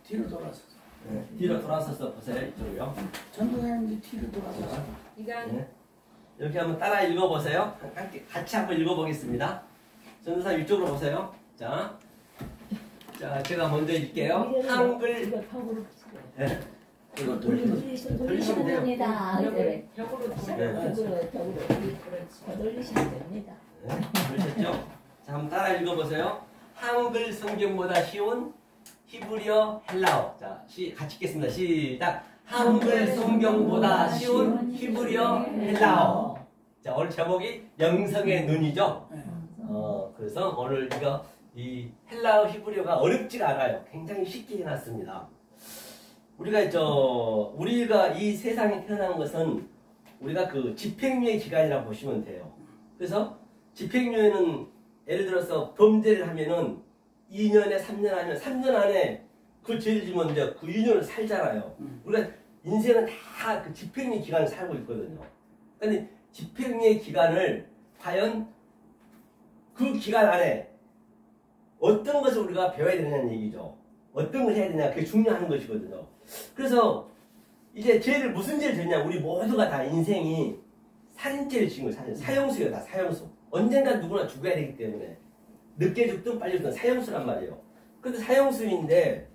뒤로 돌아서. 네, 뒤로 돌아서서 보세요. 이쪽으로요. 전도사님도 뒤로 돌아서. 네. 이렇게 한번 따라 읽어보세요. 같이 한번 읽어보겠습니다. 전도사님 이쪽으로 보세요. 자, 제가 먼저 읽게요. 한글. 네. 이거 돌리시면 돼요. 됩니다. 벽으로 돌리시면 됩니다. 네, 그러셨죠? 자, 한번 따라 읽어보세요. 한글 성경보다 쉬운 히브리어 헬라어. 자, 같이 읽겠습니다. 시작. 한글 성경보다 쉬운 히브리어 헬라어. 자, 오늘 제목이 영성의 눈이죠. 그래서 오늘 이 헬라어 히브리어가 어렵지가 않아요. 굉장히 쉽게 해놨습니다. 우리가 이 세상에 태어난 것은 우리가 그 집행유예 기간이라고 보시면 돼요. 그래서 집행유예는 예를 들어서 범죄를 하면은 2년에 3년 아니면 3년 안에 그 죄를 지면 이제 그 2년을 살잖아요. 우리가 인생은 다 그 집행유예 기간을 살고 있거든요. 근데 집행유예 기간을 과연 그 기간 안에 어떤 것을 우리가 배워야 되느냐는 얘기죠. 어떤 걸 해야 되냐, 그게 중요한 것이거든요. 그래서 이제 죄를 무슨 죄를 졌냐, 우리 모두가 다 인생이 살인죄를 지은 거예요. 사형수예요. 다 사형수. 언젠가 누구나 죽어야 되기 때문에 늦게 죽든 빨리 죽든 사형수란 말이에요. 그런데 사형수인데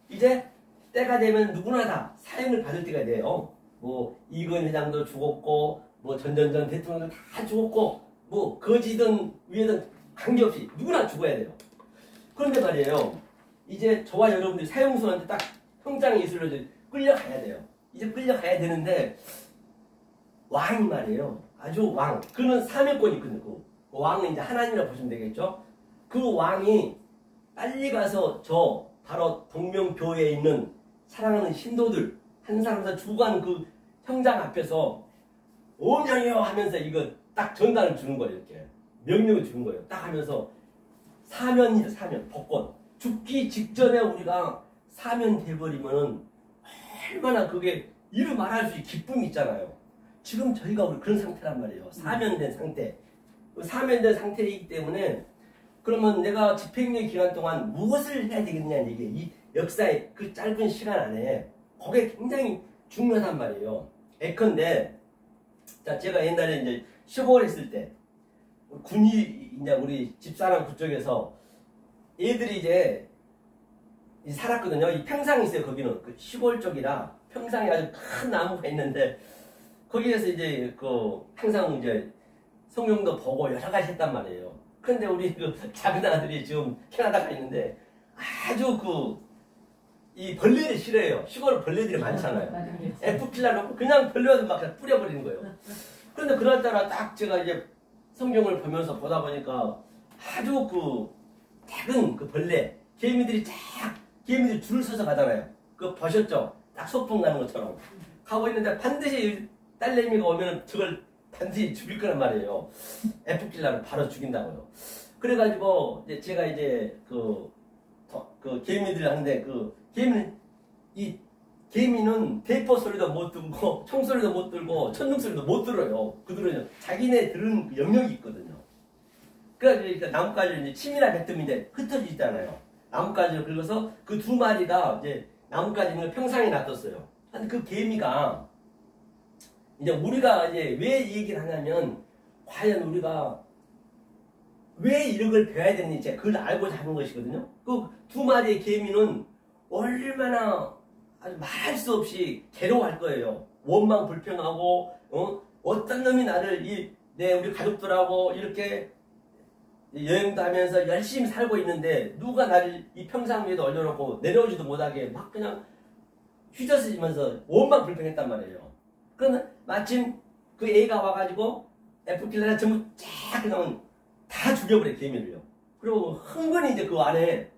이제 때가 되면 누구나 다 사형을 받을 때가 돼요. 뭐 이건 회장도 죽었고 뭐 전전전 대통령도 다 죽었고 뭐 거지든 위에든 관계없이 누구나 죽어야 돼요. 그런데 말이에요. 이제 저와 여러분들이 사형수한테 딱 형장에 있으려 끌려가야 돼요. 이제 끌려가야 되는데 왕이 말이에요. 아주 왕. 그는 사명권이 있거든요. 그 왕은 이제 하나님이라고 보시면 되겠죠. 그 왕이 빨리 가서 바로 동명교회에 있는 사랑하는 신도들 한 사람당 죽어가는 그 형장 앞에서 오명이요 하면서 이거 딱 전단을 주는 거예요. 이렇게 명령을 주는 거예요. 딱 하면서 사면이죠. 사면. 복권. 죽기 직전에 우리가 사면 돼버리면은 얼마나 그게 이루 말할 수 있는 기쁨이 있잖아요. 지금 저희가 우리 그런 상태란 말이에요. 사면된 상태. 사면된 상태이기 때문에 그러면 내가 집행유예 기간 동안 무엇을 해야 되겠냐는 얘기예요. 이 역사의 그 짧은 시간 안에 그게 굉장히 중요하단 말이에요. 예컨대 자, 제가 옛날에 이제 시골에 있을 때 군이 이제 우리 집사람 그쪽에서 애들이 이제 살았거든요. 이 평상이 있어요. 거기는 그 시골 쪽이라 평상에 아주 큰 나무가 있는데 거기에서 이제 그 항상 이제 성경도 보고 여러 가지 했단 말이에요. 그런데 우리 그 작은 아들이 지금 캐나다가 있는데 아주 이 벌레를 싫어해요. 시골 벌레들이 많잖아요. 에프필라 놓고 그냥 벌레를 막 뿌려버리는 거예요. 그런데 그날따라 딱 제가 이제 성경을 보면서 보다 보니까 아주 작은 벌레, 개미들이 개미들이 줄을 서서 가잖아요. 그거 보셨죠? 딱 소풍 가는 것처럼. 가고 있는데 반드시 딸내미가 오면 저걸 반드시 죽일 거란 말이에요. 에프킬라를 바로 죽인다고요. 그래가지고 제가 이제 개미들을 하는데 개미는 대포 소리도 못 듣고 총소리도 못 들고 천둥 소리도 못 들어요. 그들은 자기네 들은 영역이 있거든요. 그러니까 나뭇가지를 이제 침이나 뱉으면 흩어지잖아요. 나뭇가지를 긁어서 그 두 마리가 이제 나뭇가지 있는 걸 평상에 놔뒀어요. 근데 그 개미가 이제 우리가 이제 왜 이 얘기를 하냐면 과연 우리가 왜 이런 걸 배워야 되는지 그걸 알고자 하는 것이거든요. 그 두 마리의 개미는 얼마나 아주 말할 수 없이 괴로워할 거예요. 원망 불평하고 어떤 놈이 나를 우리 가족들하고 이렇게 여행도 하면서 열심히 살고 있는데 누가 나를 이 평상 위에도 올려놓고 내려오지도 못하게 막 그냥 휘저으면서 원망 불평했단 말이에요. 그러면 마침 그 애가 와가지고 에프킬라를 전부 쫙 그냥 다 죽여버려 개미를요. 그리고 흥건히 이제 그 안에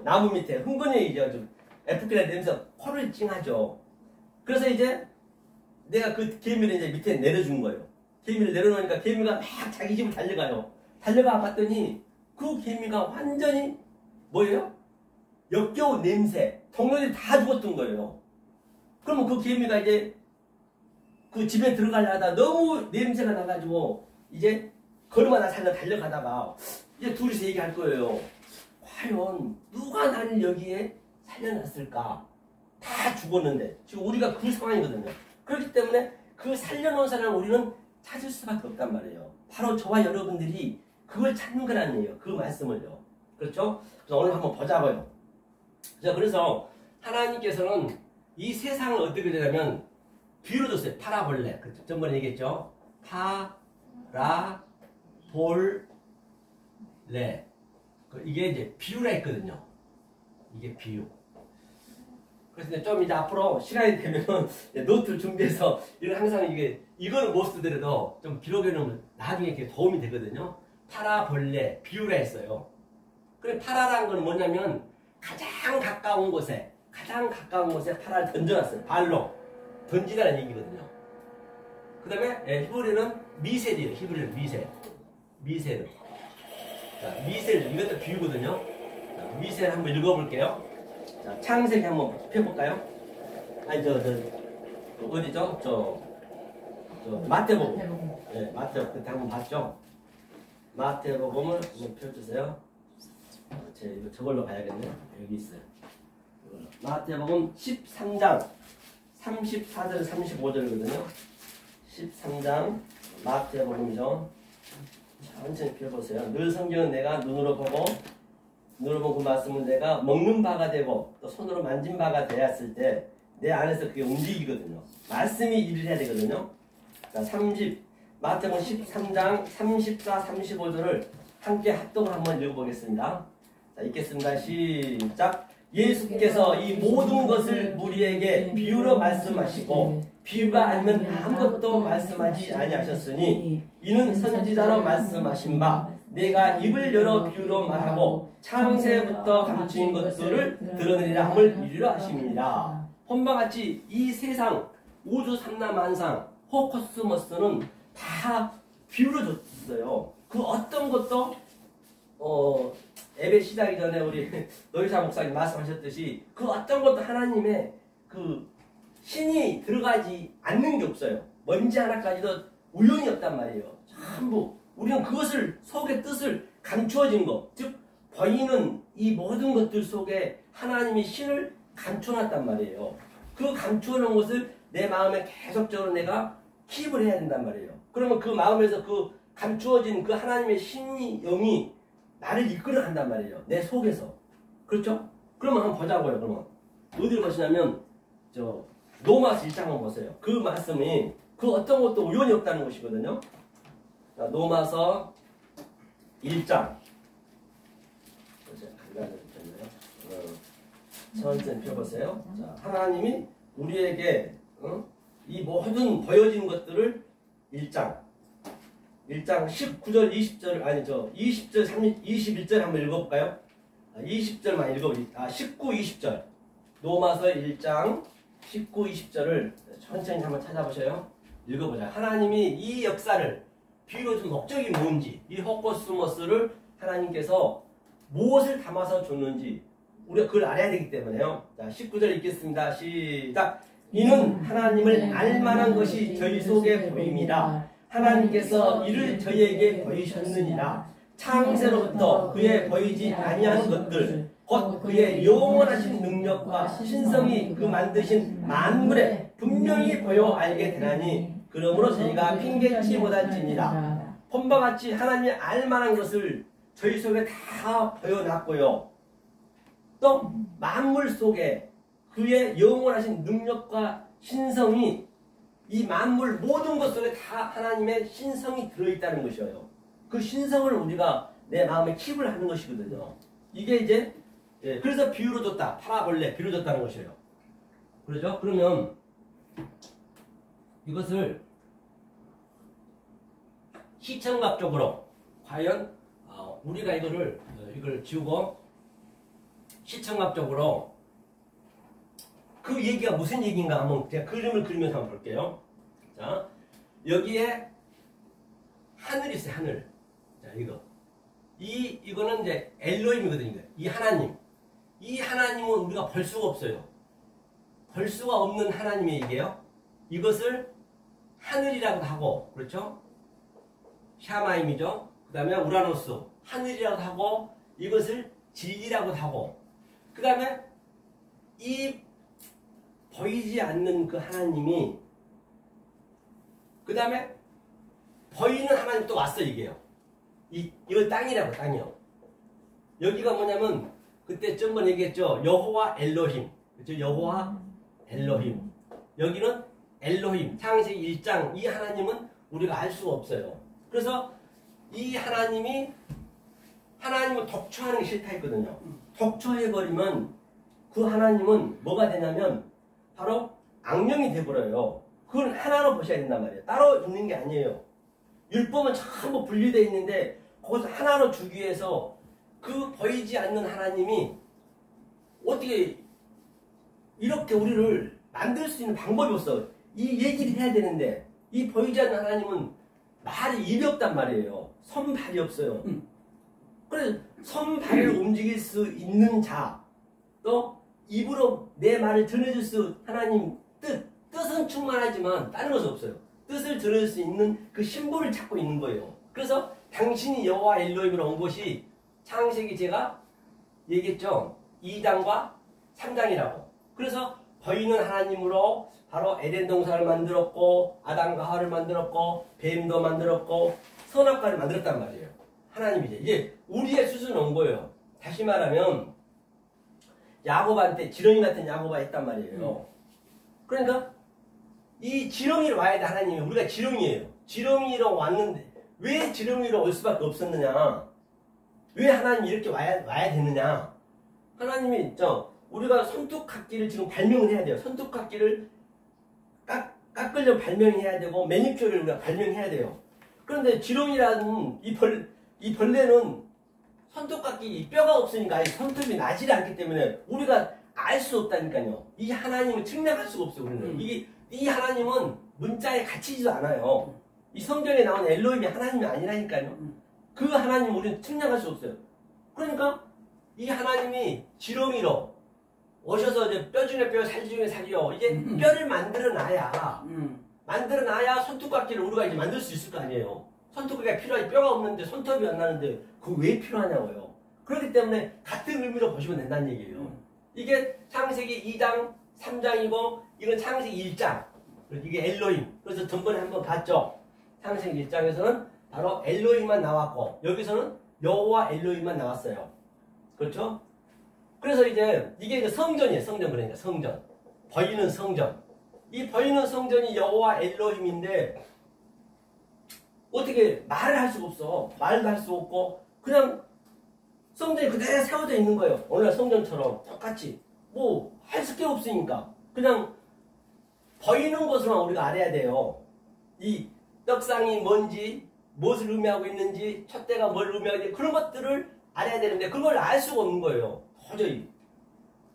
나무 밑에 흥건히 이제 에프킬라 내면서 코를 찡하죠. 그래서 이제 내가 그 개미를 이제 밑에 내려준 거예요. 개미를 내려놓으니까 개미가 막 자기 집을 달려가요. 달려가 봤더니 그 개미가 완전히 뭐예요? 역겨운 냄새. 동료들이 다 죽었던 거예요. 그러면 그 개미가 이제 그 집에 들어가려다 너무 냄새가 나가지고 이제 걸음하다 살려 달려가다가 이제 둘이서 얘기할 거예요. 과연 누가 나를 여기에 살려놨을까? 다 죽었는데 지금 우리가 그 상황이거든요. 그렇기 때문에 그 살려놓은 사람을 우리는 찾을 수밖에 없단 말이에요. 바로 저와 여러분들이 그걸 찾는 거라는 얘기예요. 그 말씀을요. 그렇죠? 그래서 오늘 한번 보자고요. 자, 그래서 하나님께서는 이 세상을 어떻게 되냐면 비유로 줬어요. 파라볼레. 그렇죠? 전번에 얘기했죠. 파라볼레. 이게 이제 비유라 했거든요. 이게 비유. 그래서 이제 좀 이제 앞으로 시간이 되면 노트를 준비해서 이건 항상 이거는 못 쓰더라도 좀 기록해놓으면 나중에 이렇게 도움이 되거든요. 파라볼레, 비유라 했어요. 그래, 파라라는 건 뭐냐면 가장 가까운 곳에 파라를 던져놨어요. 발로 던지라는 얘기거든요. 그 다음에 히브리는 미셀이에요. 히브리는 미셀. 자, 미셀, 이것도 비유거든요. 자, 미셀 한번 읽어볼게요. 자, 창세기 한번 펴볼까요? 아니, 어디죠? 마태복음. 네, 마태복음. 그때 한번 봤죠? 마태복음을 한번 펴주세요. 이거 저걸로 가야겠네요. 여기 있어요. 마태복음 13장 34절 35절이거든요. 13장 마태복음이죠. 천천히 펴보세요. 늘 성경은 내가 눈으로 보고 본 그 말씀은 내가 먹는 바가 되고 또 손으로 만진 바가 되었을 때 내 안에서 그게 움직이거든요. 말씀이 일을 해야 되거든요. 자, 마태복음 13장 34, 35절을 함께 합독을 한번 읽어보겠습니다. 자, 읽겠습니다. 시작. 예수께서 이 모든 것을 우리에게 비유로 말씀하시고 비유가 아니면 아무것도 말씀하지 아니하셨으니 이는 선지자로 말씀하신 바 내가 입을 열어 비유로 말하고 창세부터 감추인 것들을 드러내리라 함을 이루려 하심이니라. 본바 같이 이 세상 우주 삼라만상 호코스모스는 다 비유로 줬어요. 그 어떤 것도 예배 시작이 전에 우리 노희사 목사님 말씀하셨듯이 그 어떤 것도 하나님의 그 신이 들어가지 않는 게 없어요. 먼지 하나까지도 우연이 없단 말이에요. 전부 우리는 그것을 속의 뜻을 감추어진 것, 즉 보이는 이 모든 것들 속에 하나님이 신을 감춰놨단 말이에요. 그 감추어놓은 것을 내 마음에 계속적으로 내가 킵을 해야 된단 말이에요. 그러면 그 마음에서 그 감추어진 그 하나님의 신이 영이 나를 이끌어 간단 말이에요. 내 속에서. 그렇죠? 그러면 한번 보자고요. 그러면 어디를 보시냐면 로마서 1장 한번 보세요. 그 말씀이 그 어떤 것도 우연이 없다는 것이거든요. 자, 로마서 1장. 천천히 펴보세요. 자, 하나님이 우리에게 이 모든 보여진 것들을 1장 19절 20절 20절 21절 한번 읽어볼까요? 20절만 읽어보겠습니다. 19, 20절 로마서 1장 19, 20절을 천천히 한번 찾아보세요. 읽어보자. 하나님이 이 역사를 비유로 준 목적이 뭔지, 이 호코스모스를 하나님께서 무엇을 담아서 줬는지 우리가 그걸 알아야 되기 때문에요. 자, 19절 읽겠습니다. 시작. 이는 하나님을 알만한 것이 저희 속에 보임이라. 하나님께서 이를 저희에게 보이셨느니라. 창세로부터 그의 보이지 아니한 것들 곧 그의 영원하신 능력과 신성이 그 만드신 만물에 분명히 보여 알게 되나니 그러므로 저희가 핑계치 못할지니라. 본바같이 하나님이 알만한 것을 저희 속에 다 보여놨고요. 또 만물 속에 그의 영원하신 능력과 신성이 이 만물 모든 것 속에 다 하나님의 신성이 들어있다는 것이에요. 그 신성을 우리가 내 마음에 킵을 하는 것이거든요. 이게 이제 그래서 비유로 줬다. 파라볼레 비유로 줬다는 것이에요. 그러죠? 그러면 이것을 시청각적으로 과연 우리가 이걸 지우고 시청각적으로 그 얘기가 무슨 얘기인가 한번 제가 그림을 그리면서 한번 볼게요. 자, 여기에 하늘이 있어요. 하늘. 자, 이거는 이제 엘로힘이거든요. 이 하나님은 우리가 볼 수가 없어요. 볼 수가 없는 하나님의 얘기예요. 이것을 하늘이라고 하고, 그렇죠? 샤마임이죠. 그 다음에 우라노스, 하늘이라고 하고, 이것을 진리라고도 하고, 그 다음에 이 보이지 않는 그 하나님이, 그 다음에 보이는 하나님 또 왔어, 이게요. 이거 땅이라고, 땅이요. 여기가 뭐냐면, 그때 전번에 얘기했죠. 여호와 엘로힘. 그렇죠? 여호와 엘로힘. 여기는 엘로힘. 창세기 1장. 이 하나님은 우리가 알 수가 없어요. 그래서 이 하나님은 독초하는 게 싫다 했거든요. 독초해버리면 그 하나님은 뭐가 되냐면 바로 악령이 돼버려요. 그건 하나로 보셔야 된단 말이에요. 따로 있는 게 아니에요. 율법은 전부 분리되어 있는데 거기서 하나로 주기 위해서 그 보이지 않는 하나님이 어떻게 이렇게 우리를 만들 수 있는 방법이 없어. 이 얘기를 해야 되는데 이 보이지 않는 하나님은 말이 입이 없단 말이에요. 손발이 없어요. 그래서 손발을 움직일 수 있는 자, 또 입으로 내 말을 전해줄 수 하나님 뜻은 충만하지만 다른 것은 없어요. 뜻을 전해줄 수 있는 그 심볼을 찾고 있는 거예요. 그래서 당신이 여호와 엘로힘으로 온 것이 창세기 제가 얘기했죠. 2장과 3장이라고. 그래서 보이는 하나님으로 바로 에덴 동산을 만들었고 아담과 하와를 만들었고 뱀도 만들었고 선악과를 만들었단 말이에요. 하나님이 이제 우리의 수준은 온 거예요. 다시 말하면 야곱한테 지렁이 같은 야곱아 했단 말이에요. 그러니까 이 지렁이로 와야 돼. 하나님이. 우리가 지렁이에요. 지렁이로 왔는데 왜 지렁이로 올 수밖에 없었느냐? 왜 하나님이 이렇게 와야 되느냐? 하나님이 우리가 손톱깎이를 지금 발명을 해야 돼요. 손톱깎이를 깎으려면 발명해야 되고 매니큐어를 우리가 발명해야 돼요. 그런데 지렁이라는 이 벌레는 손톱깎이 뼈가 없으니까 손톱이 나지 않기 때문에 우리가 알 수 없다니까요. 이 하나님을 측량할 수가 없어요. 우리는 이 하나님은 문자에 갇히지도 않아요. 이 성경에 나온 엘로힘이 하나님이 아니라니까요. 그 하나님 우리는 측량할 수 없어요. 그러니까 이 하나님이 지렁이로 오셔서 이제 뼈 중에 뼈, 살 중에 살이요. 이제 뼈를 만들어놔야 손톱깎이를 우리가 이제 만들 수 있을 거 아니에요. 손톱깎이가 필요하지. 뼈가 없는데 손톱이 안 나는데 그거 왜 필요하냐고요. 그렇기 때문에 같은 의미로 보시면 된다는 얘기예요. 이게 창세기 2장, 3장이고 이건 창세기 1장. 이게 엘로힘. 그래서 전번에 한번 봤죠. 창세기 1장에서는 바로 엘로힘만 나왔고 여기서는 여호와 엘로힘만 나왔어요. 그렇죠? 그래서 이제 이게 성전이에요. 성전. 그러니까 성전. 보이는 성전. 이 보이는 성전이 여호와 엘로힘인데 어떻게 말을 할 수가 없어. 말도 할 수 없고 그냥 성전이 그대로 세워져 있는 거예요. 오늘날 성전처럼 똑같이. 뭐 할 게 없으니까 그냥 보이는 것으로만 우리가 알아야 돼요. 이 떡상이 뭔지 무엇을 의미하고 있는지 촛대가 뭘 의미하고 있는지 그런 것들을 알아야 되는데 그걸 알 수가 없는 거예요. 도저히.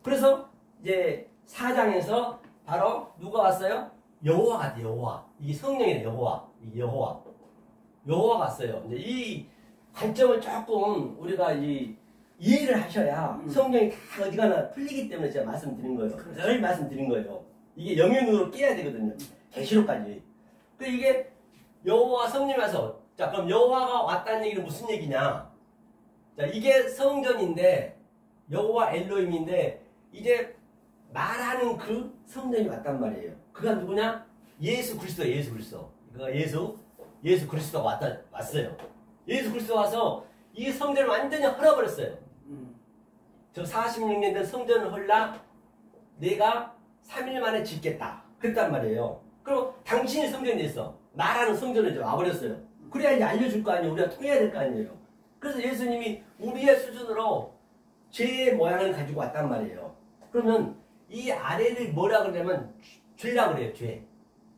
그래서 이제 4장에서 바로 누가 왔어요? 여호와가 왔대요. 여호와. 이게 성령이래. 여호와. 이게 여호와. 여호와가 왔어요. 이제 이 관점을 조금 우리가 이해를 하셔야 성경이 다 어디가나 풀리기 때문에 제가 말씀드린 거예요. 늘 말씀드린 거예요. 이게 영의 눈으로 깨야 되거든요. 계시록까지. 그 이게 여호와 성령이 와서 자 그럼 여호와가 왔다는 얘기는 무슨 얘기냐? 자 이게 성전인데 여호와 엘로힘인데 이제 말하는 그 성전이 왔단 말이에요. 그가 누구냐? 예수 그리스도. 예수 그리스도. 그가 예수 그리스도가 왔어요. 예수 그리스도 와서 이 성전을 완전히 헐어버렸어요. 저 46년 된 성전을 헐라 내가 3일 만에 짓겠다. 그랬단 말이에요. 그럼 당신이 성전이 됐어. 말하는 성전을 이제 와버렸어요. 그래야 이제 알려줄 거 아니에요. 우리가 통해야 될 거 아니에요. 그래서 예수님이 우리의 수준으로 죄의 모양을 가지고 왔단 말이에요. 그러면 이 아래를 뭐라 그러냐면 죄라 그래요. 죄.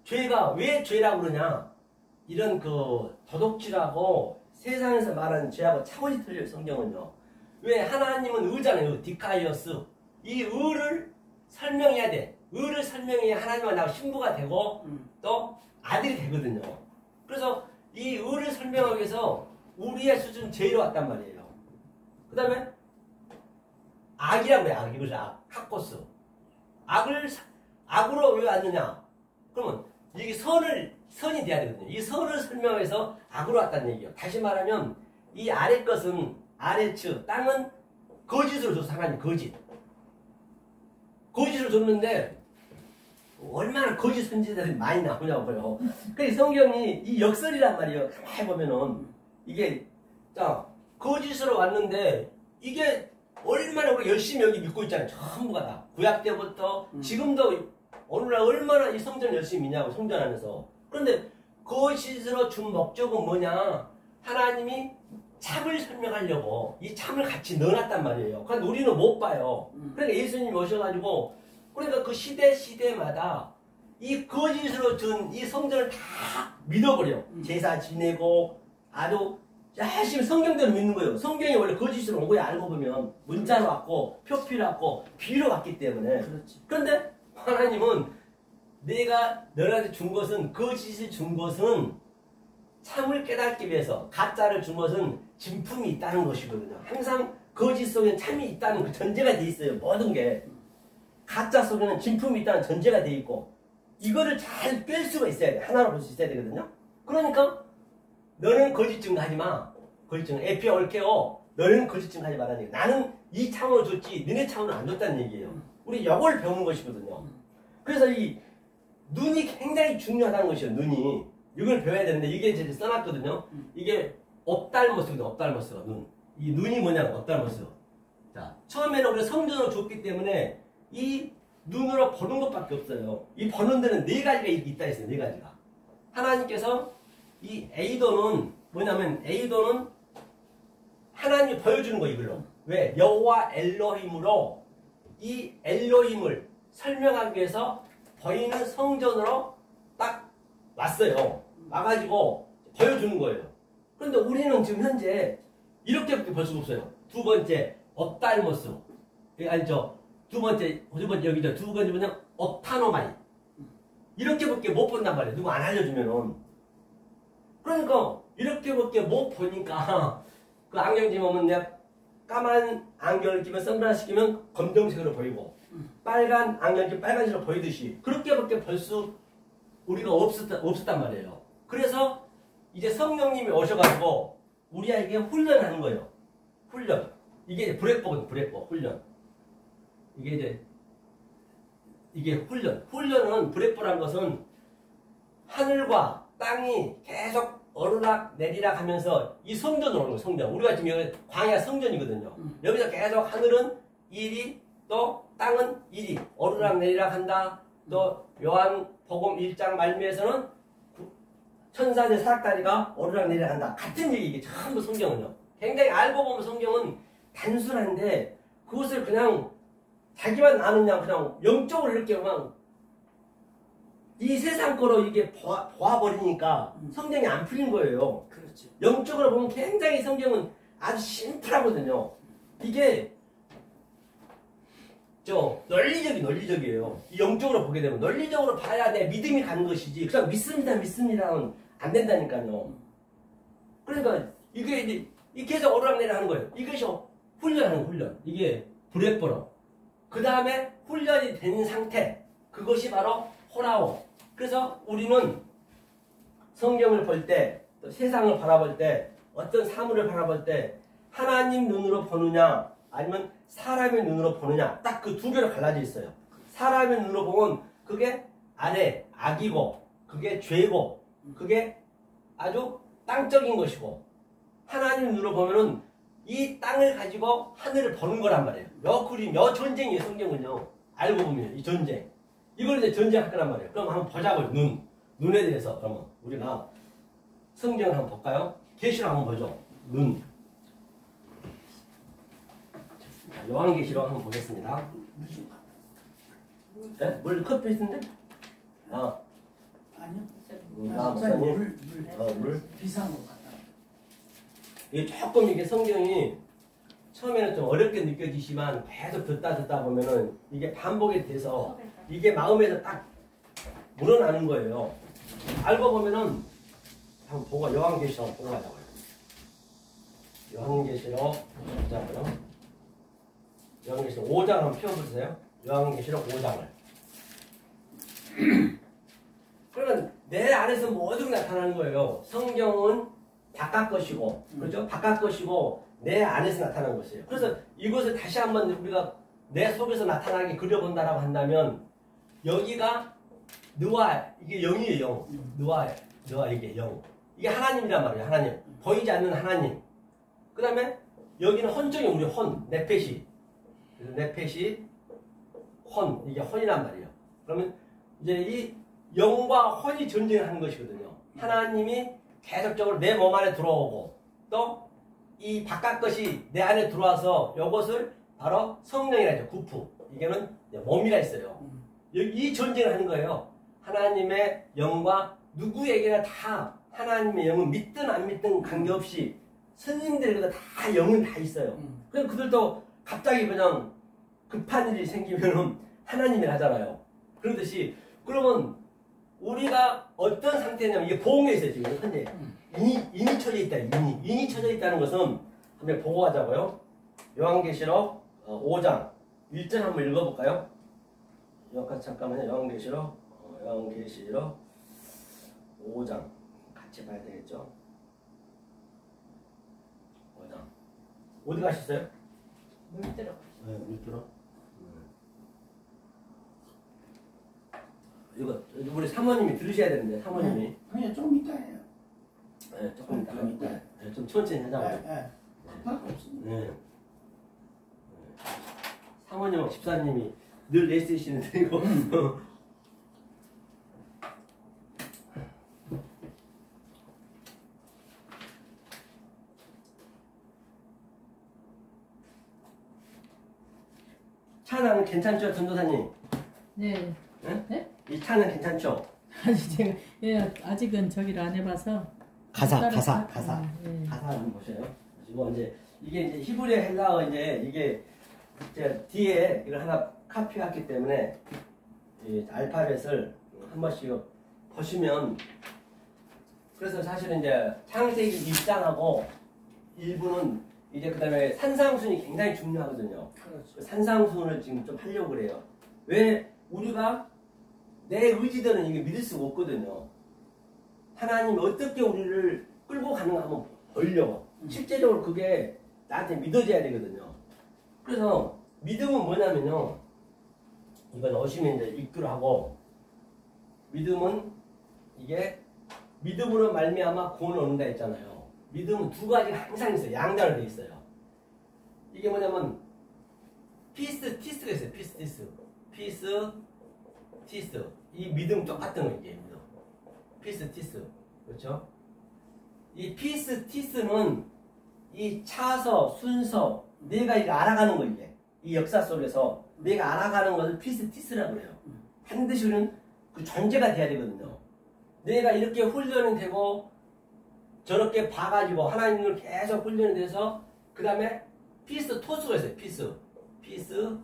죄가 왜 죄라고 그러냐? 이런 그 도덕질하고 세상에서 말하는 죄하고 차원이 틀려요. 성경은요. 왜 하나님은 의잖아요. 디카이어스. 이 의를 설명해야 돼. 의를 설명해야 하나님과 나하고 신부가 되고 또 아들이 되거든요. 그래서 이 의를 설명하기 위해서 우리의 수준 죄로 왔단 말이에요. 그 다음에 악이라고 해요. 악. 이것을 악. 카코스. 악으로 왜 왔느냐? 그러면 이게 선이 돼야 되거든요. 이 선을 설명해서 악으로 왔다는 얘기예요. 다시 말하면 이 아래 것은 아래측 땅은 거짓으로 줬어. 하나님 거짓. 거짓으로 줬는데 얼마나 거짓 선지자들이 많이 나오냐고요. 그래서 성경이 이 역설이란 말이에요. 가만히 보면은 이게 자 거짓으로 왔는데 이게 얼마나 우리가 열심히 여기 믿고 있잖아요. 전부가 다 구약 때부터 지금도 오늘날 얼마나 이 성전 열심히 믿냐고 성전하면서. 그런데 거짓으로 준 목적은 뭐냐? 하나님이 참을 설명하려고 이 참을 같이 넣어놨단 말이에요. 그런데 우리는 못 봐요. 그러니까 예수님이 오셔가지고 그러니까 그 시대마다 이 거짓으로 준 이 성전을 다 믿어버려. 제사 지내고 아주 열심히 성경대로 믿는 거예요. 성경이 원래 거짓으로 온 거예요. 알고 보면 문자로 왔고 표피로 왔고 비로 왔기 때문에. 그렇지. 그런데 하나님은 내가 너희한테 준 것은 거짓을 준 것은 참을 깨닫기 위해서 가짜를 준 것은 진품이 있다는 것이거든요. 항상 거짓 속에는 참이 있다는 그 전제가 돼 있어요. 모든 게 가짜 속에는 진품이 있다는 전제가 돼 있고 이거를 잘 꿰 수가 있어야 돼. 하나로 볼 수 있어야 되거든요. 그러니까 너는 거짓 증거하지 마. 거짓 증거. 에피아 올케오. 너는 거짓 증거하지 말라는 얘기. 나는 이 창으로 줬지 너네 창으로 안 줬다는 얘기예요. 우리 이걸 배우는 것이거든요. 그래서 이 눈이 굉장히 중요하다는 것이에요. 눈이. 이걸 배워야 되는데 이게 이제 써놨거든요. 이게 옵달머스거든요. 옵달머스가 눈. 이 눈이 뭐냐면 옵달머스. 자, 처음에는 우리가 성전으로 줬기 때문에 이 눈으로 보는 것밖에 없어요. 이 보는 데는 네 가지가 있다 했어요. 네 가지가. 하나님께서 이 에이도는 뭐냐면 에이도는 하나님이 보여주는 거 이걸로. 왜? 여호와 엘로힘으로 이 엘로힘을 설명하기 위해서 보이는 성전으로 딱 왔어요. 와가지고 보여주는 거예요. 그런데 우리는 지금 현재 이렇게밖에 볼 수가 없어요. 두 번째 옵달모스. 아니죠. 두 번째 여기죠. 두 번째 뭐냐 옵타노마이. 이렇게밖에 못 본단 말이에요. 누구 안 알려주면은. 그러니까 이렇게밖에 못 보니까 그 안경집 오면 내가 까만 안경을 끼면 선글라스 끼면 검정색으로 보이고 빨간 안경을 끼면 빨간색으로 보이듯이 그렇게밖에 볼 수 우리가 없었단 말이에요. 그래서 이제 성령님이 오셔가지고 우리에게 훈련하는 거예요. 훈련. 이게 브레법은 브레법 훈련. 이게 훈련. 훈련은 브레법이라는 것은 하늘과 땅이 계속 오르락 내리락 하면서 이 성전으로 오는 거예요. 성전. 우리가 지금 여기 광야 성전이거든요. 여기서 계속 하늘은 일이 또 땅은 일이 오르락 내리락 한다. 또 요한복음 1장 말미에서는 천사들 사닥다리가 오르락 내리락 한다. 같은 얘기 이게 전부 성경은요. 굉장히 알고 보면 성경은 단순한데 그것을 그냥 자기만 아느냐 그냥 영적으로 이렇게 그냥 이 세상 거로 이게 보아버리니까 성경이 안 풀린 거예요. 그렇죠. 영적으로 보면 굉장히 성경은 아주 심플하거든요. 이게 논리적이에요. 이 영적으로 보게 되면 논리적으로 봐야 내 믿음이 가는 것이지 그냥 믿습니다는 안 된다니까요. 그러니까 이게 이제 계속 오르락내리락 하는 거예요. 이것이 훈련하는 훈련. 이게 브레퍼로. 그 다음에 훈련이 된 상태. 그것이 바로 호라오. 그래서 우리는 성경을 볼 때, 또 세상을 바라볼 때, 어떤 사물을 바라볼 때 하나님 눈으로 보느냐 아니면 사람의 눈으로 보느냐 딱 그 두 개로 갈라져 있어요. 사람의 눈으로 보면 그게 아래 악이고 그게 죄고 그게 아주 땅적인 것이고 하나님 눈으로 보면은 이 땅을 가지고 하늘을 보는 거란 말이에요. 여 그림, 여 전쟁이에요. 성경은요. 알고 보면 이 전쟁. 이걸 이제 전쟁할 거란 말이에요. 그럼 한번 보자고요. 눈에 대해서 그러면 우리가 성경을 한번 볼까요? 계시록 한번 보죠. 눈. 요한계시록 한번 보겠습니다. 네? 물 커피 있는데? 아. 아니요. 목사님. 물. 비싼 거 같다. 이게 조금 이게 성경이 처음에는 좀 어렵게 느껴지지만 계속 듣다 보면은 이게 반복이 돼서 이게 마음에서 딱 물어나는 거예요. 알고 보면은 한번 보고 요한계시록 보고 가자고요. 요한계시록 보자고요. 요한계시록 5장 한번 펴보세요. 요한계시록 5장을. 그러면 내 안에서 모든 게 나타나는 거예요. 성경은 바깥 것이고, 그렇죠? 바깥 것이고, 내 안에서 나타난 것이에요. 그래서 이것을 다시 한번 우리가 내 속에서 나타나게 그려본다라고 한다면 여기가 너와 이게 영이에요. 영. 너와 이게 영. 이게 하나님이란 말이에요. 하나님. 보이지 않는 하나님. 그 다음에 여기는 헌정이 우리 혼, 네페시. 그래서 네페시, 혼. 이게 혼이란 말이에요. 그러면 이제 이 영과 혼이 전쟁을 하는 것이거든요. 하나님이 계속적으로 내 몸 안에 들어오고 또 이 바깥 것이 내 안에 들어와서 이것을 바로 성령이라 하죠. 구프. 이게는 몸이라 했어요. 이 전쟁을 하는 거예요. 하나님의 영과 누구에게나 다 하나님의 영은 믿든 안 믿든 관계없이 스님들에게도 다 영은 다 있어요. 그럼 그들도 갑자기 그냥 급한 일이 생기면은 하나님이 하잖아요. 그러듯이 그러면 우리가 어떤 상태냐면 이게 보응에 있어요. 지금 현재 인이 쳐져 있다. 인이 쳐져 있다는 것은 한번 보고 가자고요. 요한계시록 5장 1절 한번 읽어볼까요? 잠깐만요. 요한계시록 5장 같이 봐야 되겠죠? 5장 어디 가셨어요? 물들어. 네, 물들어. 이거 우리 사모님이 들으셔야 되는데 사모님이 그냥 좀 이따 해요. 네, 조금 이따 좀 이따. 네, 좀 천천히 하자고요. 네. 급할 거 없습니다. 네. 사모님하고 집사님이 늘 애쓰시는데 이거 차는 괜찮죠, 전도사님? 네. 네? 네? 이 차는 괜찮죠? 아니 제가 예 아직은 저기를 안 해봐서. 가사. 예. 가사 한번 보세요. 그리고 이제 이게 이제 히브리 헬라어 이제 이게 제가 뒤에 이걸 하나 카피했기 때문에 이 알파벳을 한 번씩 보시면 그래서 사실은 이제 창세기 1장하고 일부는 이제 그 다음에 산상순이 굉장히 중요하거든요. 그렇죠. 그 산상순을 지금 좀 하려고 그래요. 왜 우리가 내 의지대로는 이게 믿을 수가 없거든요. 하나님이 어떻게 우리를 끌고 가는가 한번 보려고. 실제적으로 그게 나한테 믿어져야 되거든요. 그래서 믿음은 뭐냐면요. 이건 어심이 이제 읽기로 하고 믿음은 이게 믿음으로 말미암아 구원을 얻는다 했잖아요. 믿음은 두 가지가 항상 있어요. 양자로 돼 있어요. 이게 뭐냐면 피스 티스가 있어요. 피스 티스. 이 믿음 똑같은 거 이게 믿음. 피스 티스. 그렇죠? 이 피스 티스는 이 차서 순서 내가 이거 알아가는 거 이게 이 역사 속에서 내가 알아가는 것을 피스 티스라고 그래요. 반드시 우리는 그 존재가 돼야 되거든요. 내가 이렇게 훈련이 되고 저렇게 봐가지고 하나님을 계속 훈련이 돼서 그 다음에 피스 토스가 있어요. 피스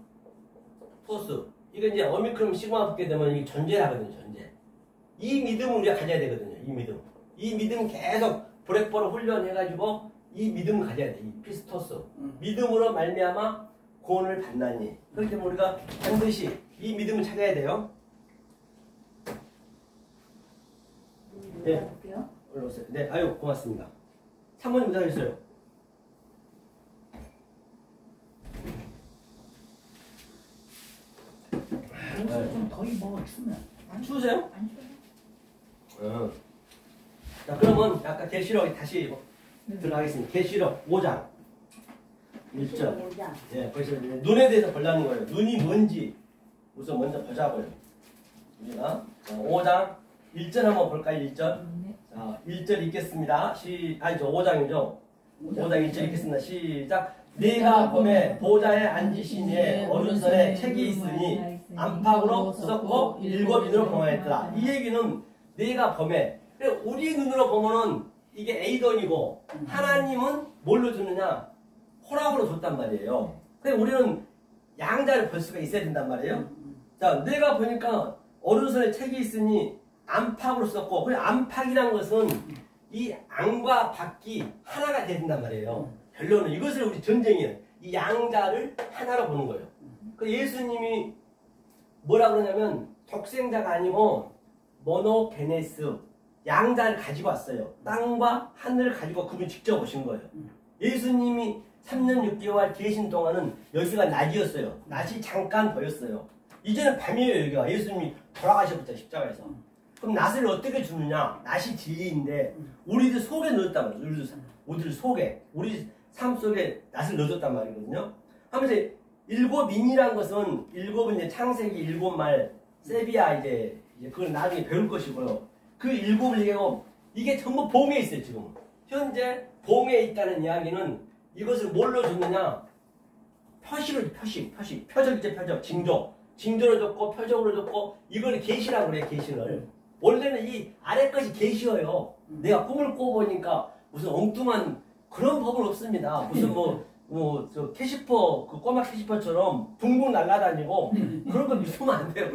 토스. 이거 이제 오미크론 시그마 붙게 되면 이게 존재라거든요. 존재. 이 믿음을 우리가 가져야 되거든요. 이 믿음 계속 브렉버로 훈련해가지고 이 믿음을 가져야 돼. 이 피스토스. 믿음으로 말미암아 구원을 받나니. 그렇기 때문에 우리가 반드시 이 믿음을 찾아야 돼요. 네. 올라오세요. 네, 아유 고맙습니다. 사모님 기다렸어요. 여기서 좀 더위 먹어 추면. 안 추우세요? 안 추워요. 자, 그러면 아까 계시록 다시 들어가겠습니다. 계시록 5장 1절. 예, 그래서 이제 눈에 대해서 보려는 거예요. 눈이 뭔지 우선 먼저 보자고요. 우리가 5장 1절 한번 볼까요? 1절. 자, 1절 읽겠습니다. 5장이죠. 5장 1절 읽겠습니다. 시작. 네가 봄에 보좌에 앉으신 이의 오른손에 책이 있으니 안팎으로 썼고 7인으로 봉하였더라. 이 얘기는 네가 봄에 우리 눈으로 보면은 이게 A돈이고 하나님은 뭘로 주느냐? 호락으로 줬단 말이에요. 근데 우리는 양자를 볼 수가 있어야 된단 말이에요. 자, 내가 보니까 오른손에 책이 있으니 안팎으로 썼고, 그 안팎이란 것은 이 안과 밖이 하나가 된단 말이에요. 결론은 이것을 우리 전쟁이에요. 이 양자를 하나로 보는 거예요. 그 예수님이 뭐라 그러냐면 독생자가 아니고 모노게네스 양자를 가지고 왔어요. 땅과 하늘을 가지고 그분이 직접 오신 거예요. 예수님이 3년 6개월 계신 동안은 여기가 낮이었어요. 낮이 잠깐 보였어요. 이제는 밤이에요. 여기가 예수님이 돌아가셨죠. 십자가에서. 그럼 낮을 어떻게 주느냐? 낮이 진리인데 우리들 속에 넣었단 말이에요. 우리들 속에, 우리 삶 속에 낮을 넣어줬단 말이거든요. 하면서 일곱인이란 것은 일곱은 이제 창세기 일곱 말 세비야 이제 그걸 나중에 배울 것이고요. 그 일곱을 얘기하고 이게 전부 봉에 있어요. 지금 현재 봉에 있다는 이야기는 이것을 뭘로 줬느냐? 표식을 표적이죠. 표적, 징조로 줬고 표적으로 줬고 이걸 계시라고 그래요. 계시를 원래는 이 아래 것이 계시어요. 내가 꿈을 꿔보니까 무슨 엉뚱한 그런 법은 없습니다. 무슨 저 캐시퍼, 그 꼬마 캐시퍼처럼 붕붕 날아다니고 그런 걸 믿으면 안 돼요.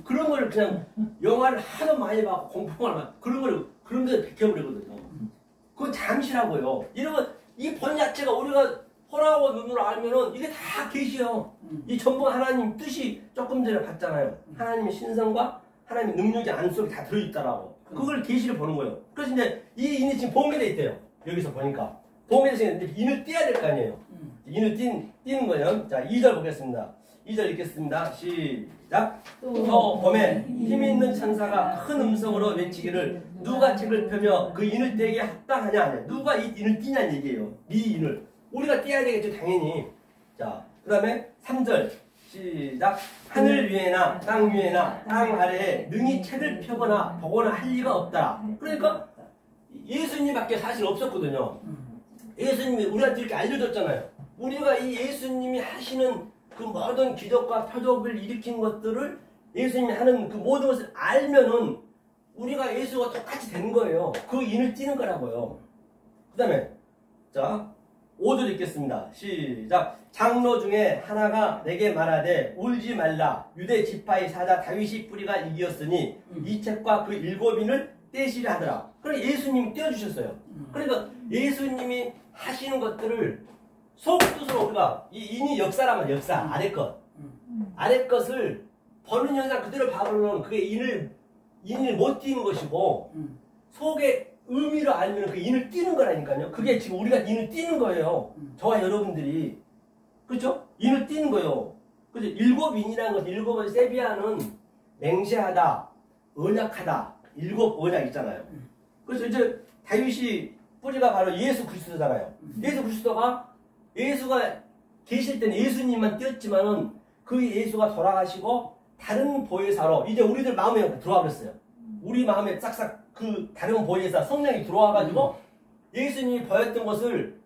그런 걸 그냥 영화를 하도 많이 봤고 공포를 많이 그런 데 베껴버리거든요. 그건 잠시라고요. 이러면 이 본 자체가 우리가 허락하고 눈으로 알면은 이게 다 계시요. 이 전부 하나님 뜻이 조금 전에 봤잖아요. 하나님의 신성과 하나님의 능력이 안속에 다 들어있다라고. 그걸 계시를 보는 거예요. 그래서 이제 이 인이 지금 봉해돼 있대요. 여기서 보니까. 봉해져 있는데 인을 떼야 될 거 아니에요. 인을 띄는 거예요. 자, 2절 보겠습니다. 2절 읽겠습니다. 시작. 또 봄에 힘 있는 천사가 큰 음성으로 외치기를 누가 책을 펴며 그 인을 떼게 합당하냐 하냐. 누가 이 인을 띄냐는 얘기예요. 네 인을. 우리가 떼야 되겠죠, 당연히. 자, 그 다음에 3절. 시작. 하늘 위에나 땅 위에나 땅 아래에 능히 책을 펴거나 보거나 할 리가 없다. 그러니까 예수님밖에 사실 없었거든요. 예수님이 우리한테 이렇게 알려줬잖아요. 우리가 이 예수님이 하시는 그 모든 기적과 표적을 일으킨 것들을 예수님이 하는 그 모든 것을 알면은 우리가 예수와 똑같이 되는 거예요. 그 인을 띄는 거라고요. 그 다음에 자 5절 읽겠습니다. 시작. 장로 중에 하나가 내게 말하되 울지 말라. 유대 지파의 사자 다윗이 뿌리가 이기었으니 이 책과 그 일곱인을 떼시려 하더라. 그러니까 예수님이 떼어주셨어요. 그러니까 예수님이 하시는 것들을 속뜻으로 우리가 이 인이 역사라면 역사 아래 것 아래 것을 보는 현상 그대로 봐보면 그게 인을 못 띄는 것이고 속에 의미를 알면 그 인을 띄는 거라니까요. 그게 지금 우리가 인을 띄는 거예요. 저와 여러분들이. 그렇죠? 인을 띄는 거예요. 그죠? 일곱 인이라는 것은 일곱의 세비야는 맹세하다, 언약하다, 일곱 언약 있잖아요. 그래서 이제 다윗이 뿌리가 바로 예수 그리스도잖아요. 예수 그리스도가 예수가 계실 때는 예수님만 띄었지만은 그 예수가 돌아가시고 다른 보혜사로 이제 우리들 마음에 들어와 버렸어요. 우리 마음에 싹싹 그 다른 보혜사 성령이 들어와가지고 예수님이 보였던 것을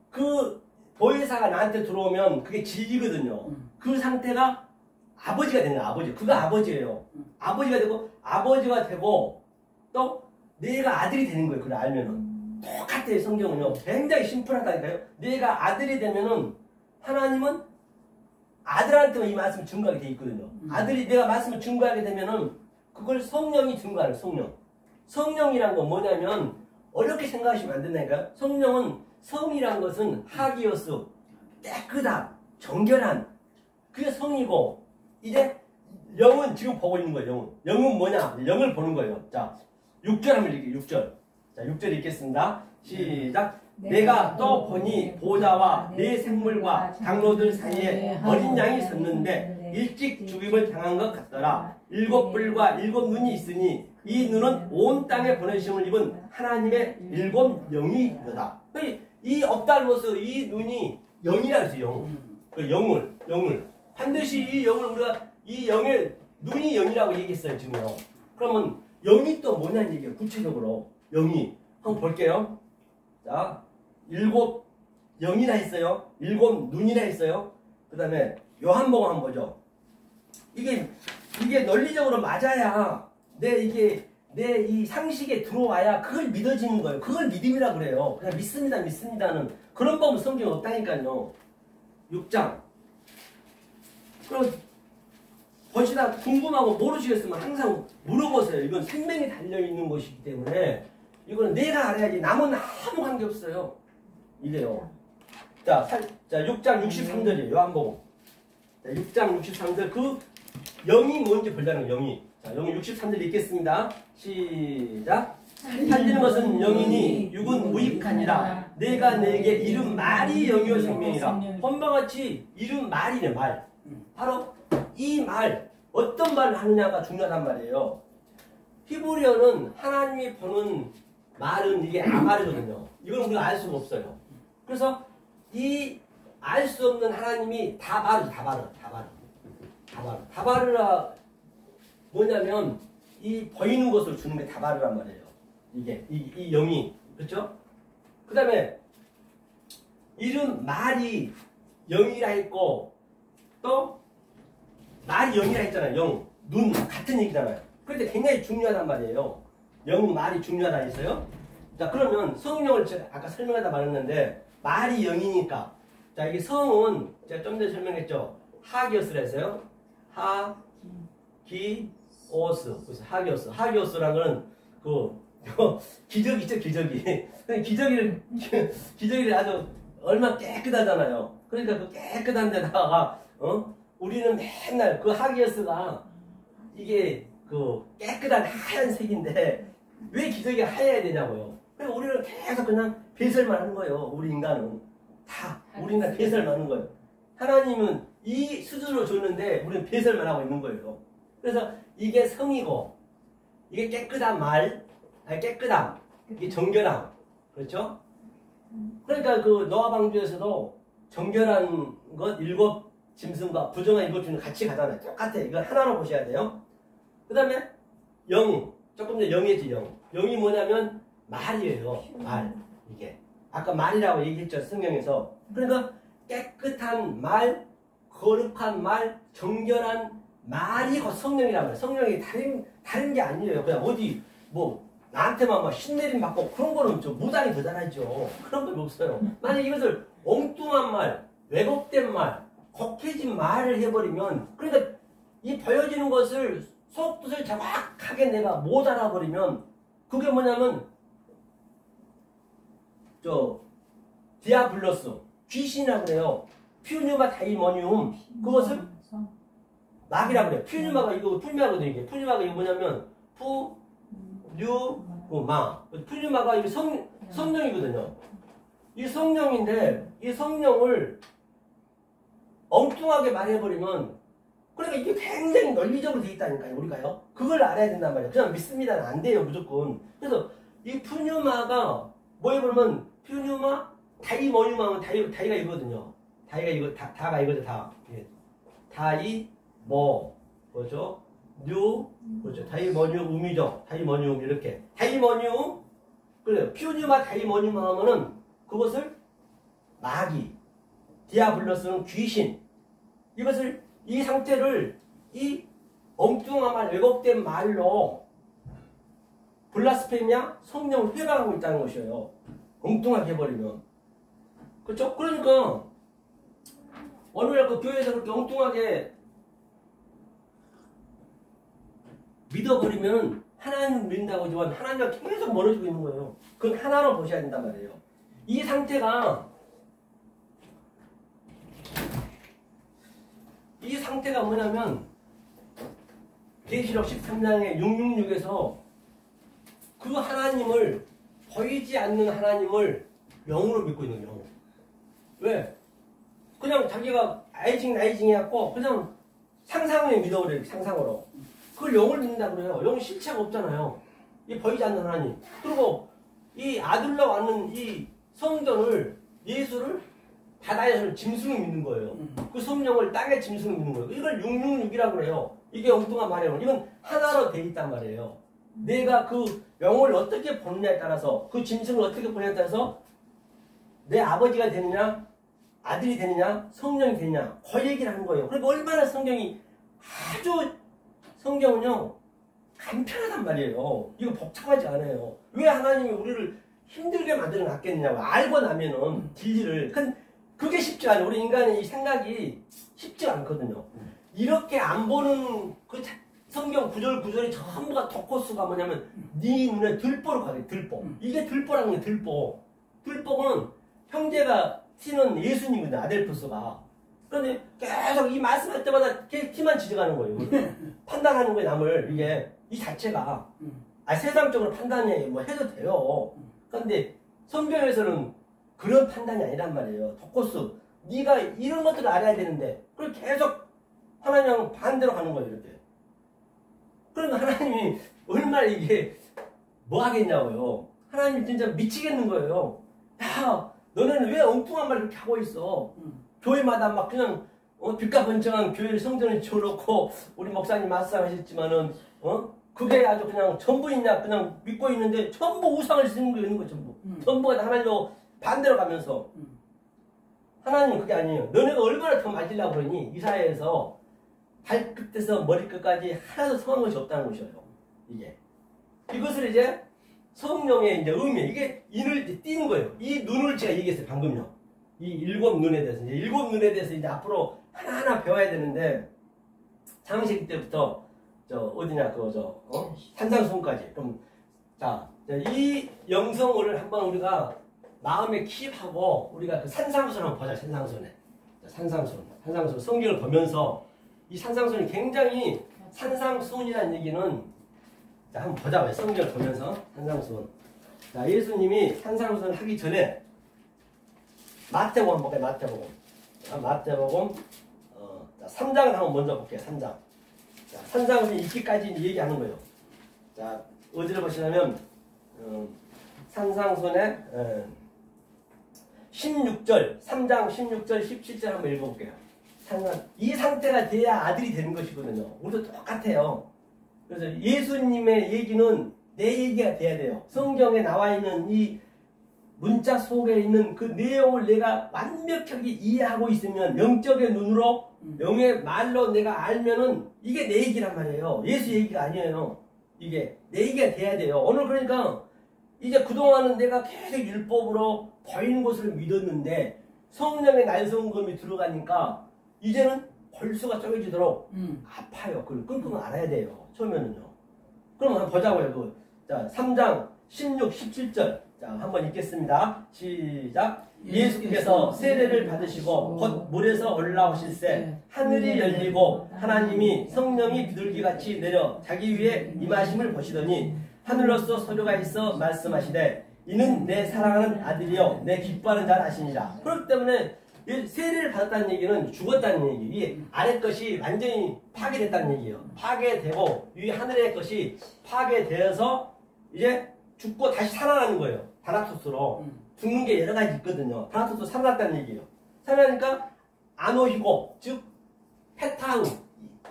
그 보혜사가 나한테 들어오면 그게 진리거든요. 그 상태가 아버지가 되는 거야. 아버지. 그가 아버지예요. 아버지가 되고 아버지가 되고 또 내가 아들이 되는 거예요. 그걸 알면은. 똑같아요. 성경은요. 굉장히 심플하다니까요. 내가 아들이 되면은 하나님은 아들한테만 이 말씀을 증거하게 돼 있거든요. 아들이 내가 말씀을 증거하게 되면은 그걸 성령이 증거하는 성령. 성령이란 건 뭐냐면 어렵게 생각하시면 안 된다니까요. 성령은 성이란 것은 하기어스 깨끗한 정결한 그게 성이고 이제 영은 지금 보고 있는 거예요. 영은 뭐냐? 영을 보는 거예요. 자 6절 한번 읽게요. 6절. 자 6절 읽겠습니다. 시작. 내가 또 보니 보좌와 네 생물과 장로들 사이에 어린 양이 섰는데 일찍 죽임을 당한 것 같더라. 일곱 뿔과 일곱 눈이 있으니 이 눈은 온 땅에 보내심을 입은 하나님의 일곱 영이로다. 이 옵달모스 이 눈이 영이라 했어요. 영. 영을 반드시 이 영을 우리가 이 영의 눈이 영이라고 얘기했어요. 지금요. 그러면 영이 또 뭐냐는 얘기예요. 구체적으로 영이 한번 볼게요. 자, 일곱 영이라 했어요. 일곱 눈이라 했어요. 그 다음에 요한복음 한번 보죠. 이게 논리적으로 맞아야 내 이 상식에 들어와야 그걸 믿어지는 거예요. 그걸 믿음이라 그래요. 그냥 믿습니다는 그런 법은 성경에 없다니까요. 6장. 그럼 보시다 궁금하고 모르시겠으면 항상 물어보세요. 이건 생명이 달려있는 것이기 때문에 이거는 내가 알아야지 남은 아무 관계없어요. 이래요. 자 6장 63절이에요. 요한복음. 자, 6장 63절 그 영이 뭔지 보려는 영이. 자, 영이 63절 읽겠습니다. 시작. 살리는 것은 영이니 육은 무익하니라. 내가 내게 이른 말이 영이요 생명이라. 본바같이 이른 말이네 말. 바로 이 말 어떤 말을 하느냐가 중요하단 말이에요. 히브리어는 하나님이 보는 말은 이게 아말이거든요. 이건 우리가 알 수가 없어요. 그래서 이 알 수 없는 하나님이 다바르라 뭐냐면 이 보이는 것을 주는 게 다바르란 말이에요. 이게 이 영이 그렇죠? 그 다음에 이런 말이 영이라 했고 또 말이 영이라 했잖아요. 영, 눈 같은 얘기잖아요. 그런데 굉장히 중요하단 말이에요. 영, 말이 중요하다 했어요. 자 그러면 성령을 제가 아까 설명하다 말했는데 말이 영이니까 자 이게 성은 제가 좀 전에 설명했죠. 하기오스라 했어요. 하기오스 그래서 하기오스 하기오스라는 거는 기저귀죠 기저귀. 기저귀를 아주 얼마나 깨끗하잖아요. 그러니까 그 깨끗한 데다가 우리는 맨날 그 하기오스가 이게 그 깨끗한 하얀색인데 왜 기저귀가 하얘야 되냐고요. 그러니까 우리는 계속 그냥 배설만 하는 거예요. 우리 인간은 우리 인간 배설만 하는 거예요. 하나님은 이 수준으로 줬는데 우리는 배설만 하고 있는 거예요. 그래서 이게 성이고 이게 깨끗한 말, 아니 깨끗함, 이게 정결함, 그렇죠? 그러니까 그 노아 방주에서도 정결한 것 7 짐승과 부정한 7 짐승 같이 가잖아요. 똑같아. 이건 하나로 보셔야 돼요. 그 다음에 영, 조금 전에 영이었지 영. 영이 뭐냐면 말이에요. 말. 이게 아까 말이라고 얘기했죠 성경에서. 그러니까 깨끗한 말, 거룩한 말, 정결한 말이 곧 성령이란 말이에요. 성령이 다른 게 아니에요. 그냥 어디 뭐 나한테만 막 신내림 받고 그런 거는 좀 무당이 되잖아요. 그런 건 없어요. 만약 이것을 엉뚱한 말, 왜곡된 말, 곡해진 말을 해버리면 그러니까 이 보여지는 것을 속뜻을 정확하게 내가 못 알아버리면 그게 뭐냐면 디아블로스 귀신이라고 그래요. 퓨뉴마 다이모니움 그것을 마귀라고 그래요. 퓨뉴마가 이거 푸뉴마거든요. 이게 푸뉴마가 이거 뭐냐면 푸뉴마 푸뉴마가 이게 성령이거든요. 이 성령인데 이 성령을 엉뚱하게 말해버리면 그러니까 이게 굉장히 논리적으로 돼 있다니까요. 우리가요. 그걸 알아야 된단 말이에요. 그냥 믿습니다는 안 돼요. 무조건. 그래서 이 푸뉴마가 뭐에 보면 퓨뉴마 다이모니움 하면 다이가 이거거든요. 다이가 이거 다가 이거죠. 다. 예. 다이 뭐죠? 뉴 그렇죠. 다이모니움 음이죠. 다이모니움 이렇게. 다이모니움 그래요. 퓨뉴마 다이모니움 하면은 그것을 마귀 디아블로스는 귀신 이것을 이 상태를 이 엉뚱한 말 왜곡된 말로 블라스페미아 성령을 회방하고 있다는 것이에요. 엉뚱하게 해버리면 그렇죠? 그러니까 어느 날 그 교회에서 그렇게 엉뚱하게 믿어버리면 하나님 믿는다고 하지만 하나님과 계속 멀어지고 있는 거예요. 그건 하나로 보셔야 된단 말이에요. 이 상태가 뭐냐면 계시록 13장의 666에서 그 하나님을 보이지 않는 하나님을 영으로 믿고 있는 영. 왜? 그냥 자기가 아이징 해갖고 그냥 상상에 믿어버려요. 상상으로. 그걸 영을 믿는다고 그래요. 영은 실체가 없잖아요. 이 보이지 않는 하나님. 그리고 이 아들로 왔는 이 성전을 예수를 바다에서 짐승을 믿는 거예요. 그 성령을 땅에 짐승을 믿는 거예요. 이걸 666이라고 그래요. 이게 엉뚱한 말이에요. 이건 하나로 돼 있단 말이에요. 내가 그 영을 어떻게 보느냐에 따라서 그 짐승을 어떻게 보느냐에 따라서 내 아버지가 되느냐 아들이 되느냐 성령이 되느냐 그 얘기를 하는 거예요. 그러니까 얼마나 성경이 아주 성경은요 간편하단 말이에요. 이거 복잡하지 않아요. 왜 하나님이 우리를 힘들게 만들어 놨겠느냐고 알고 나면은 진리를 그게 쉽지 않아요. 우리 인간의 이 생각이 쉽지 않거든요. 이렇게 안 보는 그 성경 구절이 전부가 덕호수가 뭐냐면 네 눈에 들보로 가게 들보. 이게 들보라는 게 들보. 들보는 형제가 티는 예수님이거든 아델푸스가. 그런데 계속 이 말씀할 때마다 걔 티만 지져가는 거예요. 판단하는 거예요 남을. 이게 이 자체가. 세상적으로 판단이 뭐 해도 돼요. 그런데 성경에서는 그런 판단이 아니란 말이에요. 토코스, 네가 이런 것들을 알아야 되는데 그걸 계속 하나님하고 반대로 가는 거예요. 이렇게. 그러니까 하나님이 얼마나 이게 뭐 하겠냐고요. 하나님이 진짜 미치겠는 거예요. 야, 너네는 왜 엉뚱한 말을 이렇게 하고 있어. 교회마다 막 그냥 빛과 번쩍한 교회를 성전을 지어놓고 우리 목사님 말씀하셨지만은 그게 아주 그냥 전부 있냐 그냥 믿고 있는데 전부 우상을 쓰는 거 있는 거 전부. 전부가 다 하나님하고 반대로 가면서 하나님 그게 아니에요. 너네가 얼마나 더 맞으려고 그러니 이 사회에서 발끝에서 머리끝까지 하나도 성한 것이 없다는 것이에요. 이게 이것을 이제 성령의 이제 의미 이게 인을 이제 띄는 거예요. 이 눈을 제가 얘기했어요 방금요. 이 일곱 눈에 대해서 이제 일곱 눈에 대해서 이제 앞으로 하나하나 배워야 되는데 창세기 때부터 저 어디냐 산상수훈까지 그럼 자 이 영성을 한번 우리가 마음에 킵하고 우리가 그 산상수훈 한번 보자. 산상수훈 성경을 보면서 이 산상수훈이 굉장히 산상수훈이라는 얘기는 자 한번 보자고요. 성경을 보면서 산상수훈. 자 예수님이 산상수훈을 하기 전에 마태복음 한번 볼게요. 마태복음 3장을 한번 먼저 볼게요. 3장. 자, 산상수훈 있기까지 얘기하는 거예요. 자 어디를 보시냐면 산상수훈의 16절 3장 16절 17절 한번 읽어볼게요. 이 상태가 돼야 아들이 되는 것이거든요. 우리도 똑같아요. 그래서 예수님의 얘기는 내 얘기가 돼야 돼요. 성경에 나와 있는 이 문자 속에 있는 그 내용을 내가 완벽하게 이해하고 있으면 영적인 눈으로 영의 말로 내가 알면은 이게 내 얘기란 말이에요. 예수 얘기가 아니에요. 이게 내 얘기가 돼야 돼요. 오늘 그러니까 이제 그동안은 내가 계속 율법으로 보이는 것을 믿었는데 성령의 날성금이 들어가니까 이제는 골수가 쪼개지도록 아파요. 그걸 끙끙 알아야 돼요. 처음에는요. 그럼 한번 보자고요. 자, 3장 16, 17절. 자, 한번 읽겠습니다. 시작. 예수께서 세례를 받으시고 곧 물에서 올라오실새 하늘이 열리고 하나님이 성령이 비둘기같이 내려 자기 위에 임하심을 보시더니 하늘로서 소리가 있어 말씀하시되 이는 내 사랑하는 아들이요 내 기뻐하는 자라 하시니라. 그렇기 때문에 세례를 받았다는 얘기는 죽었다는 얘기. 이 아래 것이 완전히 파괴됐다는 얘기예요. 파괴되고 이 하늘의 것이 파괴되어서 이제 죽고 다시 살아나는 거예요. 다나토스로. 죽는 게 여러 가지 있거든요. 다나토스 살아났다는 얘기예요. 살아나니까 아노히고 즉 페타우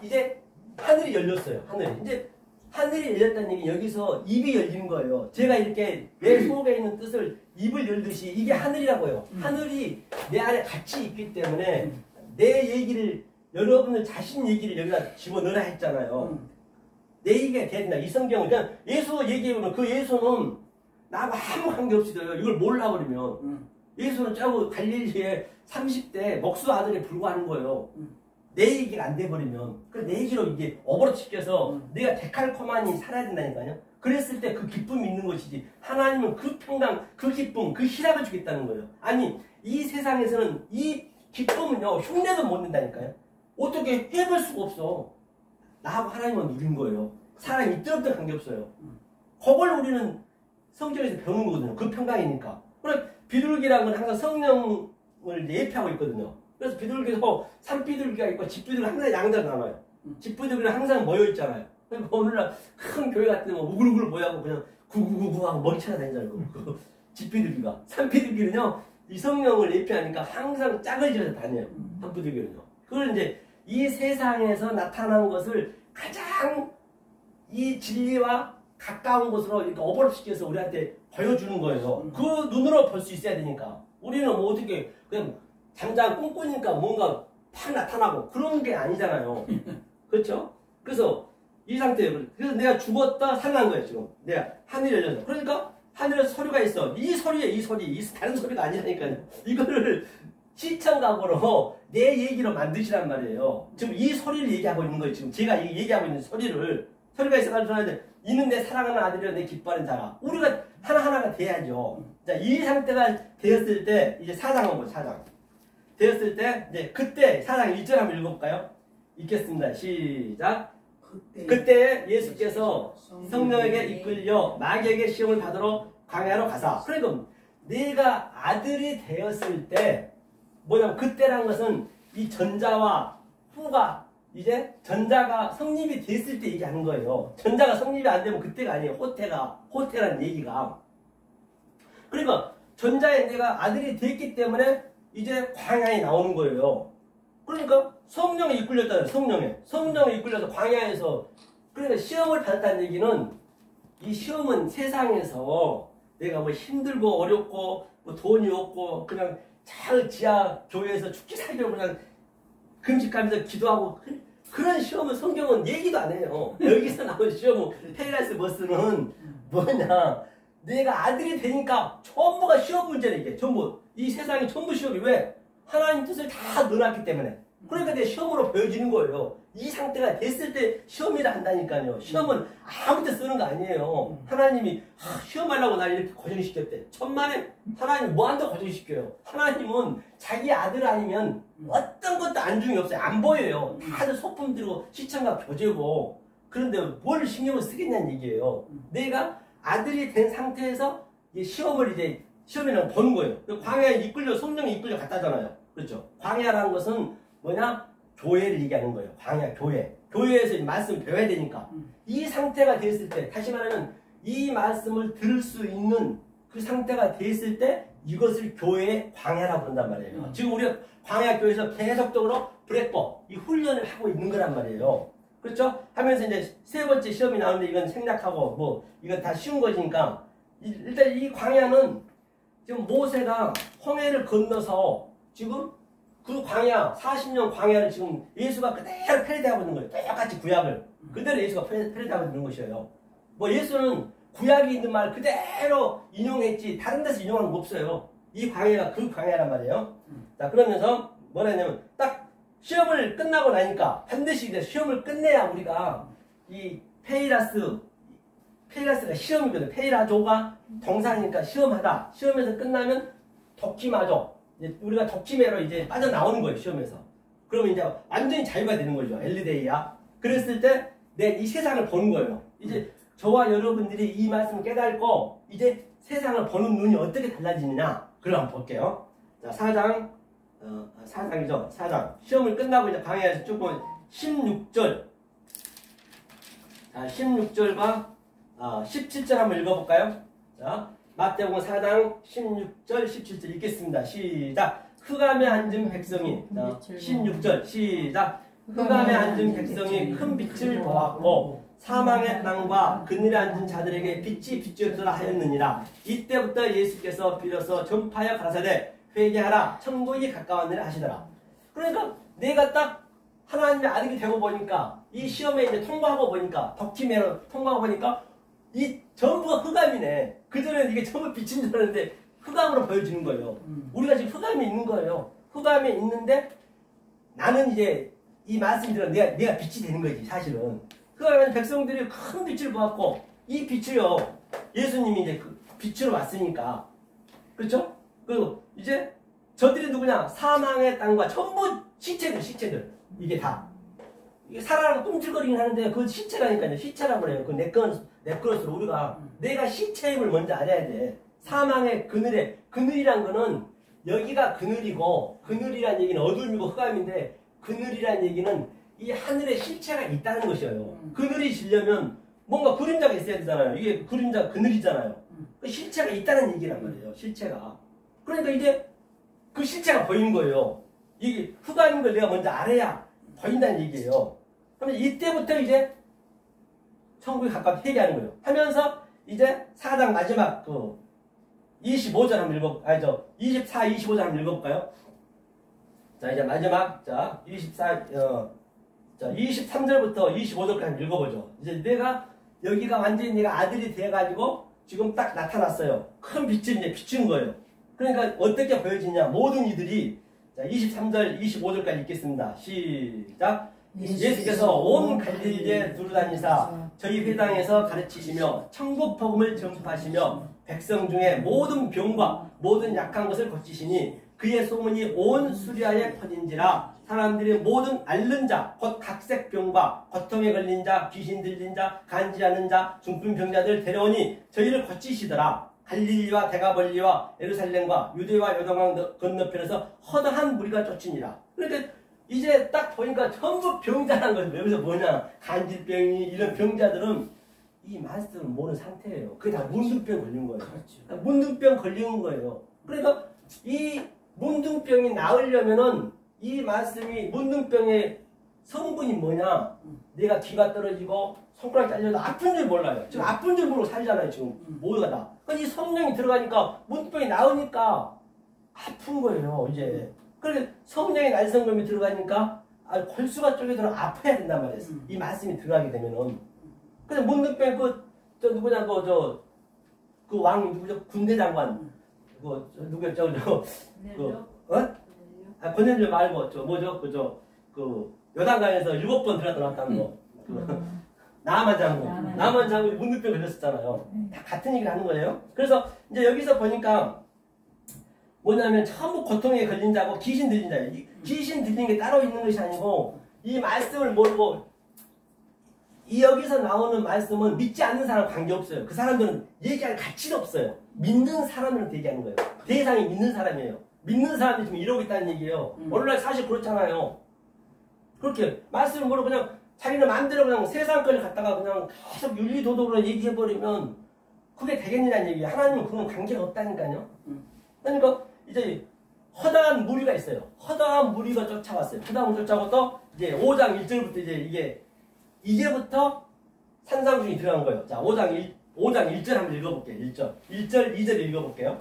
이제 하늘이 열렸어요. 이제 하늘이 열렸다는 얘기 여기서 입이 열리는 거예요. 제가 이렇게 내 속에 있는 뜻을 입을 열듯이 이게 하늘이라고요. 하늘이 내 안에 같이 있기 때문에 내 얘기를 여러분들 자신 얘기를 여기다 집어넣으라 했잖아요. 내 얘기가 된다. 이 성경은 그냥 예수 얘기해보면 그 예수는 나하고 아무 관계없이도요. 이걸 몰라버리면 예수는 저거 갈릴리에 30대 목수 아들에 불과하는 거예요. 내 얘기가 안 돼버리면 내 얘기로 이게 오버로치켜서 내가 데칼코마니 살아야 된다니까요. 그랬을 때 그 기쁨이 있는 것이지 하나님은 그 평강, 그 기쁨, 그 희락을 주겠다는 거예요. 아니 이 세상에서는 이 기쁨은요 흉내도 못 낸다니까요. 어떻게 해볼 수가 없어. 나하고 하나님만 누린 거예요. 사람이 있든 관계없어요. 그걸 우리는 성경에서 배우는 거거든요. 그 평강이니까. 그래 비둘기라는 건 항상 성령을 예표하고 있거든요. 그래서 비둘기도 산비둘기가 있고 집비둘기가 항상 양자로 나와요. 집비둘기는 항상 모여있잖아요. 그러니까 오늘날 큰 교회 같은 거 우글우글 모여하고 그냥 구구구구 하고 머리 찾아다니잖아요. 그 집비둘기가. 산비둘기는요 이 성령을 예표하니까 항상 짝을 지어서 다녀요. 산비둘기는요. 그걸 이제 이 세상에서 나타난 것을 가장 이 진리와 가까운 곳으로 이렇게 오버랩시켜서 우리한테 보여주는 거예요. 그 눈으로 볼 수 있어야 되니까. 우리는 뭐 어떻게 그냥 잠깐 꿈꾸니까 뭔가 팍 나타나고 그런 게 아니잖아요. 그렇죠? 그래서 이 상태예요. 그래서 내가 죽었다 살아난 거예요. 지금 내가 하늘이 열려서. 그러니까 하늘에서 소리가 있어. 이 소리에 이 다른 소리가 아니라니까요. 이거를 시청각으로 내 얘기로 만드시란 말이에요. 지금 이 소리를 얘기하고 있는 거예요. 지금 제가 얘기하고 있는 소리가 있어가지고 이는 내 사랑하는 아들이여 내 기뻐하는 자라. 우리가 하나하나가 돼야죠. 자, 이 상태가 되었을 때 이제 4장 한번 보죠. 4장 되었을 때 이제 그때 4장 1절 한번 읽어볼까요? 읽겠습니다. 시작. 그때 예수께서 성령에게 이끌려 마귀에게 시험을 받으러 광야로 가사. 그러니까 내가 아들이 되었을 때 뭐냐면 그때란 것은 이 전자와 후가 이제 전자가 성립이 됐을 때 얘기하는 거예요. 전자가 성립이 안 되면 그때가 아니에요. 호태라는 얘기가. 그러니까 전자에 내가 아들이 됐기 때문에 이제 광야에 나오는 거예요. 그러니까 성령에 이끌렸다는 성령에 이끌려서 광야에서 그러니까 시험을 받았다는 얘기는 이 시험은 세상에서 내가 뭐 힘들고 어렵고 뭐 돈이 없고 그냥 잘 지하 교회에서 죽기 살기로 그냥 금식하면서 기도하고 그런 시험은 성경은 얘기도 안 해요. 여기서 나온 시험은 페이라스 버스는 뭐냐 내가 아들이 되니까 전부가 시험 문제네. 이게 전부 이 세상이 전부 시험이 왜? 하나님 뜻을 다 넣어놨기 때문에. 그러니까 내 시험으로 보여지는 거예요. 이 상태가 됐을 때 시험이라 한다니까요. 시험은 아무 때 쓰는 거 아니에요. 하나님이 시험하려고 날 이렇게 고생시켰대. 천만에 하나님 뭐 한다고 고생시켜요. 하나님은 자기 아들 아니면 어떤 것도 안중이 없어요. 안 보여요. 다들 소품 들고 시청과 교제고. 그런데 뭘 신경을 쓰겠냐는 얘기예요. 내가 아들이 된 상태에서 시험을 이제 시험이라고 보는 거예요. 광야에 이끌려 성령에 이끌려 갔다잖아요. 그렇죠? 광야라는 것은 뭐냐? 교회를 얘기하는 거예요. 광야, 교회. 교회에서 이 말씀을 배워야 되니까. 이 상태가 됐을 때, 다시 말하면 이 말씀을 들을 수 있는 그 상태가 됐을 때 이것을 교회의 광야라고 부른단 말이에요. 지금 우리가 광야 교회에서 계속적으로 브레법, 이 훈련을 하고 있는 거란 말이에요. 그렇죠? 하면서 이제 세 번째 시험이 나오는데 이건 생략하고 뭐 이건 다 쉬운 것이니까 일단 이 광야는 지금 모세가 홍해를 건너서 지금 그 광야, 40년 광야를 지금 예수가 그대로 패러디하고 있는 거예요. 똑같이 구약을. 그대로 예수가 패러디하고 있는 것이에요. 뭐 예수는 구약이 있는 말 그대로 인용했지 다른 데서 인용한 거 없어요. 이 광야가 그 광야란 말이에요. 자, 그러면서 뭐라 했냐면 딱 시험을 끝나고 나니까 반드시 이제 시험을 끝내야 우리가 이 페이라스가 시험이거든. 페이라조가 동사니까 시험하다. 시험에서 끝나면 독기마저 우리가 독침해로 이제 빠져나오는 거예요, 시험에서. 그러면 이제 완전히 자유가 되는 거죠, 엘리데이야. 그랬을 때, 내 이 세상을 보는 거예요. 이제 저와 여러분들이 이 말씀을 깨닫고, 이제 세상을 보는 눈이 어떻게 달라지느냐, 그걸 한번 볼게요. 자, 4장이죠, 4장. 시험을 끝나고 이제 강의에서 쭉 보면 16절. 자, 16절과 17절 한번 읽어볼까요? 자. 마태복음 4장 16절 17절 읽겠습니다. 시작. 흑암에 앉은 백성이 16절 시작. 흑암에 앉은 백성이 큰 빛을 보았고 사망의 땅과 그늘에 앉은 자들에게 빛이 비추어지라 하였느니라. 이때부터 예수께서 빌어서 전파하여 가라사대 회개하라 천국이 가까웠느니라 하시더라. 그러니까 내가 딱 하나님의 아들이 되고 보니까 이 시험에 이제 통과하고 보니까 덕팀으로 통과하고 보니까 이 전부가 흑암이네. 그전에는 이게 전부 빛인 줄 알았는데 흑암으로 보여지는 거예요. 우리가 지금 흑암에 있는 거예요. 흑암에 있는데 나는 이제 이 말씀 들으면 내가 빛이 되는 거지 사실은. 흑암에 백성들이 큰 빛을 보았고 이 빛을요 예수님이 이제 그 빛으로 왔으니까 그렇죠? 그리고 이제 저들이 누구냐? 사망의 땅과 전부 시체들 이게 다 이게 살아나고 꿈틀거리긴 하는데 그 시체라니까요. 시체라고 그래요. 그 내 것으로 우리가 내가 시체임을 먼저 알아야 돼. 사망의 그늘이란 거는 여기가 그늘이고 그늘이란 얘기는 어둠이고 흑암인데 그늘이란 얘기는 이 하늘에 실체가 있다는 것이에요. 그늘이 지려면 뭔가 그림자가 있어야 되잖아요. 이게 그림자 그늘이잖아요. 그 실체가 있다는 얘기란 말이에요. 실체가. 그러니까 이제 그 실체가 보이는 거예요. 이게 흑암인 걸 내가 먼저 알아야 보인다는 얘기예요. 그러면 이때부터 이제 천국에 가깝게 회개하는 거예요. 하면서 이제 4장 마지막 그 25절 한번 24, 25절 한번 읽어볼까요? 자, 이제 마지막, 자, 23절부터 25절까지 한번 읽어보죠. 이제 내가, 여기가 완전히 내가 아들이 돼가지고 지금 딱 나타났어요. 큰 빛을 이제 비추는 거예요. 그러니까 어떻게 보여지냐. 모든 이들이, 자, 23절, 25절까지 읽겠습니다. 시작. 예수께서 온 갈릴리에 두루다니사 저희 회당에서 가르치시며 천국 복음을 전파하시며 백성 중에 모든 병과 모든 약한 것을 고치시니 그의 소문이 온 수리아에 퍼진지라. 사람들이 모든 앓는 자, 곧 각색 병과 고통에 걸린 자, 귀신 들린 자, 간지하는 자, 중풍 병자들 데려오니 저희를 거치시더라. 갈릴리와 데가벌리와 예루살렘과 유대와 요단강 건너편에서 허다한 무리가 쫓으니라. 그러니까 이제 딱 보니까 전부 병자란 거예요. 여기서 뭐냐, 간질병이 이런 병자들은 이 말씀을 모르는 상태예요. 그게 다 문둥병 걸린 거예요. 그렇죠. 문둥병 걸린 거예요. 그러니까 이 문둥병이 나으려면은 이 말씀이 문둥병의 성분이 뭐냐? 내가 기가 떨어지고 손가락 잘려도 아픈 줄 몰라요. 지금 아픈 줄 모르고 살잖아요. 지금 모두가 다. 그러니까 이 성령이 들어가니까 문둥병이 나으니까 아픈 거예요. 이제. 그래서 성령의 날성금이 들어가니까 골수가 쪼개들어 아파야 된단 말이에요. 이 말씀이 들어가게 되면은. 그래서 문둥병 저 누구냐 그 왕 누구죠? 군대 장관 누구였죠? 권현주 말고 그 요단강에서 7번 들어갔다 나왔다는 거. 나만 장군 문둥병 걸렸었잖아요. 다 같은 얘기를 하는 거예요. 그래서 이제 여기서 보니까 뭐냐면 전부 고통에 걸린 자고 귀신 들린 자예요. 귀신 들린 게 따로 있는 것이 아니고 이 말씀을 모르고 이 여기서 나오는 말씀은 믿지 않는 사람 관계없어요. 그 사람들은 얘기할 가치도 없어요. 믿는 사람을 얘기하는 거예요. 대상이 믿는 사람이에요. 믿는 사람이 지금 이러고 있다는 얘기예요. 오늘날 사실 그렇잖아요. 그렇게 말씀을 모르고 그냥 자기는 마음대로 그냥 세상까지 갔다가 그냥 계속 윤리도덕으로 얘기해버리면 그게 되겠느냐는 얘기예요. 하나님은 그런 관계가 없다니까요. 그러니까 이제 허다한 무리가 있어요. 허다한 무리가 쫓아왔어요. 허다한 무리 쫓아오고 또 이제 5장 1절부터 이제부터 산상순이 들어간 거예요. 자, 5장 1절 한번 읽어볼게요. 1절, 2절 읽어볼게요.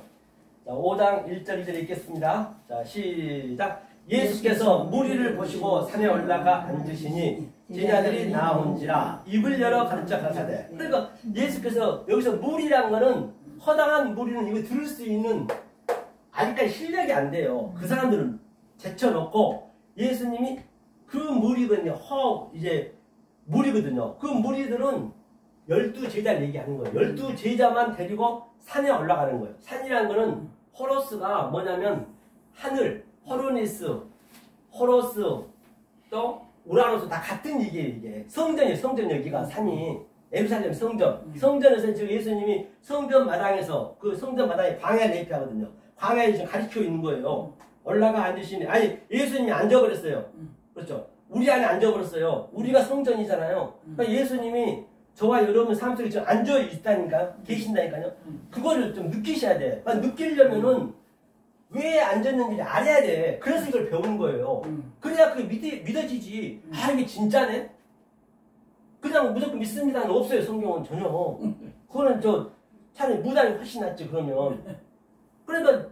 자, 5장 1절, 2절 읽겠습니다. 자, 시작. 예수께서 무리를 보시고 산에 올라가 앉으시니 제자들이 나온지라 입을 열어 가르쳐 가사대. 그러니까 예수께서 여기서 무리란 거는 허당한 무리는 이거 들을 수 있는 아직까지 실력이 안 돼요. 그 사람들은 제쳐놓고 예수님이 그 무리거든요. 이제 무리거든요. 그 무리들은 12제자를 얘기하는 거예요. 12제자만 데리고 산에 올라가는 거예요. 산이라는 거는 호로스가 뭐냐면 하늘, 호로스, 또 우라노스 다 같은 얘기예요. 이게 성전이에요. 성전 여기가 산이 예루살렘 성전. 성전에서 지금 예수님이 성전 마당에서 그 성전 마당에 광야를 예표하거든요. 광야에 지금 가르치고 있는 거예요. 올라가 앉으시니 아니 예수님이 앉아버렸어요. 그렇죠. 우리 안에 앉아버렸어요. 우리가 성전이잖아요. 그러니까 예수님이 저와 여러분 삶 속에 지금 앉아있다니까, 계신다니까요. 그거를 좀 느끼셔야 돼. 그러니까 느끼려면은 왜 앉았는지 알아야 돼. 그래서 이걸 배우는 거예요. 그래야 그게 믿어지지. 아, 이게 진짜네? 그냥 무조건 믿습니다는 없어요, 성경은 전혀. 그거는 차라리 무당이 훨씬 낫지, 그러면. 그러니까,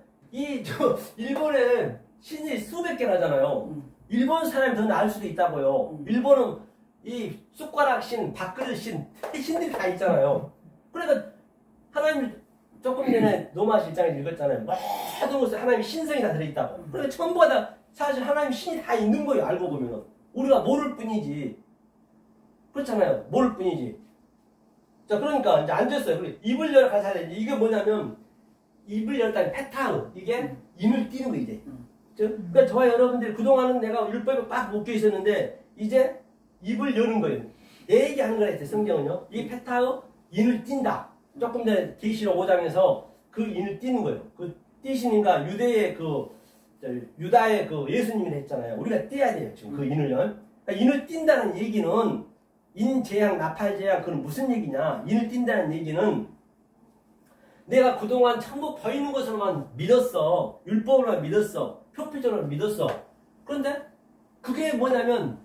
일본에 신이 수백 개나 하잖아요. 일본 사람이 더 나을 수도 있다고요. 일본은 이 숟가락 신, 밥그릇 신들이 다 있잖아요. 그러니까 하나님 조금 전에 노마 실장에서 읽었잖아요. 모든 것에 하나님의 신성이 다 들어있다고. 그러니까 전부가 다 사실 하나님 신이 다 있는 거예요. 알고 보면 우리가 모를 뿐이지. 그렇잖아요. 모를 뿐이지. 자, 그러니까 이제 앉았어요. 그래 입을 열어 가사야 돼. 이게 뭐냐면 입을 열었다는 페타흐. 이게 인을 띄는 거 이제. 그러니까 저와 여러분들이 그동안은 내가 율법에 빡 묶여 있었는데 이제 입을 여는 거예요. 내 얘기하는 거라 했어요. 성경은요. 이 페타흐 인을 띈다. 조금 전에 계시록 5장에서 그 인을 띄는 거예요. 그 띄시니까 유다의 그 예수님이 했잖아요. 우리가 띄어야 돼요. 지금 그 인을요. 그러니까 인을 띈다는 얘기는 인재앙, 나팔재앙 그건 무슨 얘기냐. 인을 띈다는 얘기는 내가 그동안 천국 보이는 것으로만 믿었어. 율법으로만 믿었어. 표피적으로 믿었어. 그런데 그게 뭐냐면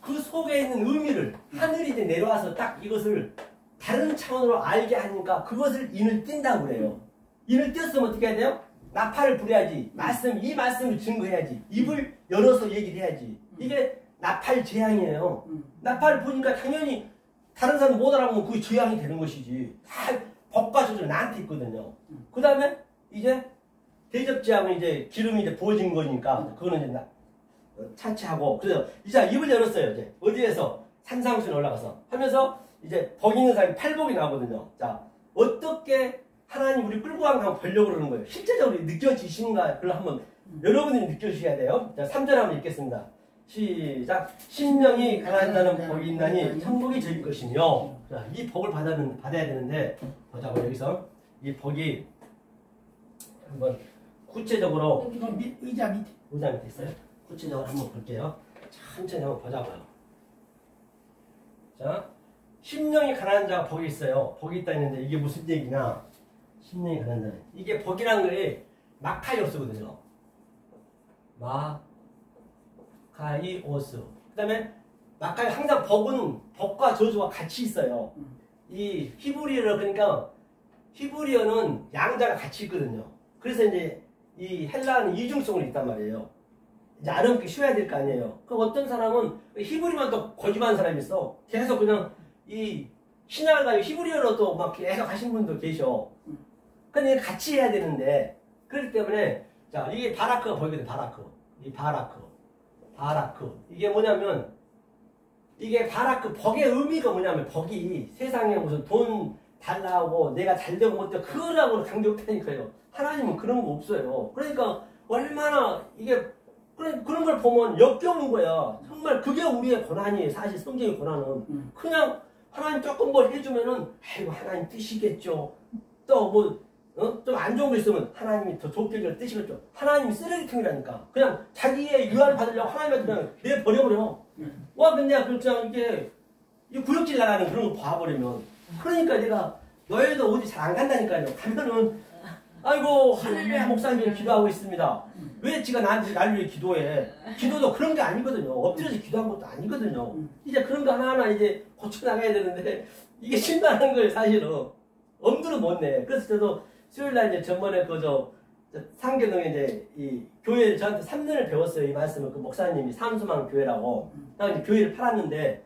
그 속에 있는 의미를 하늘이 이제 내려와서 딱 이것을 다른 차원으로 알게 하니까 그것을 인을 띈다고 그래요. 인을 띄었으면 어떻게 해야 돼요? 나팔을 부려야지. 이 말씀을 증거해야지. 입을 열어서 얘기를 해야지. 이게 나팔 재앙이에요. 나팔을 보니까 당연히 다른 사람 못 알아보면 그게 재앙이 되는 것이지. 다 법과 조절 나한테 있거든요. 그 다음에 이제 대접재앙은 이제 기름이 이제 부어진 거니까 그거는 이제 차치하고 그래서 이제 입을 열었어요. 이제 어디에서 산상순에 올라가서 하면서 이제 복 있는 사람이 팔복이 나오거든요. 자, 어떻게 하나님 우리 끌고 가면 보려고 그러는 거예요. 실제적으로 느껴지시는가 그걸 한번 여러분들이 느껴주셔야 돼요. 자, 3절 한번 읽겠습니다. 시작. 심령이 가난한 자는 복이 있나니 천국이 저희 것이며. 자, 이 복을 받아야 되는데 보자고 여기서 이 복이 한번 구체적으로 이거 의자 밑에. 의자 밑에 있어요. 구체적으로 한번 볼게요. 천천히 한번 보자고요. 자, 심령이 가난한 자가 복이 있어요. 복이 있다 했는데 이게 무슨 얘기냐? 심령이 가난한 자. 이게 복이라는 게 마카이오스거든요. 마카이오스. 그 다음에 마카이 항상 복은 복과 저주가 같이 있어요. 이 히브리어 그러니까 히브리어는 양자가 같이 있거든요. 그래서 이제 이 헬라어는 이중성을 있단 말이에요. 이제 알아먹기 쉬워야 될 거 아니에요. 그럼 어떤 사람은 히브리만 또 거짓말하는 사람이 있어. 계속 그냥 이 신약을 가지고 히브리어로 또 막 계속 하신 분도 계셔. 근데 같이 해야 되는데 그렇기 때문에 자 이게 바라크가 보이거든. 바라크. 이 바라크. 이게 뭐냐면 이게 바라크 복의 의미가 뭐냐면 복이 세상에 무슨 돈 달라고 내가 잘 되고 못되고 그거라고 강조했다니까요. 하나님은 그런 거 없어요. 그러니까 얼마나 이게 그런 걸 보면 역겨운 거야. 정말 그게 우리의 고난이에요. 사실 성경의 고난은 그냥 하나님 조금 뭘 해주면은 아이고 하나님 뜻이겠죠. 또 뭐 좀 안 좋은 거 있으면 하나님이 더 좋게 뜻이겠죠. 하나님이 쓰레기통이라니까. 그냥 자기의 유한을 받으려고 하나님한테 그냥 내버려버려. 와 근데 그냥 이게 구역질 나가는 그런 거 봐버리면 그러니까 내가 너희도 어디 잘 안 간다니까요. 가면은 아이고 할렐루야 목사님이 기도하고 있습니다. 왜 지가 나한테 날 위해 기도해? 기도도 그런 게 아니거든요. 엎드려서 기도한 것도 아니거든요. 이제 그런 거 하나하나 이제 고쳐나가야 되는데 이게 신나는 거예요 사실은. 엄두를 못 내. 그래서 저도 수요일날 이제 전번에 상계동에 이제 이 교회를 저한테 3년을 배웠어요. 이 말씀을 그 목사님이 삼수만 교회라고. 나 이제 교회를 팔았는데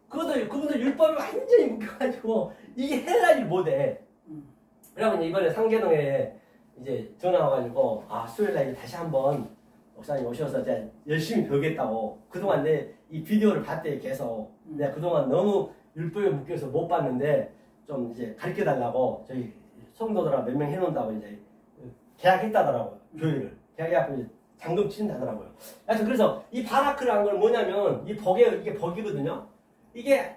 그분들 율법이 완전히 묶여가지고 이게 헬라질 못해. 그러면 이번에 상계동에 이제 전화 와가지고 수요일날 다시 한번 목사님 오셔서 이제 열심히 배우겠다고. 그동안 이 비디오를 봤대 계속. 내가 그동안 너무 율법에 묶여서 못 봤는데 좀 이제 가르쳐 달라고 저희 성도들하고 몇 명 해놓는다고 이제 계약했다더라고요. 교회를. 계약해갖고 이제 장금 치는다더라고요. 그래서 이 바라크라는 걸 뭐냐면 이게 복이거든요. 이게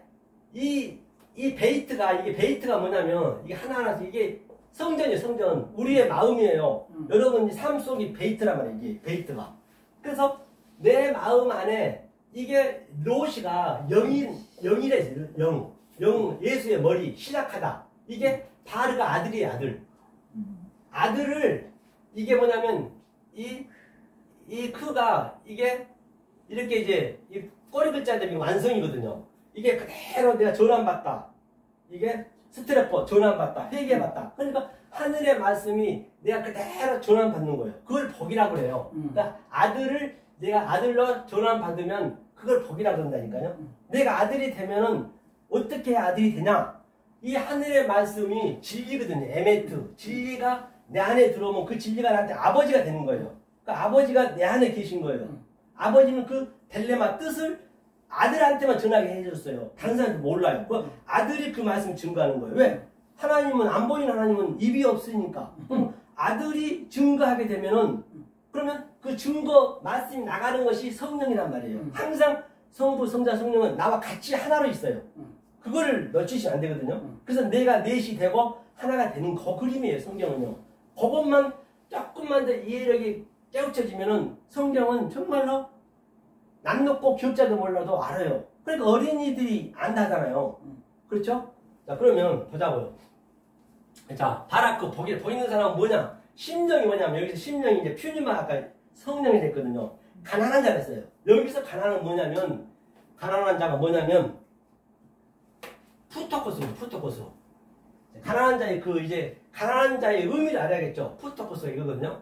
이 베이트가 뭐냐면 이게 하나하나 이게 성전이에요. 성전. 우리의 마음이에요. 여러분 삶 속이 베이트란 말이에요. 이게 베이트가. 그래서 내 마음 안에 이게 로시가 영이래. 영 예수의 머리 시작하다. 이게 바르가 아들이에요. 아들을 이게 뭐냐면 이 크가 이게 이렇게 이제 이 꼬리 글자들이 완성이거든요. 이게 그대로 내가 전환받다. 이게 스트레퍼 전환받다. 회개받다. 그러니까 하늘의 말씀이 내가 그대로 전환받는 거예요. 그걸 복이라고 그래요. 그러니까 내가 아들로 전환받으면 그걸 복이라고 그런다니까요. 내가 아들이 되면은 어떻게 아들이 되냐? 이 하늘의 말씀이 진리거든요. 에메트. 진리가 내 안에 들어오면 그 진리가 나한테 아버지가 되는 거예요. 그러니까 아버지가 내 안에 계신 거예요. 아버지는 그 델레마 뜻을 아들한테만 전하게 해줬어요. 다른 사람한테 몰라요. 그 아들이 그 말씀 증거하는 거예요. 왜? 하나님은 안 보이는 하나님은 입이 없으니까. 아들이 증거하게 되면은 그러면 그 증거 말씀이 나가는 것이 성령이란 말이에요. 항상 성부, 성자, 성령은 나와 같이 하나로 있어요. 그거를 놓치시면 안 되거든요. 그래서 내가 넷이 되고 하나가 되는 그 그림이에요. 성경은요. 그것만 조금만 더 이해력이 깨우쳐지면은 성경은 정말로 남 놓고 기억자도 몰라도 알아요. 그러니까 어린이들이 안다잖아요. 그렇죠? 자 그러면 보자고요. 자 바라크 복이 보이는 사람은 뭐냐? 심령이 뭐냐면 여기서 심령이 이제 퓨니마 아까 성령이 됐거든요. 가난한 자가 됐어요. 여기서 가난은 뭐냐면 가난한 자가 뭐냐면 푸토코스입니다. 푸토코스. 가난한 자의 가난한 자의 의미를 알아야겠죠. 푸토코스 이거거든요.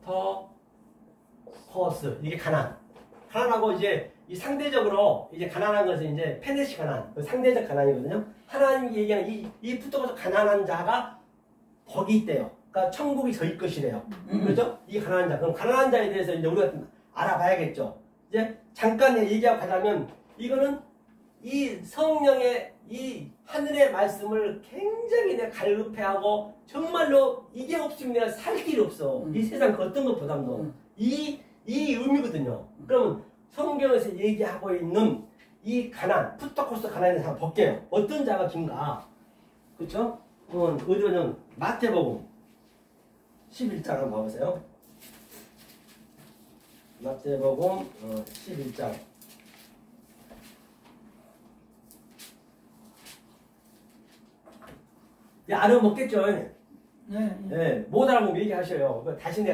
푸토코스 이게 가난하고 이제 이 상대적으로 이제 가난한 것은 이제 페네시 가난, 상대적 가난이거든요. 하나님이 얘기하는 이 푸토코스 가난한 자가 복이 있대요. 그러니까 천국이 저희 것이래요. 그렇죠? 이 가난한 자. 그럼 가난한 자에 대해서 이제 우리가 알아봐야겠죠. 이제 잠깐 얘기하고 가자면 이거는 이 성령의 이 하늘의 말씀을 굉장히 내가 갈급해하고 정말로 이게 없으면 내가 살 길이 없어. 이 세상 그 어떤 것보다도 이 의미거든요. 그러면 성경에서 얘기하고 있는 이 가난, 푸토코스 가난에 대해서 한번 볼게요. 어떤 자가 긴가? 그렇죠? 어디는 마태복음 11장 한번 봐보세요. 마태복음 11장. 알아먹겠죠? 네, 못 알아보면 얘기하셔요. 다시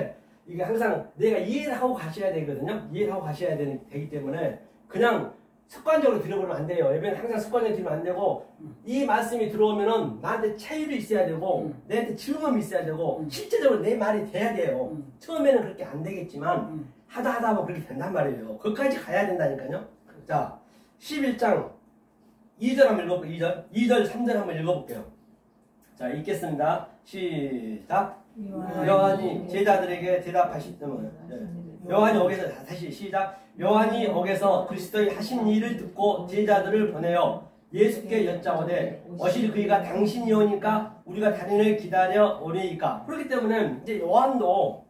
이게 항상 내가 이해를 하고 가셔야 되거든요. 이해를 하고 가셔야 되기 때문에 그냥 습관적으로 들어보면 안 돼요. 예배는 항상 습관적으로 들으면 안 되고 이 말씀이 들어오면은 나한테 차이도 있어야 되고 내한테 증언이 있어야 되고 실제적으로 내 말이 돼야 돼요. 처음에는 그렇게 안 되겠지만 하다 보면 그렇게 된단 말이에요. 거기까지 가야 된다니까요. 자, 11장 2절 한번 읽어볼게요. 2절 3절 한번 읽어볼게요. 자, 읽겠습니다. 시작. 요한이 제자들에게 대답하시더니 요한이 옥에서 다시 시작. 요한이 옥에서 그리스도의 하신 일을 듣고 제자들을 보내어 예수께 여짜오되 어시리 그이가 당신이 오니까 우리가 달인을 기다려 오리이까. 그렇기 때문에 이제 요한도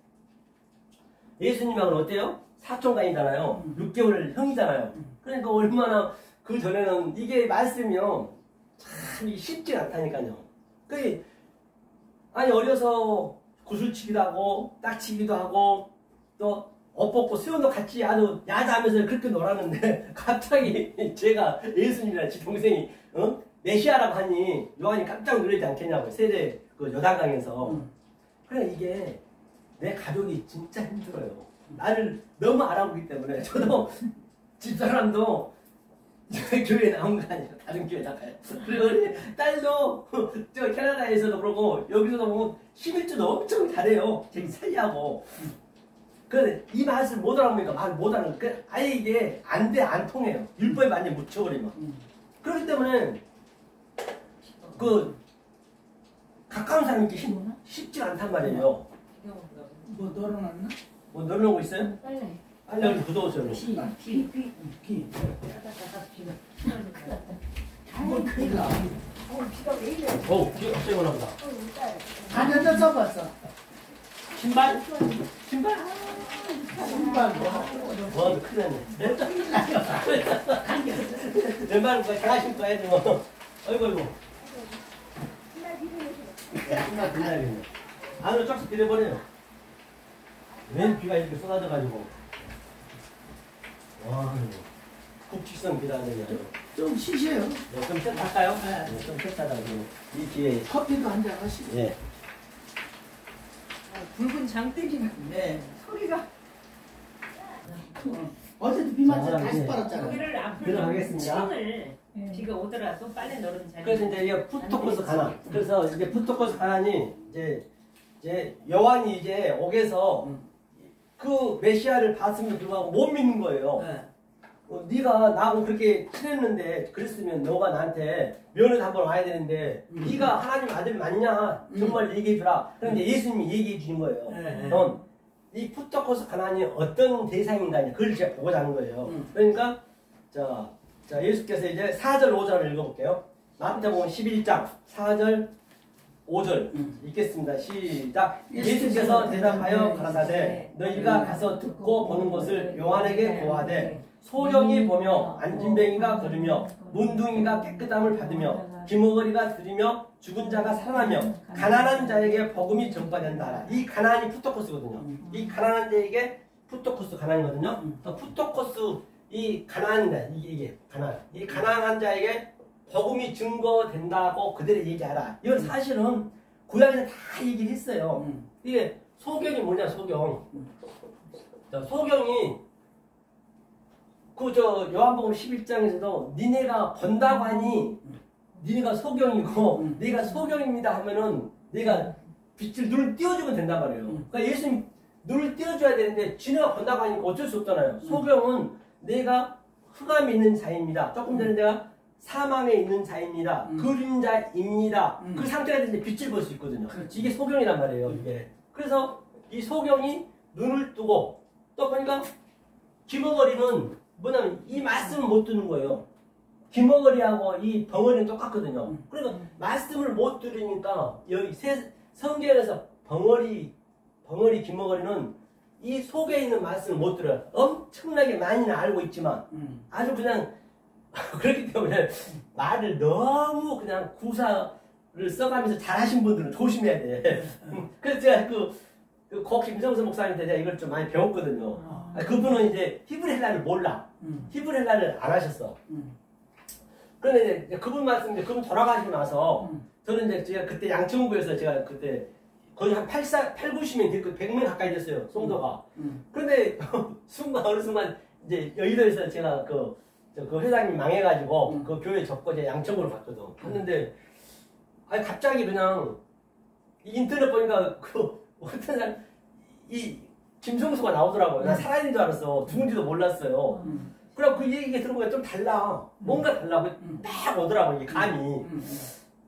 예수님하고는 어때요? 사촌간이잖아요. 6개월 형이잖아요. 그러니까 얼마나 그 전에는 이게 말씀이요 참 쉽지 않다니까요. 아니 어려서 구슬치기도 하고 딱치기도 하고 또 엇벗고 수영도 같이 아주 야자하면서 그렇게 놀았는데 갑자기 제가 예수님이랑 제 동생이 메시아라고 하니 요한이 깜짝 놀라지 않겠냐고 세례 그 요단강에서. 그래 이게 내 가족이 진짜 힘들어요. 나를 너무 알아보기 때문에 저도 집사람도 저희 교회에 나온 거 아니에요. 다른 교회 나가요. 그리고 우리 딸도 저 캐나다에서도 그러고 여기서도 뭐 11주도 엄청 잘해요. 저기 사이하고. 그런데 이 맛을 못 알아보니까 말 못 하는 그 아예 이게 안 돼, 안 통해요. 율법에 완전히 묻혀버리면. 그렇기 때문에 그 가까운 사람이 있기 쉽지 않단 말이에요. 뭐 널어놨나? 뭐 넣어놓은 거 있어요? 빨리 여기 묻어오세요. 기. 뭘 큰일 나. 비가 왜 이래? 비가 갑자기 오나 보다. 다녀서 써봤어. 신발? 신발? 신발 와, 큰일 났네. 왼발은 뭐 제가 신고 해야지 뭐. 어이구. 신발 빌려야겠네. 안으로 쫙 빌려버려요. 웬 비가 이렇게 쏟아져가지고. 와, 국지성 비라는 게 좀 쉬세요. 네, 좀 세탁할까요? 네, 좀 세탁하고 이 뒤에 커피도 한잔 하시고. 예. 붉은 장대기는 네. 소리가 어제도 비 맞아서 자, 다시 이제 빨았잖아. 여기를 안 들어가겠습니다. 층을 비가 오더라도 빨래 널은 자리. 그래서 이제 이게 푸토코스 가난. 그래서 이제 푸토코스 가난이 이제 요한이 이제 옥에서 그 메시아를 봤음에도 불구하고 못 믿는 거예요. 네. 네가 나하고 그렇게 친했는데 그랬으면 너가 나한테 면회 한번 와야 되는데 네가 하나님 아들 맞냐? 정말 얘기해주라. 그런데 예수님이 얘기해 주는 거예요. 넌 이 푸토코스 가난이 어떤 대상인가 그걸 제가 보고자 하는 거예요. 그러니까 자 예수께서 이제 4절 5절을 읽어볼게요. 마태복음 11장 4절 5절 읽겠습니다. 시작. 예수께서 대답하여 가라사대 너희가 가서 듣고 보는 것을 요한에게 고하되 소경이 보며 안진뱅이가 걸으며 문둥이가 깨끗함을 받으며 기머거리가 들으며 죽은 자가 살아나며 가난한 자에게 복음이 전파된다. 이 가난이 푸토코스거든요. 이 가난한 자에게 푸토코스 가난이거든요. 푸토코스 이 가난이다. 이게 가난. 이 가난한 자에게 복음이 증거된다고 그대로 얘기하라. 이건 사실은 구약에서 다 얘기를 했어요. 이게 소경이 뭐냐 소경. 소경이 요한복음 11장에서도 니네가 번다고 하니 니네가 소경이고 네가 소경입니다 하면은 네가 빛을 눈을 띄워주면 된단 말이에요. 그러니까 예수님 눈을 띄워줘야 되는데 지네가 번다고 하니까 어쩔 수 없잖아요. 소경은 내가 흑암에 있는 자입니다. 조금 전에 내가 사망에 있는 자입니다. 그림자입니다. 그 상태가 되는데 빛을 볼 수 있거든요. 이게 소경이란 말이에요. 이게. 그래서 이 소경이 눈을 뜨고 또 보니까 기머거리는 뭐냐면 이 말씀을 못 듣는 거예요. 기머거리하고 이 벙어리는 똑같거든요. 그러니까 말씀을 못 들으니까 여기 성경에서 벙어리, 기머거리는 이 속에 있는 말씀을 못 들어요. 엄청나게 많이는 알고 있지만 아주 그냥 그렇기 때문에 말을 너무 그냥 구사를 써가면서 잘하신 분들은 조심해야 돼. 그래서 제가 고 김성수 목사님한테 제가 이걸 좀 많이 배웠거든요. 그분은 이제 히브리헬라를 몰라. 히브리헬라를 안 하셨어. 그런데 이제 그분 말씀, 그분 돌아가시고 나서 저는 이제 제가 그때 양천구에서 제가 그때 거의 한 90명 됐고 100명 가까이 됐어요. 송도가. 그런데 어느 순간 이제 여의도에서 제가 그 회장님 망해가지고 그 교회 접고 이제 양천구로 갔거든. 갔는데 아니 갑자기 그냥 인터넷 보니까 어떤 사람 이 김성수가 나오더라고요. 나 살아있는 줄 알았어. 죽은지도 몰랐어요. 그럼 그 얘기 들어보니까 좀 달라. 뭔가 달라. 딱 오더라고 이게 감이.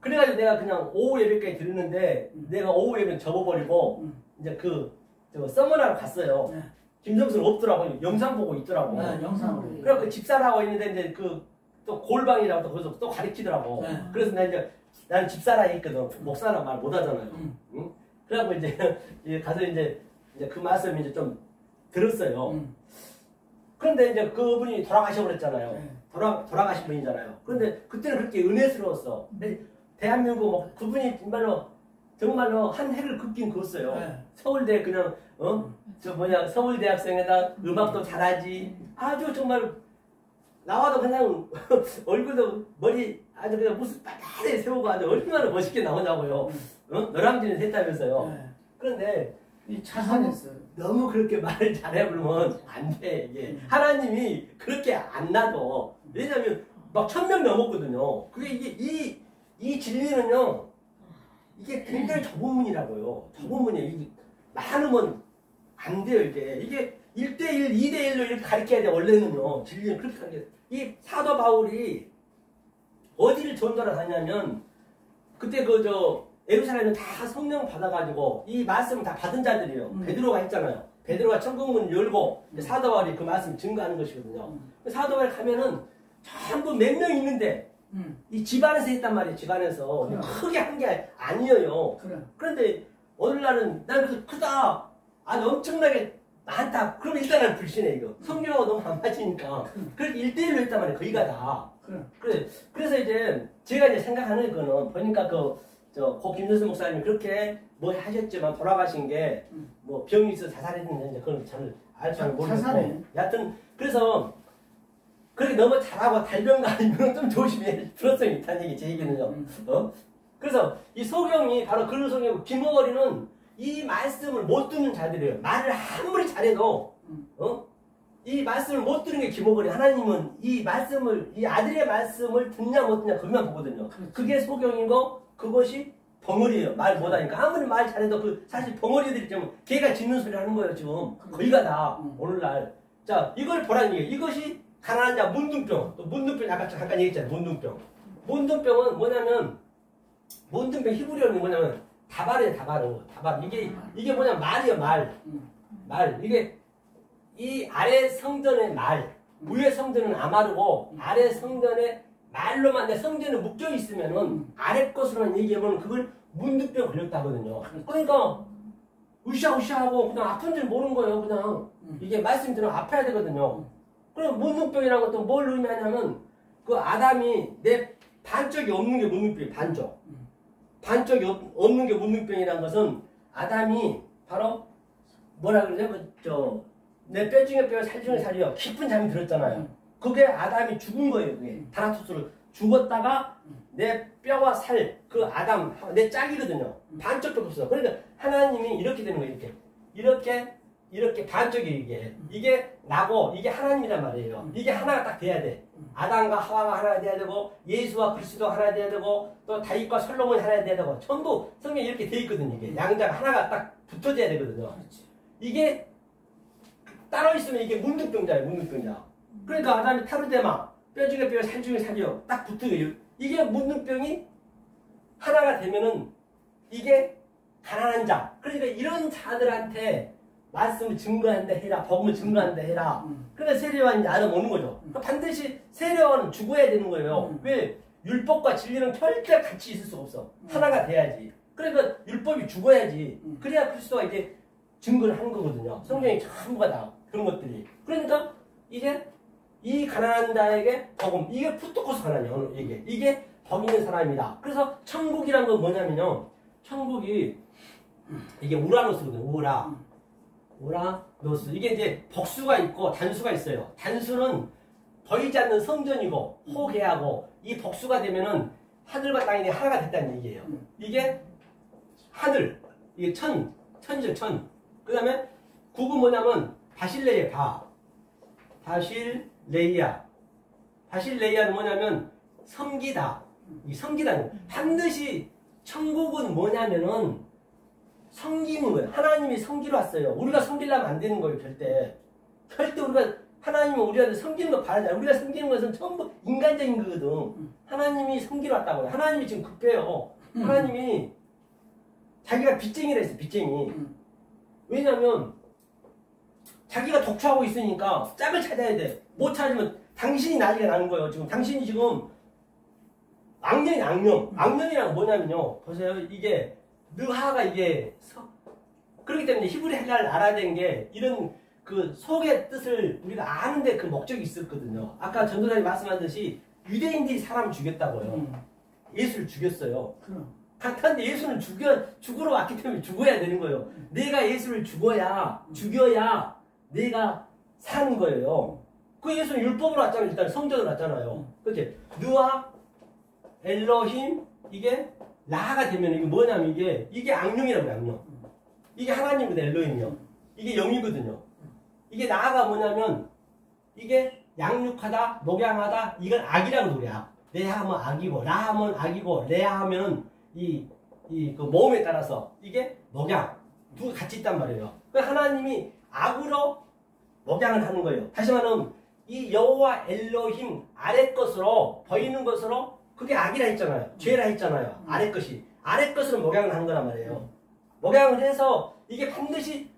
그래가지고 내가 그냥 오후 예배까지 들었는데 내가 오후 예배는 접어버리고 이제 서머나로 갔어요. 김성수는 없더라고. 영상 보고 있더라고. 영상으로. 그래서 집사라고 있는데 이제 또 골방이라고 또 거기서 또 가르치더라고. 그래서 나는 집사라 했거든. 목사라 말 못하잖아요. 응? 그래갖고 이제 가서 이제 그 말씀 이제 좀 들었어요. 그런데 이제 그분이 돌아가셔버렸잖아요. 돌아가신 분이잖아요. 그런데 그때는 그렇게 은혜스러웠어. 근데 대한민국 그분이 정말로 한 해를 긋긴 그었어요. 서울대 그냥 서울대학생에다 음악도 잘하지. 아주 정말 나와도 그냥 얼굴도 머리 아주 그냥 무슨 빠따하게 세우고 아주 얼마나 멋있게 나오냐고요. 너랑지는 했다면서요. 그런데 자살했어. 너무 그렇게 말을 잘해버리면 안 돼. 이게 하나님이 그렇게 안 놔둬. 왜냐면 막 1000명 넘었거든요. 그게 이 진리는요. 이게 굉장히 좁은 문이라고요. 좁은 문이에요. 이게 많으면 안 돼요. 이게 1대1, 2대1로 이렇게 가르쳐야 돼. 원래는요. 진리는 그렇게 가르쳐야 돼. 이 사도 바울이 어디를 전도를 하냐면 그때 예루살렘은 다 성령 받아가지고 이 말씀을 다 받은 자들이에요. 베드로가 했잖아요. 베드로가 천국문을 열고 사도 바울이 그 말씀 증거하는 것이거든요. 사도 바울에 가면은 전부 몇 명 있는데 이 집안에서 했단 말이에요. 집안에서 크게 한 게 아니에요. 그런데 오늘날은 난 그래서 크다. 아주 엄청나게 많다. 그럼 일단은 불신해 이거. 성경하고 너무 안 맞으니까. 그렇게 1대1로 했단 말이에요. 거기가 다. 그래서 이제 제가 이제 생각하는 거는 보니까 고 김선수 목사님이 그렇게 뭐 하셨지만 돌아가신 게 뭐 병이 있어서 자살했는데 그건 저는 잘 모르겠고 여하튼 그래서 그렇게 너무 잘하고 달병가 아니면 좀 조심해 불어성이 있다는 얘기 제 얘기는요. 그래서 이 소경이 바로 그런 소경이고 기머거리는 이 말씀을 못 듣는 자들이에요. 말을 아무리 잘해도 이 말씀을 못 듣는 게 기머거리. 하나님은 이 아들의 말씀을 듣냐 못 듣냐 그것만 보거든요. 그게 소경이고 그것이 벙어리예요. 말 못하니까 아무리 말 잘해도 사실 벙어리들이 좀 개가 짖는 소리 하는 거예요. 지금 거기가 다 오늘날. 자 이걸 보라는 얘기예요. 이것이 가난한 자 문둥병. 또 문둥병 아까 잠깐 얘기했잖아요. 문둥병. 문둥병은 뭐냐면 문둥병 히브리어는 뭐냐면 다발이에요. 다발. 이게 뭐냐면 말이에요. 말. 이게 이 아래 성전의 말, 위에 성전은 아마르고 아래 성전의 말로만 내 성전에 묶여 있으면은 아래 것으로만 얘기하면 그걸 문둥병 걸렸다 하거든요. 그러니까 으쌰으쌰하고 그냥 아픈 줄 모르는 거예요. 그냥 이게 말씀 들으면 아파야 되거든요. 그럼 문둥병이라는 것도 뭘 의미하냐면 그 아담이 내 반쪽이 없는 게 문둥병이에요. 반쪽이 없는 게 문둥병이라는 것은 아담이 바로 뭐라 그러죠? 내 뼈 중에 뼈, 살 중에 살이요. 깊은 잠이 들었잖아요. 그게 아담이 죽은 거예요. 그게 타나토스로 죽었다가 내 뼈와 살, 그 아담, 내 짝이거든요. 반쪽도 없어. 그러니까 하나님이 이렇게 되는 거예요. 이렇게 반쪽이 이게 나고 이게 하나님이란 말이에요. 이게 하나가 딱 돼야 돼. 아담과 하와가 하나 돼야 되고 예수와 그리스도가 하나 돼야 되고 또 다윗과 솔로몬이 하나 돼야 되고 전부 성경이 이렇게 돼 있거든요. 이게 양자가 하나가 딱 붙어져야 되거든요. 이게 따로 있으면 이게 문둥병자예요. 문둥병자. 그러니까 아담이 타르데마 뼈 중에 뼈, 살 중에 살이요. 딱 붙어요. 이게 문둥병이 하나가 되면은 이게 가난한 자. 그러니까 이런 자들한테 말씀을 증거한다 해라. 복음을 증거한다 해라. 그러니까 세례요한이 나름 오는 거죠. 그러니까 반드시 세례요한은 죽어야 되는 거예요. 왜? 율법과 진리는 절대 같이 있을 수가 없어. 하나가 돼야지. 그러니까 율법이 죽어야지. 그래야 그리스도가 이제 증거를 하는 거거든요. 성경이 전부가 다 그런 것들이. 그러니까 이제 이 가난한 자에게 복음. 이게 푸토코스 가난이에요. 이게 복 있는 사람이다. 그래서 천국이란 건 뭐냐면요. 천국이 이게 우라노스거든요. 우라노스. 이게 이제 복수가 있고 단수가 있어요. 단수는 보이지 않는 성전이고 호계하고 이 복수가 되면은 하늘과 땅이 하나가 됐다는 얘기예요. 이게 하늘, 이게 천이죠, 천. 그 다음에 국은 뭐냐면 바실레이아, 바실레이아. 바실레이아는 뭐냐면 섬기다. 이 섬기다는 반드시 천국은 뭐냐면은 섬기는 거예요. 하나님이 섬기러 왔어요. 우리가 섬기려면 안 되는 거예요, 절대. 절대 우리가 하나님은 우리한테 섬기는 거 바라지 않아요. 우리가 섬기는 것은 전부 인간적인 거거든. 하나님이 섬기러 왔다고요. 하나님이 지금 급해요. 하나님이 자기가 빚쟁이라 했어요. 빚쟁이. 왜냐면 자기가 독초하고 있으니까 짝을 찾아야 돼. 못 찾으면 당신이 나중에 나는 거예요. 지금 당신이 지금 악령이 악령. 악령이란 뭐냐면요. 보세요. 이게 느하가 이게 그렇기 때문에 히브리 헬라를 알아야 되는 게 이런 그 속의 뜻을 우리가 아는데 그 목적이 있었거든요. 아까 전도사님 말씀하듯이 유대인들이 사람을 죽였다고요. 예수를 죽였어요. 같은데 예수는 죽으러 왔기 때문에 죽어야 되는 거예요. 내가 예수를 죽여야 내가 사는 거예요. 그 예수는 율법으로 왔잖아요. 일단 성전으로 왔잖아요. 그렇지? 느와 엘로힘 이게 라가 되면 이게 뭐냐면 이게 악령이라고요. 악령. 이게 하나님이거든요. 엘로힘이요. 이게 영이거든요. 이게 나아가 뭐냐면 이게 양육하다, 목양하다 이건 악이라고 그래요. 레하 하면 악이고 라 하면 악이고 레하 하면 그 모음에 따라서 이게 목양 두 같이 있단 말이에요. 그러니까 하나님이 악으로 목양을 하는 거예요. 다시 말하면 이 여호와 엘로힘 아래 것으로 보이는 것으로 그게 악이라 했잖아요. 죄라 했잖아요. 아래 것으로 목양을 하는 거란 말이에요. 목양을 해서 이게 반드시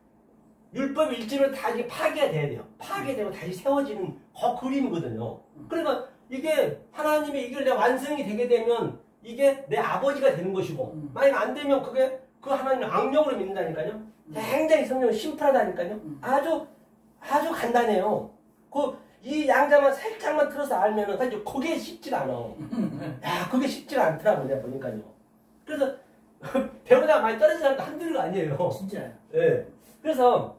율법 일지를 다 이게 파괴가 돼야 돼요. 파괴되고 다시 세워지는 그 그림이거든요. 그러니까 이게 하나님이 이걸 내가 완성이 되게 되면 이게 내 아버지가 되는 것이고 만약 안 되면 그게 그 하나님을 악령으로 믿는다니까요. 굉장히 성경은 심플하다니까요. 아주 간단해요. 이 양자만 살짝만 틀어서 알면은 사실 그게 쉽지가 않아. 야, 그게 쉽지가 않더라고 내가 보니까요. 그래서 배우다가 많이 떨어지는 사람도 한둘이 아니에요. 진짜요. 예. 그래서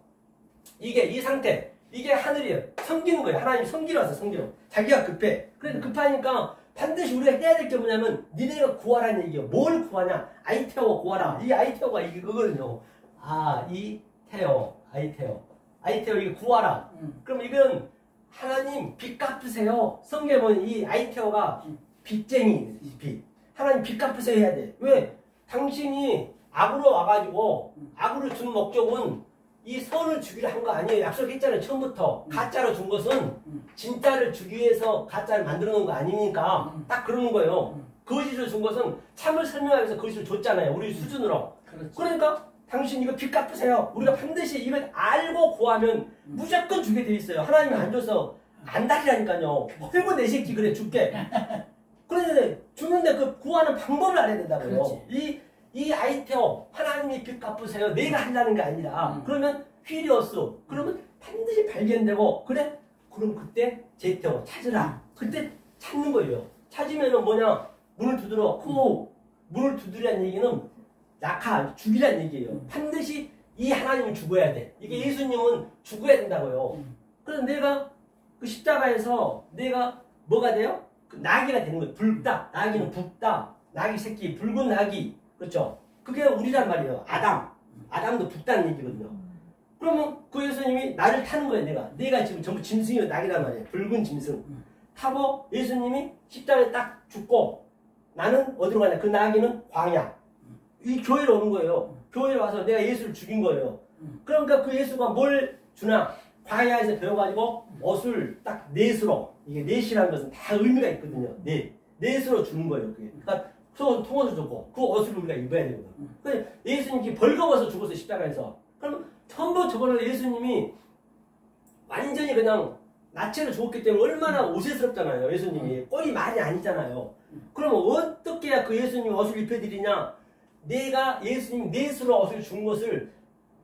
이 상태 이게 하늘이에요. 섬기는 거예요. 하나님 섬기러 왔어. 섬기러. 자기가 급해. 그래서 급하니까 반드시 우리가 해야 될 게 뭐냐면 니네가 구하라는 얘기예요. 뭘 구하냐? 아이테오 구하라. 이 아이테오가 이게 그거거든요. 아이테오 이게 구하라. 그럼 이건 하나님 빚 갚으세요. 성경에 보면 이 아이테오가 빚쟁이 빚. 하나님 빚 갚으세요 해야 돼. 왜? 당신이 악으로 와가지고 악으로 준 목적은 이 선을 주기로 한 거 아니에요. 약속했잖아요. 처음부터. 가짜로 준 것은 진짜를 주기 위해서 가짜를 만들어 놓은 거 아니니까 딱 그러는 거예요. 거짓을 준 것은 참을 설명하기 위해서 거짓을 줬잖아요. 우리 수준으로. 그렇지. 그러니까 당신 이거 빚 갚으세요. 우리가 반드시 이걸 알고 구하면 무조건 주게 돼 있어요. 하나님이 안 줘서 안 달이라니까요. 그리고 내 새끼 그래 줄게. 그런데 주는데 그 구하는 방법을 알아야 된다고요. 이 아이테오 하나님이 빚 갚으세요. 내가 한다는 게 아니라 그러면 휘리어스 그러면 반드시 발견되고 그래? 그럼 그때 제테오 찾으라. 그때 찾는 거예요. 찾으면은 뭐냐? 문을 두드려. 문을 두드리라는 얘기는 죽이라는 얘기예요. 반드시 이 하나님은 죽어야 돼. 이게 예수님은 죽어야 된다고요. 그래서 내가 그 십자가에서 내가 뭐가 돼요? 그 나귀가 되는 거예요. 붉다. 나귀는 붉다. 나귀 새끼, 붉은 나귀. 그렇죠? 그게 우리란 말이에요. 아담도 붉다는 얘기거든요. 그러면 그 예수님이 나를 타는 거예요. 내가 지금 전부 짐승이요. 나귀란 말이에요. 붉은 짐승. 타고 예수님이 십자가에 딱 죽고 나는 어디로 가냐? 그 나귀는 광야. 이 교회로 오는 거예요. 교회에 와서 내가 예수를 죽인 거예요. 그러니까 그 예수가 뭘 주나? 광야에서 배워가지고 옷을 딱 넷으로, 이게 넷이라는 것은 다 의미가 있거든요. 넷으로 주는 거예요. 그게. 그러니까 통옷을 줬고 그 옷을 우리가 입어야 되거든요. 예수님이 벌거워서 죽었어요. 십자가에서. 그럼 전부 저거를 예수님이 완전히 그냥 나체로 죽었기 때문에 얼마나 오세스럽잖아요. 예수님이 꼴이 말이 아니잖아요. 그러면 어떻게 해야 그 예수님 옷을 입혀드리냐? 내가 예수님 넷으로 옷을 준 것을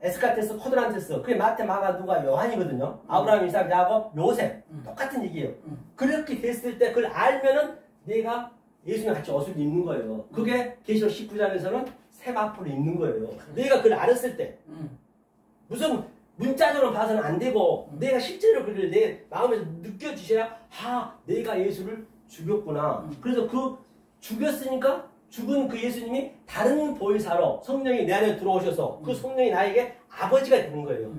에스카테스, 코드란테스, 그게 마태, 마가, 누가, 요한이거든요. 아브라함, 이삭, 야곱, 요셉 똑같은 얘기예요. 그렇게 됐을 때 그걸 알면은 내가 예수님 같이 옷을 입는 거예요. 그게 계시록 19장에서는 세마포를 입는 거예요. 내가 그걸 알았을 때 무슨 문자적으로 봐서는 안 되고 내가 실제로 그걸 내 마음에서 느껴지셔야 내가 예수를 죽였구나. 그래서 그 죽였으니까 죽은 그 예수님이 다른 보혜사로 성령이 내 안에 들어오셔서 그 성령이 나에게 아버지가 되는 거예요.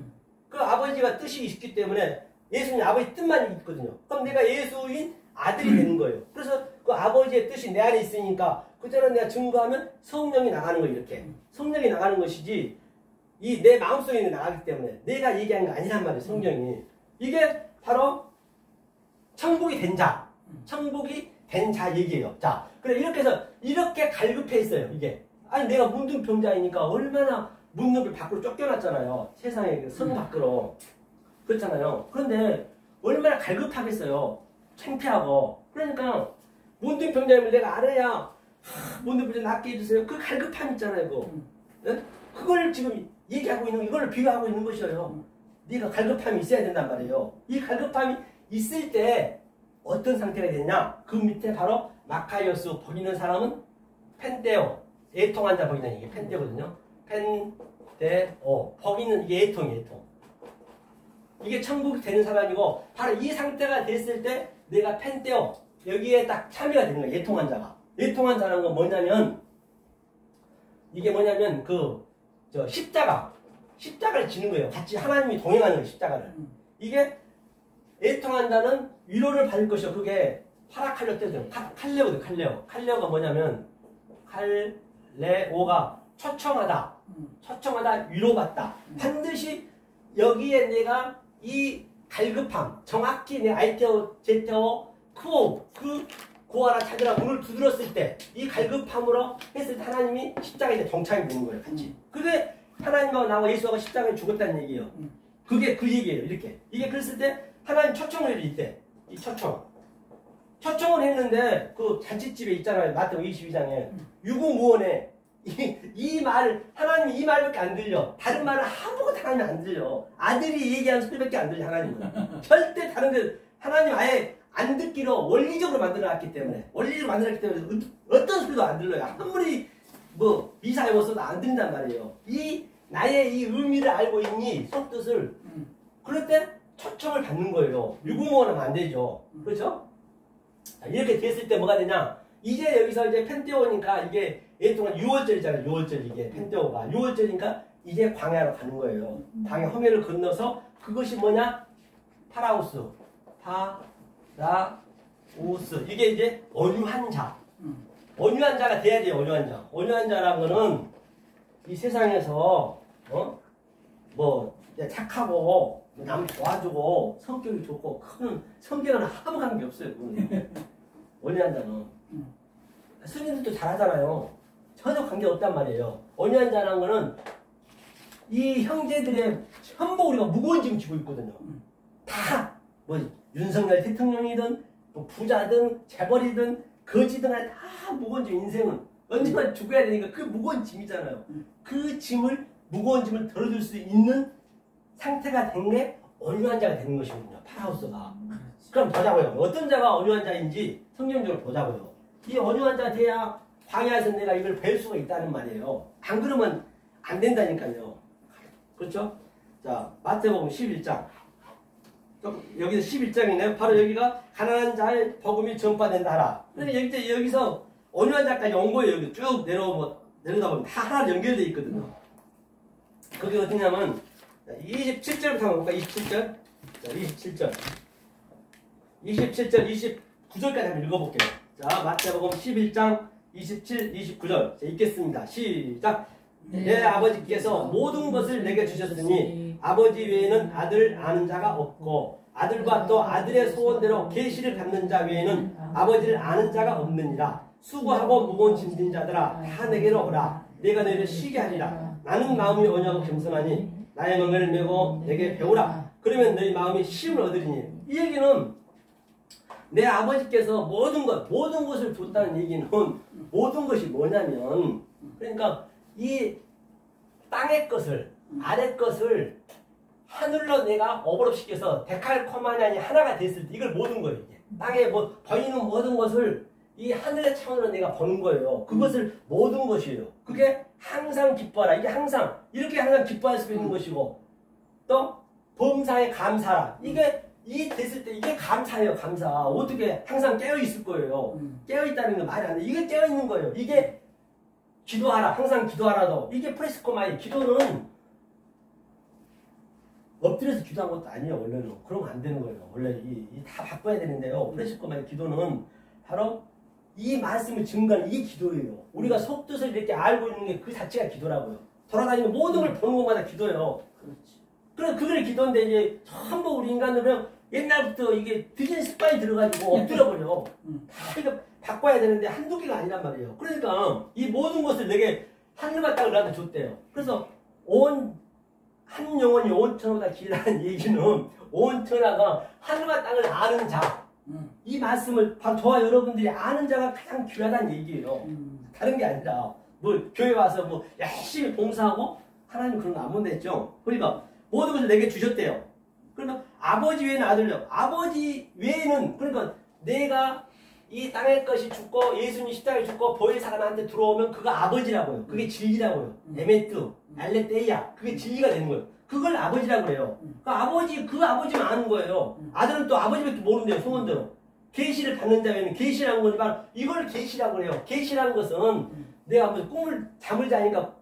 그 아버지가 뜻이 있기 때문에 예수님 아버지 뜻만 있거든요. 그럼 내가 예수인 아들이 되는 거예요. 그래서 그 아버지의 뜻이 내 안에 있으니까 그대로 내가 증거하면 성령이 나가는 거예요. 이렇게 성령이 나가는 것이지 이 내 마음속에 나가기 때문에 내가 얘기하는 거 아니란 말이에요. 성령이 이게 바로 천국이 된 자, 천국이 된 자 얘기예요. 자, 그래 이렇게 해서 이렇게 갈급해 있어요. 이게 아니 내가 문둥병자이니까 얼마나 문둥을 밖으로 쫓겨났잖아요. 세상에 성 밖으로 그렇잖아요. 그런데 얼마나 갈급하겠어요. 창피하고 그러니까 문둥병자임을 내가 알아야 문둥병자 낫게 해주세요. 그 갈급함 있잖아요. 그거. 네? 그걸 지금 얘기하고 있는 이걸 비교하고 있는 것이에요. 네가 갈급함이 있어야 된단 말이에요. 이 갈급함이 있을 때 어떤 상태가 되냐? 그 밑에 바로 마카이오스 보이는 사람은 펜데오 애통한 자 보이는 이게 펜데오거든요. 펜데오 보이는 이게 애통. 이게 천국이 되는 사람이고 바로 이 상태가 됐을 때 내가 펜데오 여기에 딱 참여가 되는 거예요. 애통한 자가. 애통한 자라는 건 뭐냐면 이게 뭐냐면 저 십자가를 지는 거예요. 같이 하나님이 동행하는 거예요. 십자가를. 이게 애통한다는 위로를 받을 것이요. 그게 파라칼레오 때죠. 칼레오거든요. 칼레오가 뭐냐면 칼레오가 초청하다. 위로받다. 반드시 여기에 내가 이 갈급함, 정확히 내 알테오, 제테오, 크오, 그 구하라 찾으라 문을 두드렸을 때 이 갈급함으로 했을 때 하나님이 십자가에 이제 동참이 되는 거예요. 같이. 그게 하나님하고 나와 예수하고 십자가에 죽었다는 얘기예요. 그게 그 얘기예요. 이렇게. 이게 그랬을 때 하나님 초청을 해요. 이때. 이 초청을 했는데 그 잔치집에 있잖아요. 마태복음 22장에 유구무원에 이 말 하나님 이 말밖에 안 들려. 다른 말은 아무것도 하나님 안 들려. 아들이 얘기하는 소리밖에 안 들려. 하나님은 절대 다른 데 하나님 아예 안 듣기로 원리적으로 만들어놨기 때문에 어떤 소리도 안 들려요. 아무리 뭐 미사에 못 써도 안 듣는단 말이에요. 이 나의 이 의미를 알고 있니 속뜻을 그럴 때 초청을 받는 거예요. 유구무원하면 안 되죠. 그렇죠? 이렇게 됐을 때 뭐가 되냐? 이제 여기서 이제 펜테오니까 이게 예통한 6월절이잖아요. 6월절 이게 펜테오가 6월절이니까 이제 광야로 가는 거예요. 광야 허면을 건너서 그것이 뭐냐? 파라우스, 파라우스 이게 이제 온유한 자. 온유한 자가 돼야 돼요. 온유한 자. 온유한 자라는 거는 이 세상에서 뭐 착하고 남 도와주고 성격이 좋고 큰 성격은 아무 관계 없어요. 온유한 자는 스님들도 잘하잖아요. 전혀 관계 없단 말이에요. 온유한 자라는 거는 이 형제들의 전부 우리가 무거운 짐 지고 있거든요. 다 뭐 윤석열 대통령이든 뭐 부자든 재벌이든 거지든 다 무거운 짐. 인생은 언젠가 죽어야 되니까 그 무거운 짐이잖아요. 그 짐을 무거운 짐을 덜어줄 수 있는 상태가 된 게 온유한 자가 되는 것이거든요. 파라우스가. 그럼 보자고요. 어떤 자가 온유한 자인지 성경적으로 보자고요. 이 온유한 자가 돼야 광야에서 내가 이걸 뵐 수가 있다는 말이에요. 안 그러면 안 된다니까요. 그렇죠? 자, 마태복음 11장. 여기서 11장이네요. 바로 여기가 가난한 자의 복음이 전파된다 하라. 그러니까 여기서 온유한 자까지 온 거예요. 여기 쭉 내려다 보면 다 하나 연결되어 있거든요. 그게 어디냐면 27절부터 한번 볼까? 27절. 자, 27절, 29절까지 한번 읽어볼게요. 자, 마태복음 11장 27, 29절. 자, 읽겠습니다. 시작. 내 아버지께서 모든 것을 내게 주셨으니 아버지 외에는 아들 아는 자가 없고 아들과 또 아들의 소원대로 계시를 갖는 자 외에는 아버지를 아는 자가 없느니라. 수고하고 무거운 짐진 자들아 다 내게로 오라. 내가 너희를 쉬게 하리라. 나는 마음이 온유하고 겸손하니 나의 멍을 메고 내게 배우라. 그러면 너희 마음이 쉼을 얻으리니. 이 얘기는 내 아버지께서 모든 것을 줬다는 얘기는 모든 것이 뭐냐면, 그러니까 이 땅의 것을, 아래 것을 하늘로 내가 오버랩시켜서 데칼코마니안이 하나가 됐을 때 이걸 모든 거예요. 이게. 땅에 뭐 보이는 모든 것을 이 하늘의 차원으로 내가 보는 거예요. 그것을 모든 것이에요. 그게 항상 기뻐하라. 이게 항상 이렇게 항상 기뻐할 수 있는 것이고, 또 범사에 감사라. 이게 이 됐을 때 이게 감사예요. 감사. 어떻게 항상 깨어 있을 거예요. 깨어 있다는 건 말이 안 돼. 이게 깨어 있는 거예요. 이게 기도하라. 항상 기도하라도. 이게 프레스코마이. 기도는 엎드려서 기도한 것도 아니에요. 원래는. 그러면 안 되는 거예요. 원래 다 바꿔야 되는데요. 프레스코마이 기도는 바로 이 말씀을 증거하는 이게 기도예요. 우리가 속뜻을 이렇게 알고 있는 게 그 자체가 기도라고요. 돌아다니는 모든 걸 보는 것마다 기도예요. 그렇지. 그래, 그걸 기도인데 이제 전부 우리 인간들은 옛날부터 이게 드신 습관이 들어가지고 엎드려버려. 다 이거 바꿔야 되는데 한두 개가 아니란 말이에요. 그러니까 이 모든 것을 내게 하늘과 땅을 나한테 줬대요. 그래서 한 영혼이 온 천하보다 길다는 얘기는 온 천하가 하늘과 땅을 아는 자. 이 말씀을 저와 여러분들이 아는 자가 가장 귀하다는 얘기예요. 다른 게 아니라 뭐 교회 와서 뭐 열심히 봉사하고 하나님 그런 거 안 못냈죠. 그러니까 모든 것을 내게 주셨대요. 그러니까 아버지 외에는 아들요. 아버지 외에는 그러니까 내가 이 땅의 것이 죽고 예수님 십자가에 죽고 보혜사가 나한테 들어오면 그가 아버지라고요. 그게 진리라고요. 에메트, 알레테이야. 그게 진리가 되는 거예요. 그걸 아버지라고 해요. 그러니까 그 아버지만 아는 거예요. 아들은 또 아버지밖에 모른대요. 소원대로. 계시를 받는 자에는 계시라는 거지만 이걸 계시라고 해요. 계시라는 것은 내가 무슨 잠을 자니까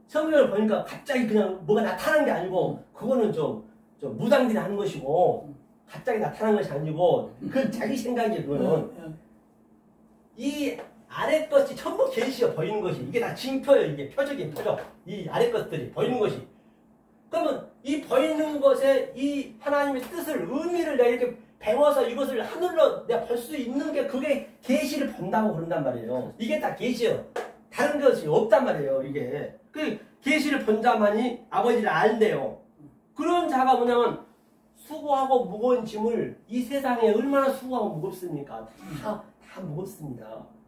성경을 보니까 갑자기 그냥 뭐가 나타난 게 아니고 그거는 좀 무당들이 하는 것이고 갑자기 나타난 것이 아니고 그 자기 생각이에요. 그거는 이 아래 것이 전부 계시가 보이는 것이 이게 다 징표예요. 이게 표적이에요. 표적. 이 아래 것들이 보이는 것이. 그러면 이 보이는 것에 이 하나님의 뜻을 의미를 내가 이렇게 배워서 이것을 하늘로 내가 볼 수 있는 게 그게 계시를 본다고 그런단 말이에요. 이게 다 계시예요. 다른 것이 없단 말이에요. 이게 그 계시를 본 자만이 아버지를 알대요. 그런 자가 뭐냐면 수고하고 무거운 짐을 이 세상에 얼마나 수고하고 무겁습니까? 다 무겁습니다.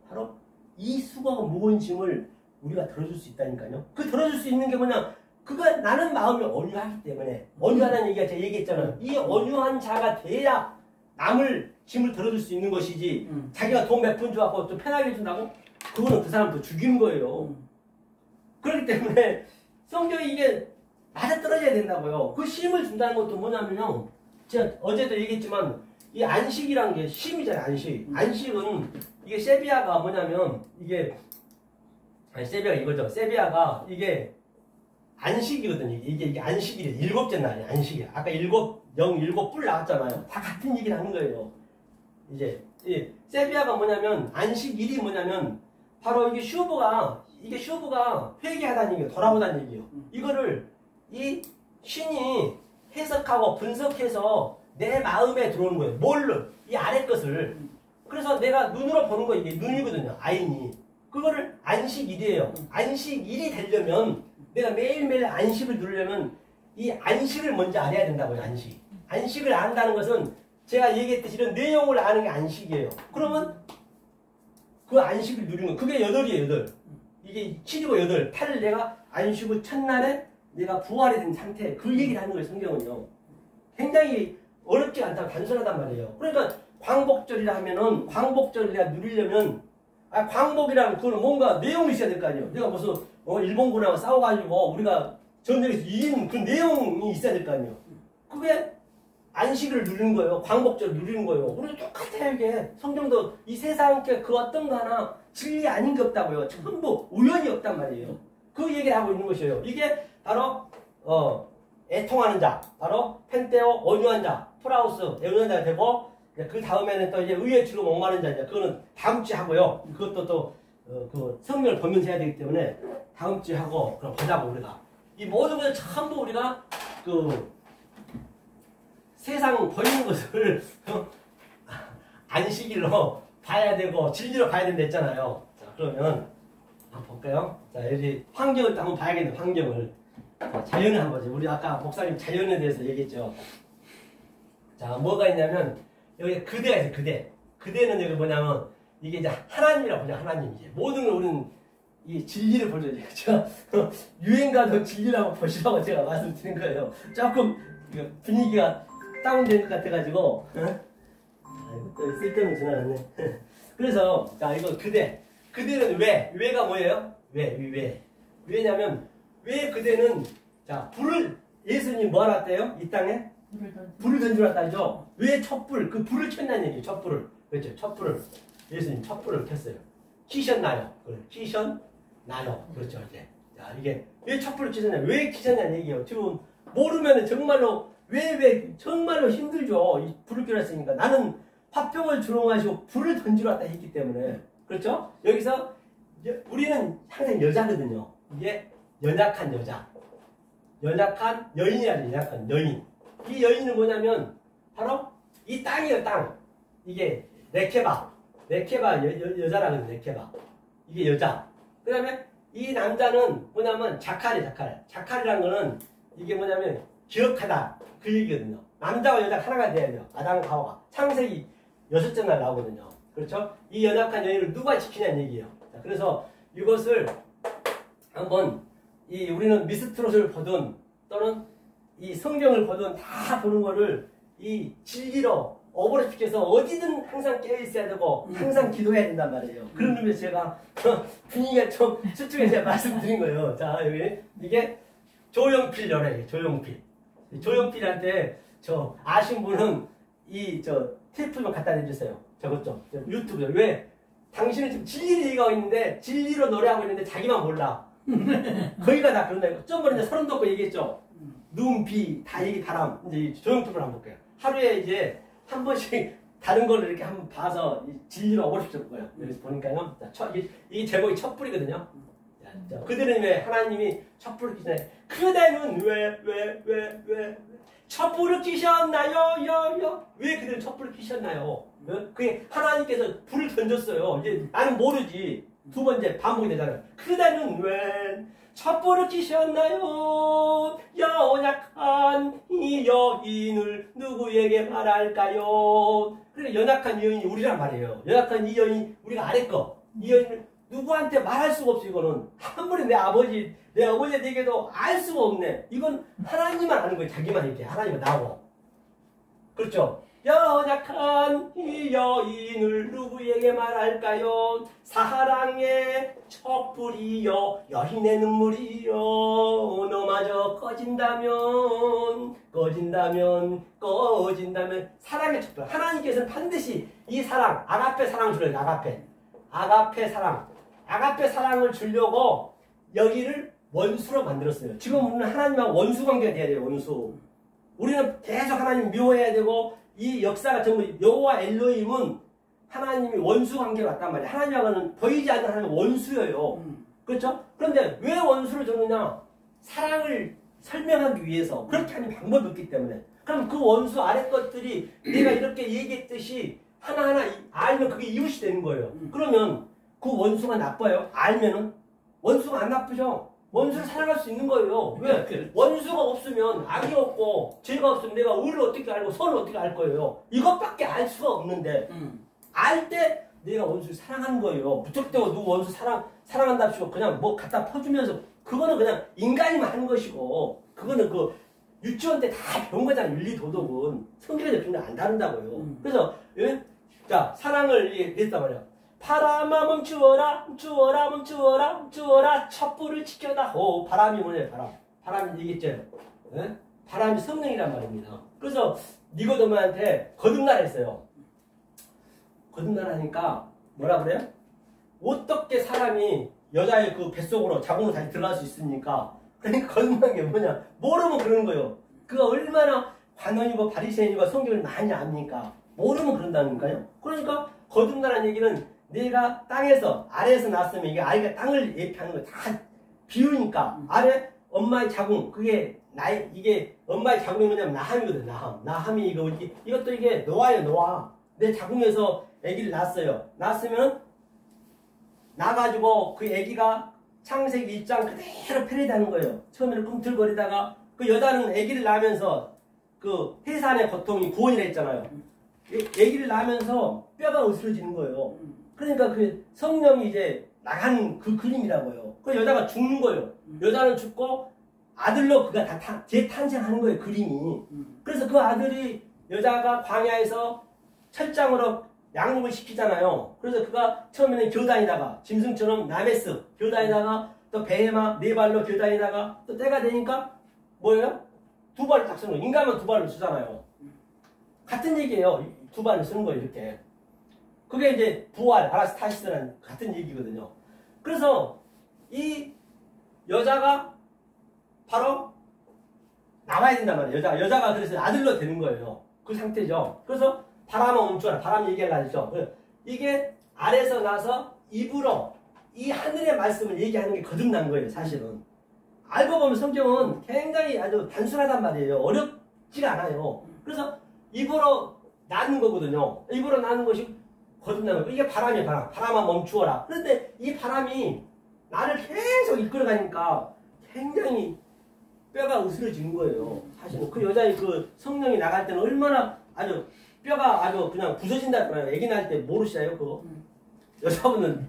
바로 이 수고하고 무거운 짐을 우리가 들어줄 수 있다니까요. 그 들어줄 수 있는 게 뭐냐? 그가 나는 마음이 온유하기 때문에 온유하다는 얘기가 제가 얘기했잖아요. 이 온유한 자가 돼야 남을 짐을 들어줄 수 있는 것이지 자기가 돈 몇 푼 줘갖고 좀 편하게 준다고? 그거는 그 사람 더 죽이는 거예요. 그렇기 때문에 성경이 이게 맞아떨어져야 된다고요. 그 쉼을 준다는 것도 뭐냐면요. 제가 어제도 얘기했지만 이 안식이란 게 쉼이잖아요. 안식. 안식은 이게 세비야가 뭐냐면 이게 세비야가 이거죠. 세비야가 이게 안식이거든요. 이게 안식이래. 일곱째 날이 안식이야. 아까 일곱 뿔 나왔잖아요. 다 같은 얘기를 하는 거예요. 이제 이 세비야가 뭐냐면 안식일이 뭐냐면 바로 이게 슈브가 회개하다는 얘기예요. 돌아보다는 얘기예요. 이거를 이 신이 해석하고 분석해서 내 마음에 들어오는 거예요. 뭘로? 이 아래 것을. 그래서 내가 눈으로 보는 거 이게 눈이거든요. 아인이. 그거를 안식일이에요. 안식일이 되려면 내가 매일매일 안식을 누리려면 이 안식을 먼저 알아야 된다고요. 안식. 안식을 안다는 것은 제가 얘기했듯이 이런 내용을 아는 게 안식이에요. 그러면 그 안식을 누리는 거. 그게 8이에요. 8. 이게 7이고 8. 8을 내가 안식 후 첫날에 내가 부활이 된 상태. 그 얘기를 하는 거예요. 성경은요. 굉장히 어렵지 않다. 단순하단 말이에요. 그러니까 광복절이라 하면은 광복절을 내가 누리려면 광복이라는 그건 뭔가 내용이 있어야 될 거 아니에요. 내가 무슨 일본군하고 싸워가지고 우리가 전쟁에서 이긴 그 내용이 있어야 될 거 아니에요. 그게 안식을 누리는 거예요. 광복절을 누리는 거예요. 우리 똑같아요. 이게 성경도 이 세상에 그 어떤 거 하나 진리 아닌 게 없다고요. 전부 우연이 없단 말이에요. 그 얘기를 하고 있는 것이에요. 이게 바로 애통하는 자, 바로 펜테오 온유한 자, 프라우스 온유한 자가 되고 그 다음에는 또 이제 의에 줄로 목마른 자, 이제 그거는 다음 주에 하고요. 그것도 또 그 성경을 보면서 해야 되기 때문에 다음 주에 하고 그럼 보자고 우리가 이 모든 것을 전부 우리가 그 세상 보이는 것을 안식일로 봐야 되고 진리로 봐야 된다 했잖아요. 자, 그러면 한번 볼까요? 자, 여기 환경을 또 한번 봐야겠네요. 환경을. 자, 자연을 한번 보죠. 우리 아까 목사님 자연에 대해서 얘기했죠. 자, 뭐가 있냐면 여기 그대가 있어요. 그대. 그대는 여기 뭐냐면 이게 이제 하나님이라고 보죠. 하나님 이제 모든 걸 우리는 이 진리를 보죠. 그렇죠? 유행가도 진리라고 보시라고 제가 말씀드린 거예요. 조금 분위기가 다운된 것 같아가지고 아이고, 또 쓸데없는 지나갔네. 그래서 자 이거 그대. 그대는 왜가 뭐예요? 왜냐면 왜 그대는 자 불을 예수님 뭐 하러 왔대요? 이 땅에? 불을 던지러 왔다죠? 왜 촛불? 그 불을 켰냐는 얘기예요. 촛불을. 그렇죠? 촛불을. 예수님 촛불을 켰어요. 키셨나요? 키셨나요? 그렇죠. 이제. 자, 이게 왜 촛불을 켜셨나요? 왜 켜셨냐는 얘기예요. 지금 모르면 정말로 정말로 힘들죠. 이 불을 켜놨으니까. 나는 화평을 조롱하시고 불을 던지러 왔다 했기 때문에. 그렇죠? 여기서 우리는 항상 여자거든요. 이게 연약한 여자. 연약한 여인이라는 연약한 여인. 이 여인은 뭐냐면 바로 이 땅이에요. 땅. 이게 네케바 여자라거든요. 네케바. 이게 여자. 그 다음에 이 남자는 뭐냐면 자칼이라는 거는 이게 뭐냐면 기억하다 그 얘기거든요. 남자와 여자가 하나가 돼야 돼요. 아담과 하와가 창세기 6째 날 나오거든요. 그렇죠? 이 연약한 여인을 누가 지키냐는 얘기예요. 자, 그래서 이것을 한번 우리는 미스트롯을 보든 또는 이 성경을 보든 다 보는 거를 이 진리로 어버러시켜서 어디든 항상 깨어있어야 되고 항상 기도해야 된단 말이에요. 그런 의미에서 제가 분위기가 좀 수축해서 제가 말씀드린 거예요. 자 여기 이게 조용필 연예계 조용필한테 저 아신 분은 테이프 좀 갖다 대주세요. 저것 좀 유튜브에 왜 당신은 지금 진리를 얘기하고 있는데 진리로 노래하고 있는데 자기만 몰라. 거기가 다 그런다. 좀 전에 서른 돋고 얘기했죠. 눈, 비, 다 얘기 바람. 이제 조용필을 한번 볼게요. 하루에 이제 한 번씩 다른 걸로 이렇게 한번 봐서 진리로 어버리실 거예요. 여기서 보니까요. 이게 제목이 촛불이거든요. 그들은 왜 하나님이 촛불을 끼시나요? 그대는 왜 촛불을 끼셨나요? 왜 그들은 촛불을 끼셨나요? 그게 하나님께서 불을 던졌어요. 이제 나는 모르지. 두 번째 반복이 되잖아요. 그대는 왜 촛불을 끼셨나요? 연약한 이 여인을 누구에게 말할까요? 그래 연약한 여인이 우리란 말이에요. 연약한 이 여인이 우리가 안 했고 이 여인을 누구한테 말할 수가 없어. 이거는 아무리 내 어머니에게도 알 수가 없네. 이건 하나님만 아는 거예요. 자기만 이렇게 하나님은 나고. 그렇죠? 연약한 이 여인을 누구에게 말할까요? 사랑의 촛불이요 여인의 눈물이요 너마저 꺼진다면 사랑의 촛불. 하나님께서는 반드시 이 사랑 아가페 사랑을 주려고 아가페 사랑을 주려고 여기를 원수로 만들었어요. 지금 우리는 하나님하고 원수 관계가 돼야 돼요. 원수. 우리는 계속 하나님 미워해야 되고 이 역사가 전부 여호와 엘로힘은 하나님이 원수 관계로 왔단 말이에요. 하나님하고는 보이지 않는 하나님은 원수예요. 그렇죠? 그런데 왜 원수를 줬느냐? 사랑을 설명하기 위해서. 그렇게 하는 방법이 없기 때문에. 그럼 그 원수 아래 것들이 내가 이렇게 얘기했듯이 하나하나 알면 그게 이웃이 되는 거예요. 그러면 그 원수가 나빠요? 알면은? 원수가 안 나쁘죠? 원수를 사랑할 수 있는 거예요. 왜? 원수가 없으면 악이 없고 죄가 없으면 내가 의를 어떻게 알고 선을 어떻게 알 거예요. 이것밖에 알 수가 없는데 알 때 내가 원수를 사랑하는 거예요. 무턱대고 누구 원수 사랑한답시고 그냥 뭐 갖다 퍼주면서 그거는 그냥 인간이만 하는 것이고 그거는 그 유치원 때 다 배운 거잖아요. 윤리 도덕은 성경에서 전혀 안 다룬다고요. 그래서 자 사랑을 얘기했단 말이야. 바람아 멈추어라 촛불을 지켜다. 바람이 뭐냐 바람이 얘기했죠. 네? 바람이 성령이란 말입니다. 그래서 니고데모한테 거듭나라 했어요. 거듭나라 하니까 뭐라 그래요? 어떻게 사람이 여자의 그 뱃속으로 자궁으로 다시 들어갈 수 있습니까? 그러니까 거듭난 게 뭐냐 모르면 그러는 거예요. 그가 얼마나 관원이고 바리새인이고 성경을 많이 압니까? 모르면 그런다니까요. 그러니까 거듭나라는 얘기는 내가 땅에서 아래에서 났으면 이게 아이가 땅을 예표하는 거 다 비우니까 아래 엄마의 자궁 이게 엄마의 자궁이 뭐냐면 나함이거든. 나함이 이것도 이게 노아예요. 노아. 내 자궁에서 아기를 낳았어요. 낳았으면 나가지고 그 아기가 창세기 1장 그대로 패러디하는 거예요. 처음에는 꿈틀거리다가 그 여자는 아기를 낳으면서 그 해산의 고통이 구원이라 했잖아요. 아기를 낳으면서 뼈가 으스러지는 거예요. 그러니까 그 성령이 이제 나가는 그 그림이라고요. 그 여자가 죽는 거예요. 여자는 죽고 아들로 그가 다 재탄생하는 거예요. 그림이. 그래서 그 아들이 여자가 광야에서 철장으로 양육을 시키잖아요. 그래서 그가 처음에는 겨다니다가 짐승처럼 라메스 겨다니다가 또 베헤마 네 발로 겨다니다가 또 때가 되니까 뭐예요? 두 발을 딱 쓰는 거예요. 인간은 두 발을 쓰잖아요. 같은 얘기예요. 두 발을 쓰는 거예요. 이렇게. 그게 이제 부활, 아라스타시스라는 같은 얘기거든요. 그래서 이 여자가 바로 나와야 된단 말이에요. 여자가 그래서 아들로 되는 거예요. 그 상태죠. 그래서 바람아 멈춰라. 바람 얘기하려고 하죠. 이게 아래서 나서 입으로 이 하늘의 말씀을 얘기하는 게 거듭난 거예요. 사실은. 알고 보면 성경은 굉장히 아주 단순하단 말이에요. 어렵지가 않아요. 그래서 입으로 낳는 거거든요. 입으로 낳는 것이 거듭난 거예요. 이게 바람이에요. 바람아 멈추어라. 그런데 이 바람이 나를 계속 이끌어가니까 굉장히 뼈가 으스러지는 거예요. 사실은 그 여자의 그 성령이 나갈 때는 얼마나 아주 뼈가 아주 그냥 부서진다잖아요. 애기 낳을 때 모르시나요? 그거? 여자분은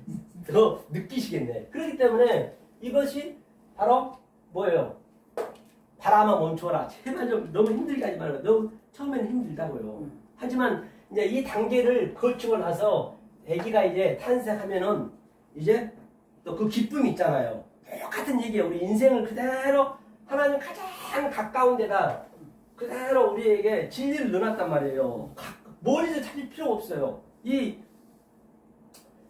더 느끼시겠네. 그렇기 때문에 이것이 바로 뭐예요? 바람아 멈춰라. 제발 좀 너무 힘들게 하지 말고. 너무 처음에는 힘들다고요. 하지만 이제 이 단계를 거치고 나서 아기가 이제 탄생하면은 이제 또 그 기쁨이 있잖아요. 똑같은 얘기예요. 우리 인생을 그대로 하나님 가장 가까운 데다 그대로 우리에게 진리를 넣어놨단 말이에요. 멀리서 찾을 필요가 없어요. 이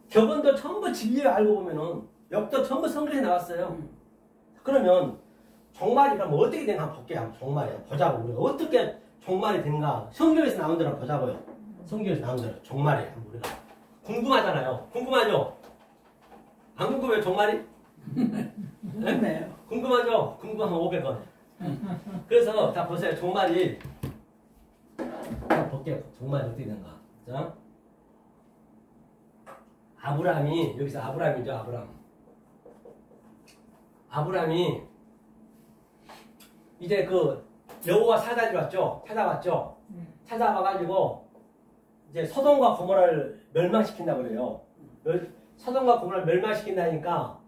격언도 전부 진리를 알고 보면은 엽도 전부 성경에 나왔어요. 그러면 종말이 그럼 어떻게 되나 한번 볼게요. 종말이 보자고. 우리가 어떻게 종말이 되는가 성경에서 나온 대로 보자고요. 성경에서 나온 대로 종말이 한번 우리가 궁금하잖아요. 궁금하죠? 안 궁금해요? 종말이? 궁금해요. 궁금하죠? 궁금하면 500원. 그래서 자 보세요. 종말이 자 볼게요. 종말이 어떻게 되는가. 자 아브라함이 여기서 아브라함이죠. 아브라함이 이제 그 여호와 사자들이 왔죠. 찾아왔죠. 찾아와가지고 이제 소돔과 고모라를 멸망시킨다고 그래요. 소돔과 고모라를 멸망시킨다니까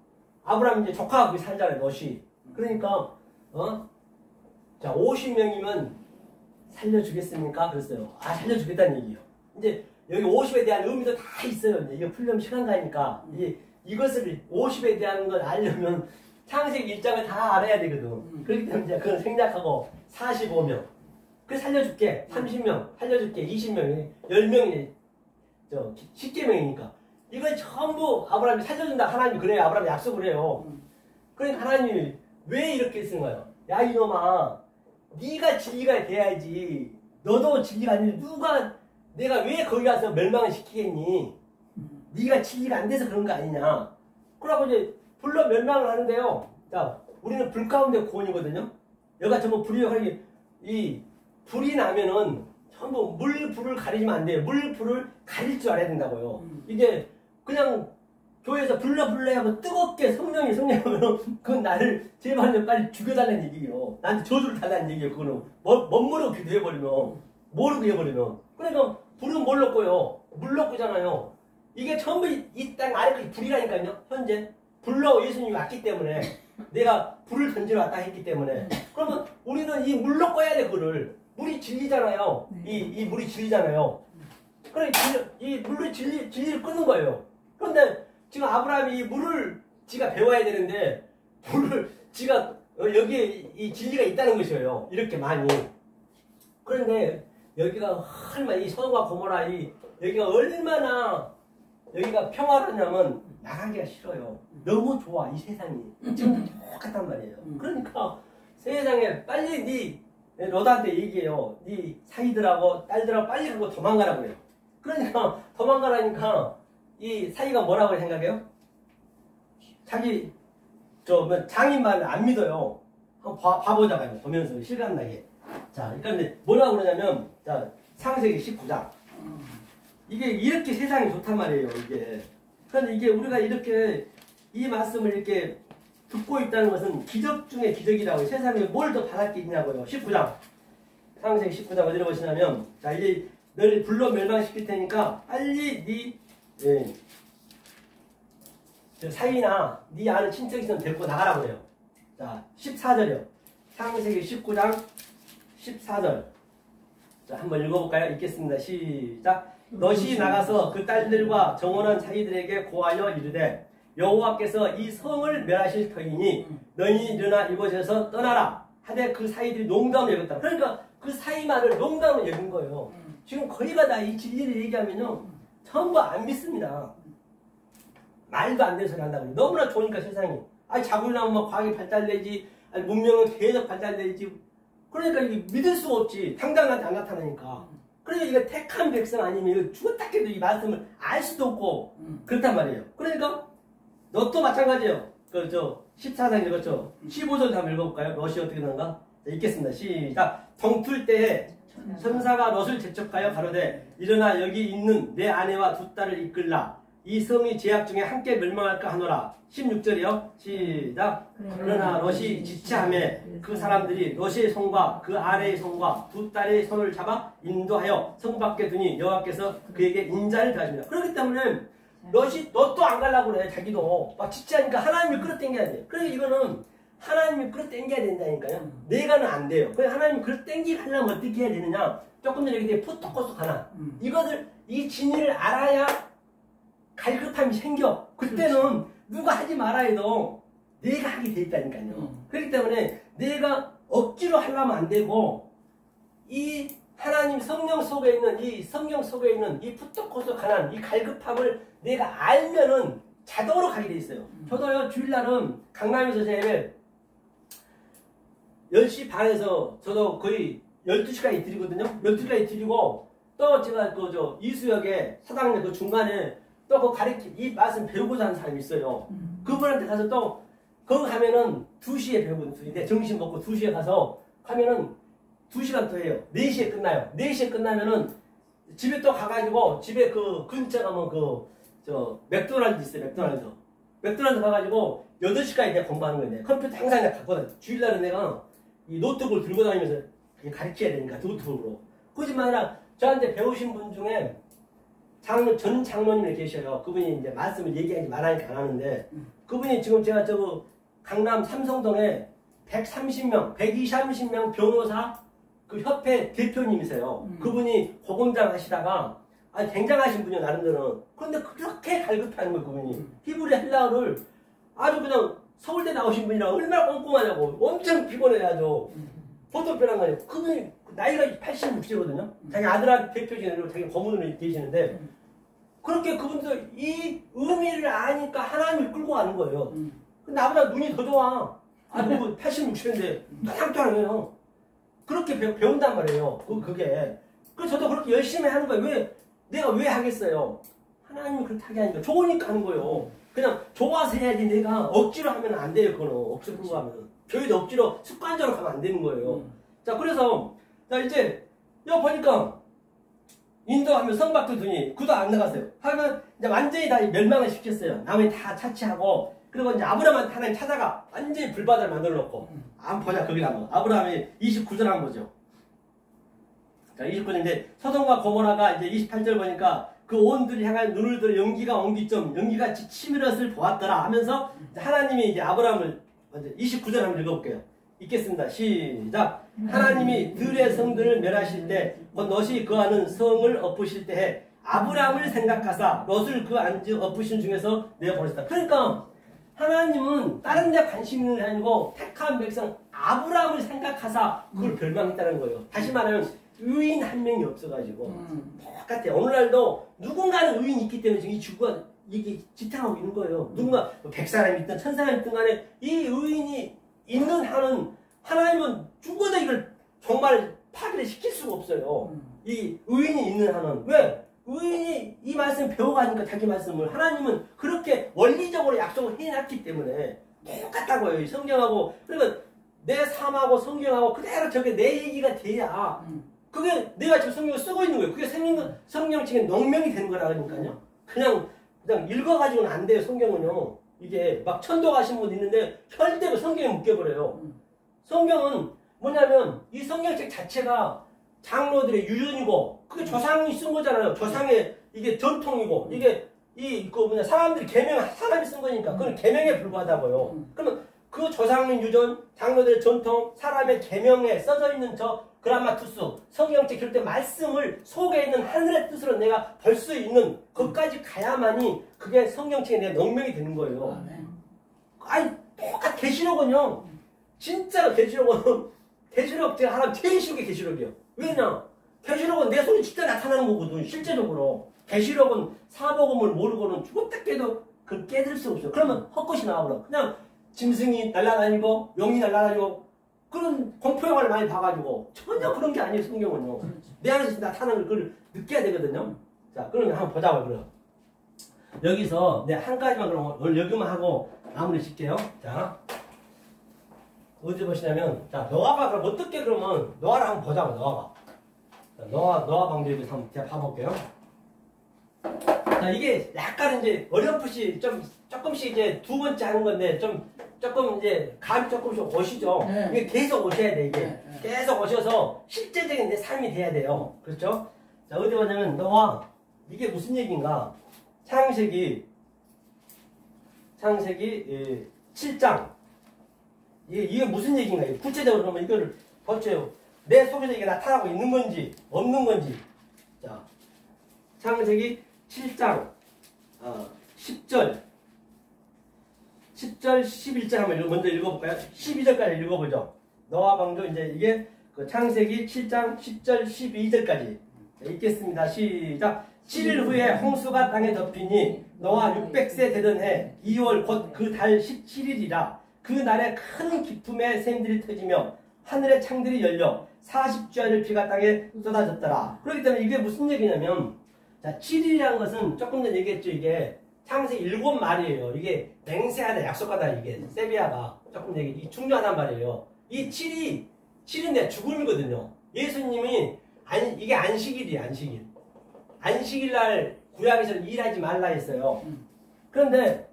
아브라함이 이제 조카가 거기 살잖아요. 롯이. 그러니까 자 50명이면 살려주겠습니까? 그랬어요. 아 살려주겠다는 얘기예요. 이제 여기 50에 대한 의미도 다 있어요. 이제 이거 풀려면 시간 가니까 이것을 50에 대한 걸 알려면 창세기 1장을 다 알아야 되거든. 그렇기 때문에 이제 그건 생략하고 45명. 그 살려줄게. 30명 살려줄게. 20명, 10명이 저 10계명이니까 이걸 전부 아브라함이 살려준다. 하나님이 그래요. 아브라함이 약속을 해요. 그러니까 하나님이 왜 이렇게 쓰는 거예요? 야 이놈아, 네가 진리가 돼야지. 너도 진리가 아닌데 누가 내가 왜 거기 가서 멸망을 시키겠니? 네가 진리가 안 돼서 그런 거 아니냐? 그러고 이제 불로 멸망을 하는데요. 자, 우리는 불 가운데 구원이거든요. 여기가 전부 불이요. 이 불이 나면은 전부 불을 가리면 안 돼요. 불을 가릴 줄 알아야 된다고요. 이게 그냥 교회에서 불러 하고 뜨겁게 성령이 하면 그건 나를 제발 좀 빨리 죽여달라는 얘기예요. 나한테 저주를 달라는 얘기예요. 그거는 멋모르고 기도해버리면 모르고 해버리면 그러니까 불은 뭘 넣고요? 물 넣고잖아요. 이게 전부 이 땅 아래까지 불이라니까요. 현재 불로 예수님이 왔기 때문에 내가 불을 던지러 왔다 했기 때문에 그러면 우리는 이 물 넣고 해야 돼. 그거를 물이 진리잖아요. 이 물이 진리잖아요. 그래 이 물로 진리를 끄는 거예요. 그런데 지금 아브라함이 이 물을 지가 배워야 되는데 물을 지가 여기에 이 진리가 있다는 것이에요. 이렇게 많이. 그런데 여기가 얼마나 이 소돔과 고모라 여기가 얼마나 여기가 평화로냐면 나가기가 싫어요. 너무 좋아 이 세상이. 지금 똑같단 말이에요. 그러니까 세상에 빨리 네 롯한테 얘기해요. 네 사이들하고 딸들하고 빨리 가고 도망가라고 그래요. 그러니까 도망가라니까 이 사이가 뭐라고 생각해요? 자기 장인 말을 안 믿어요. 한번 봐보자고요. 보면서 실감나게. 자, 그러니까 뭐라고 그러냐면 자 창세기 19장. 이게 이렇게 세상이 좋단 말이에요. 이게. 그런데 이게 우리가 이렇게 이 말씀을 이렇게 듣고 있다는 것은 기적 중에 기적이라고. 세상에 뭘 더 바랄 게 있냐고요. 19장. 창세기 19장 어디로 보시냐면, 자, 이제 너를 불러 멸망시킬 테니까 빨리 저 사위나 네 아는 친척 있으면 데리고 나가라고 그래요. 자, 14절이요. 창세기 19장 14절. 자, 한번 읽어볼까요? 읽겠습니다. 시작. 너시 나가서 그 딸들과 정혼한 사이들에게 고하여 이르되 여호와께서 이 성을 멸하실 터이니 너희 일어나 이곳에서 떠나라 하되 그 사이들이 농담을 여겼다. 그러니까 그 사이만을 농담을 여긴 거예요. 지금 거의가 다 이 진리를 얘기하면요 전부 안 믿습니다. 말도 안 되는 소리 한다고. 너무나 좋으니까 세상이. 아니 자국이나면 뭐 과학이 발달되지, 아니 문명은 계속 발달되지. 그러니까 이게 믿을 수가 없지. 당당한테 안 나타나니까. 그러니까 이거 택한 백성 아니면 이거 죽었다 해도 이 말씀을 알 수도 없고 그렇단 말이에요. 그러니까 롯도 마찬가지예요. 그 저 14장 읽었죠. 15절 한번 읽어볼까요? 롯이 어떻게 되는가? 자, 읽겠습니다. 시작. 동틀 때에 천사가 롯을 재촉하여 가로되 일어나 여기 있는 내 아내와 두 딸을 이끌라. 이 성이 제약 중에 함께 멸망할까 하노라. 16절이요. 시작. 그러나 롯이 지체하매 그 사람들이 롯의 손과 그 아내의 손과 두 딸의 손을 잡아 인도하여 성 밖에 두니 여호와께서 그에게 인자를 더하십니다. 그렇기 때문에 롯도 안 가려고 그래. 자기도 막 지체하니까 하나님이 끌어당겨야 돼. 그러니까 이거는 하나님이 끌어당겨야 된다니까요. 내가는 안 돼요. 그래서 하나님이 끌어당기게 하려면 어떻게 해야 되느냐. 조금 전에 얘기했는데 푸토코스 가나. 이것을 이 진리를 알아야 갈급함이 생겨. 그때는 누가 하지 말아 해도 내가 하게 돼 있다니까요. 그렇기 때문에 내가 억지로 하려면 안 되고 이 하나님 성령 속에 있는 이 성경 속에 있는 이 푸토코스 가난 이 갈급함을 내가 알면은 자동으로 가게 돼 있어요. 저도요 주일날은 강남에서 제일 10시 반에서 저도 거의 12시까지 드리거든요. 12시까지 드리고 또 제가 그 저 이수역에 사당역 그 중간에 또 그 이 말씀 배우고자 하는 사람이 있어요. 그분한테 가서 또 거기 가면은 2시에 배우는데 점심 먹고 2시에 가서 가면은 2시간 더 해요. 4시에 끝나요. 4시에 끝나면은 집에 또 가가지고 집에 그 근처 가면 그 저 맥도날드 있어요. 맥도날드 가가지고 8시까지 내가 공부하는 거예요. 컴퓨터 항상 내가 갖고 다녀요. 주일날은 내가 이 노트북을 들고 다니면서 가르쳐야 되니까 노트북으로. 그렇지만 아니라 저한테 배우신 분 중에 전 장로님이 계셔요. 그분이 이제 말씀을 얘기하지 말하니까 안 하는데 그분이 지금 제가 저거 강남 삼성동에 130명, 130명 변호사 그 협회 대표님이세요. 그분이 고검장 하시다가 굉장하신 분이요 나름대로. 그런데 그렇게 갈급해하는 거예요 그분이. 히브리 헬라어를 아주 그냥 서울대 나오신 분이라 얼마나 꼼꼼하냐고. 엄청 피곤해야죠. 보통 변한 거 아니에요. 그분이 나이가 80, 60이거든요. 자기 아들 대표진으로 자기 고문으로 계시는데 그렇게 그분도 이 의미를 아니까 하나님을 끌고 가는 거예요. 나보다 눈이 더 좋아. 뭐 80, 60인데 또랑또랑해요. 그렇게 배운단 말이에요. 그게. 그래서 저도 그렇게 열심히 하는 거예요. 내가 왜 하겠어요? 하나님이 그렇게 하게 하니까 좋으니까 하는 거예요. 그냥 좋아서 해야지 내가 억지로 하면 안 돼요. 그거는 억지로 하면. 교회도 억지로 습관적으로 가면 안 되는 거예요. 자, 그래서 자 이제 여기 보니까 인도하면 성 밖에 두니 그도 안 나갔어요. 하면 이제 완전히 다 멸망을 시켰어요. 남이 다 차치하고 그리고 이제 아브라함한테 하나님 찾아가 완전히 불바다를 만들어 놓고 한번 보자 거기 한번 아브라함이 29절 한번 보죠. 자 29절인데 소돔과 고모라가 이제 28절 보니까 그 온들이 향한 눈을 들어 연기가 옹기점 연기같이 치밀었을 보았더라 하면서 하나님이 이제 아브라함을 먼저 29절 한번 읽어볼게요. 읽겠습니다. 시작. 하나님이 들의 성들을 멸하실 때 곧 롯이 거하는 성을 엎으실 때에 아브라함을 생각하사 롯을 그 안지 엎으신 중에서 내어보냈다. 그러니까 하나님은 다른 데 관심 있는 게 아니고 택한 백성 아브라함을 생각하사 그걸 멸망했다는 거예요. 다시 말하면 의인 한 명이 없어가지고 똑같아요. 오늘날도 누군가는 의인이 있기 때문에 지금 이 주가 이게 지탱하고 있는 거예요. 누군가 100사람이 있든 1000사람이 있든 간에 이 의인이 있는 한은 하나님은 죽어도 이걸 정말 파괴를 시킬 수가 없어요. 이 의인이 있는 한은. 왜? 의인이 이 말씀 배워가니까 자기 말씀을 하나님은 그렇게 원리적으로 약속을 해놨기 때문에 똑같다고요. 이 성경하고. 그러니까 내 삶하고 성경하고 그대로 저게 내 얘기가 돼야 그게 내가 지금 성경을 쓰고 있는 거예요. 그게 성경책의 농명이 되는 거라니까요. 그냥 읽어가지고는 안 돼요. 성경은요. 이게 막 천도 가신 분 있는데 절대로 성경에 묶여버려요. 성경은 뭐냐면 이 성경책 자체가 장로들의 유전이고 그게 조상이 쓴 거잖아요. 조상의 이게 전통이고 이게 사람들이 사람이 쓴 거니까 그건 계명에 불과하다고요. 그러면 그 조상의 유전, 장로들의 전통, 사람의 계명에 써져 있는 저 그라마투스, 성경책 기록된 말씀을 속에 있는 하늘의 뜻으로 내가 볼 수 있는 것까지 가야만이 그게 성경책에 내 농명이 되는 거예요. 아니 똑같 계시록은요. 진짜로 계시록 제가 하나님 제일 쉬운 게 계시록이에요. 왜냐? 계시록은 내 손이 진짜 나타나는 거거든. 실제적으로. 계시록은 사복음을 모르고는 죽었다 깨도 그걸 깨달을 수 없어요. 그러면 헛것이 나와버려. 그냥 짐승이 날아다니고 용이 날아다니고 그런 공포영화를 많이 봐가지고 전혀 그런 게 아니에요. 성경은요. 내 안에서 나타나는 걸 그걸 느껴야 되거든요. 자, 그러면 한번 보자고요. 그럼 여기서 한 가지만 그럼 오늘 여기만 하고 마무리 짓게요. 자, 어디 보시냐면 자 노아가 그럼 어떻게 그러면 노아를 한번 보자고. 노아가 노아 방법에 한번 제가 봐볼게요. 자, 이게 약간 이제 어렴풋이 조금씩 이제 두 번째 하는 건데 조금 이제 감이 조금씩 오시죠. 네. 이게 계속 오셔야 돼. 이게 네. 계속 오셔서 실제적인 내 삶이 돼야 돼요. 그렇죠? 자, 어디 보냐면 노아 이게 무슨 얘기인가? 창세기 7장 이게 무슨 얘기인가? 구체적으로 그러면 이거를 보세요. 내 속에서 이게 나타나고 있는 건지 없는 건지. 자, 창세기 7장 10절 11절 한번 먼저 읽어볼까요? 12절까지 읽어보죠. 노아 방주 이제 이게 그 창세기 7장 10절 12절까지 읽겠습니다. 시작. 7일 후에 홍수가 땅에 덮이니 노아 600세 되던 해 2월 곧 그 달 17일이라 그 날에 큰 기품의 샘들이 터지며 하늘의 창들이 열려 40주야를 비가 땅에 쏟아졌더라. 그렇기 때문에 이게 무슨 얘기냐면 자, 7일이라는 것은 조금 전에 얘기했죠. 이게 창세기 7말이에요. 이게 맹세하다 약속하다 이게 세비야가 조금 얘기 중요하단 말이에요. 이 7은 내 죽음이거든요. 예수님이 이게 안식일이에요. 안식일 날 구약에서는 일하지 말라 했어요. 그런데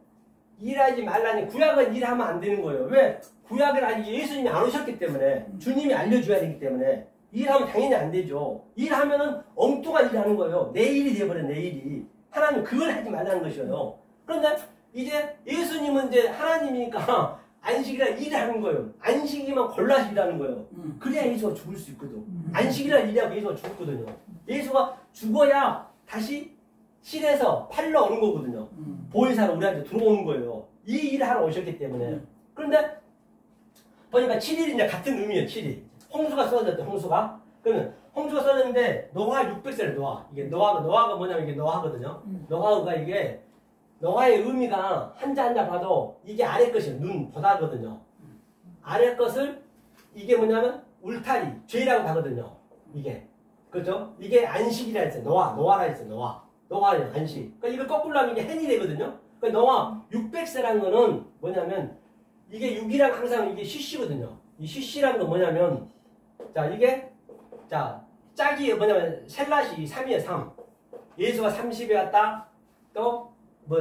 일하지 말라니 구약은 일하면 안 되는 거예요. 왜? 구약을 아직 예수님이 안 오셨기 때문에 주님이 알려줘야 되기 때문에 일하면 당연히 안 되죠. 일하면은 엉뚱한 일 하는 거예요. 내 일이 돼버려. 내 일이. 하나님 그걸 하지 말라는 것이에요. 그런데 이제 예수님은 이제 하나님이니까 안식이라 일을 하는 거예요. 안식이면 골라서 일하는 거예요. 그래야 예수가 죽을 수 있거든. 안식이라 일하고 예수가 죽었거든요. 예수가 죽어야 다시 실에서 팔러 오는 거거든요. 보혜사로 우리한테 들어오는 거예요. 이 일을 하러 오셨기 때문에. 그런데 보니까 7일이 이제 같은 의미예요. 7일. 홍수가 쏟아졌대. 홍수가. 그러면 홍수가 쏟아졌는데 노아 600세를 노아. 이게 노아가 뭐냐면 이게 노아거든요. 노아가 이게 노아의 의미가 한자 봐도 이게 아래 것이에요. 눈 보다거든요. 아래 것을 이게 뭐냐면 울타리 죄라고 하거든요. 이게 그렇죠? 이게 안식이라 했어요. 노아라 했어요. 노아는 안식. 그러니까 이걸 거꾸로 하면 이게 헨이 되거든요. 그러니까 노아 600세라는 거는 뭐냐면 이게 6이랑 항상 이게 쉬쉬거든요. 이 쉬쉬라는 건 뭐냐면 자 이게 자 짝이 뭐냐면 셀라시 3이에요. 3. 예수가 30에 왔다. 또 뭐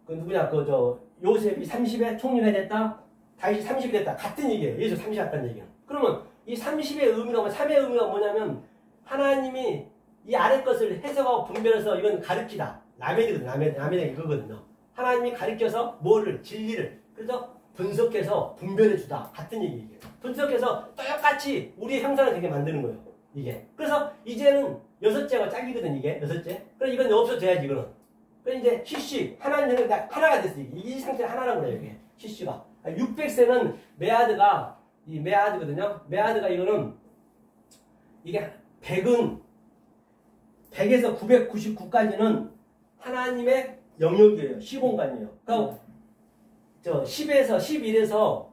그 누구냐 그 저 요셉이 30에 총리가 됐다. 다윗이 30이 됐다. 같은 얘기예요. 예수 30에 왔다는 얘기는. 그러면 이 30의 의미가 3의 의미가 뭐냐면 하나님이 이 아래 것을 해석하고 분별해서 이건 가르치다. 라메드거든. 라메드 이거거든요. 하나님이 가르쳐서 뭐를 진리를 그래서 분석해서 분별해 주다. 같은 얘기예요. 분석해서 똑같이 우리의 형상을 되게 만드는 거예요. 이게. 그래서 이제는 6째가 짝이거든. 이게 6째. 그럼 이건 없어져야지 이거는. 그럼 이제 시시 하나님 하나가 됐어. 이 상태 하나라고 그래요. 이게 시시가. 600세는 메아드가 이 메아드거든요. 메아드가 이거는 이게 100에서 999까지는 하나님의 영역이에요. 시공간이에요. 그러니까 저 10에서 11에서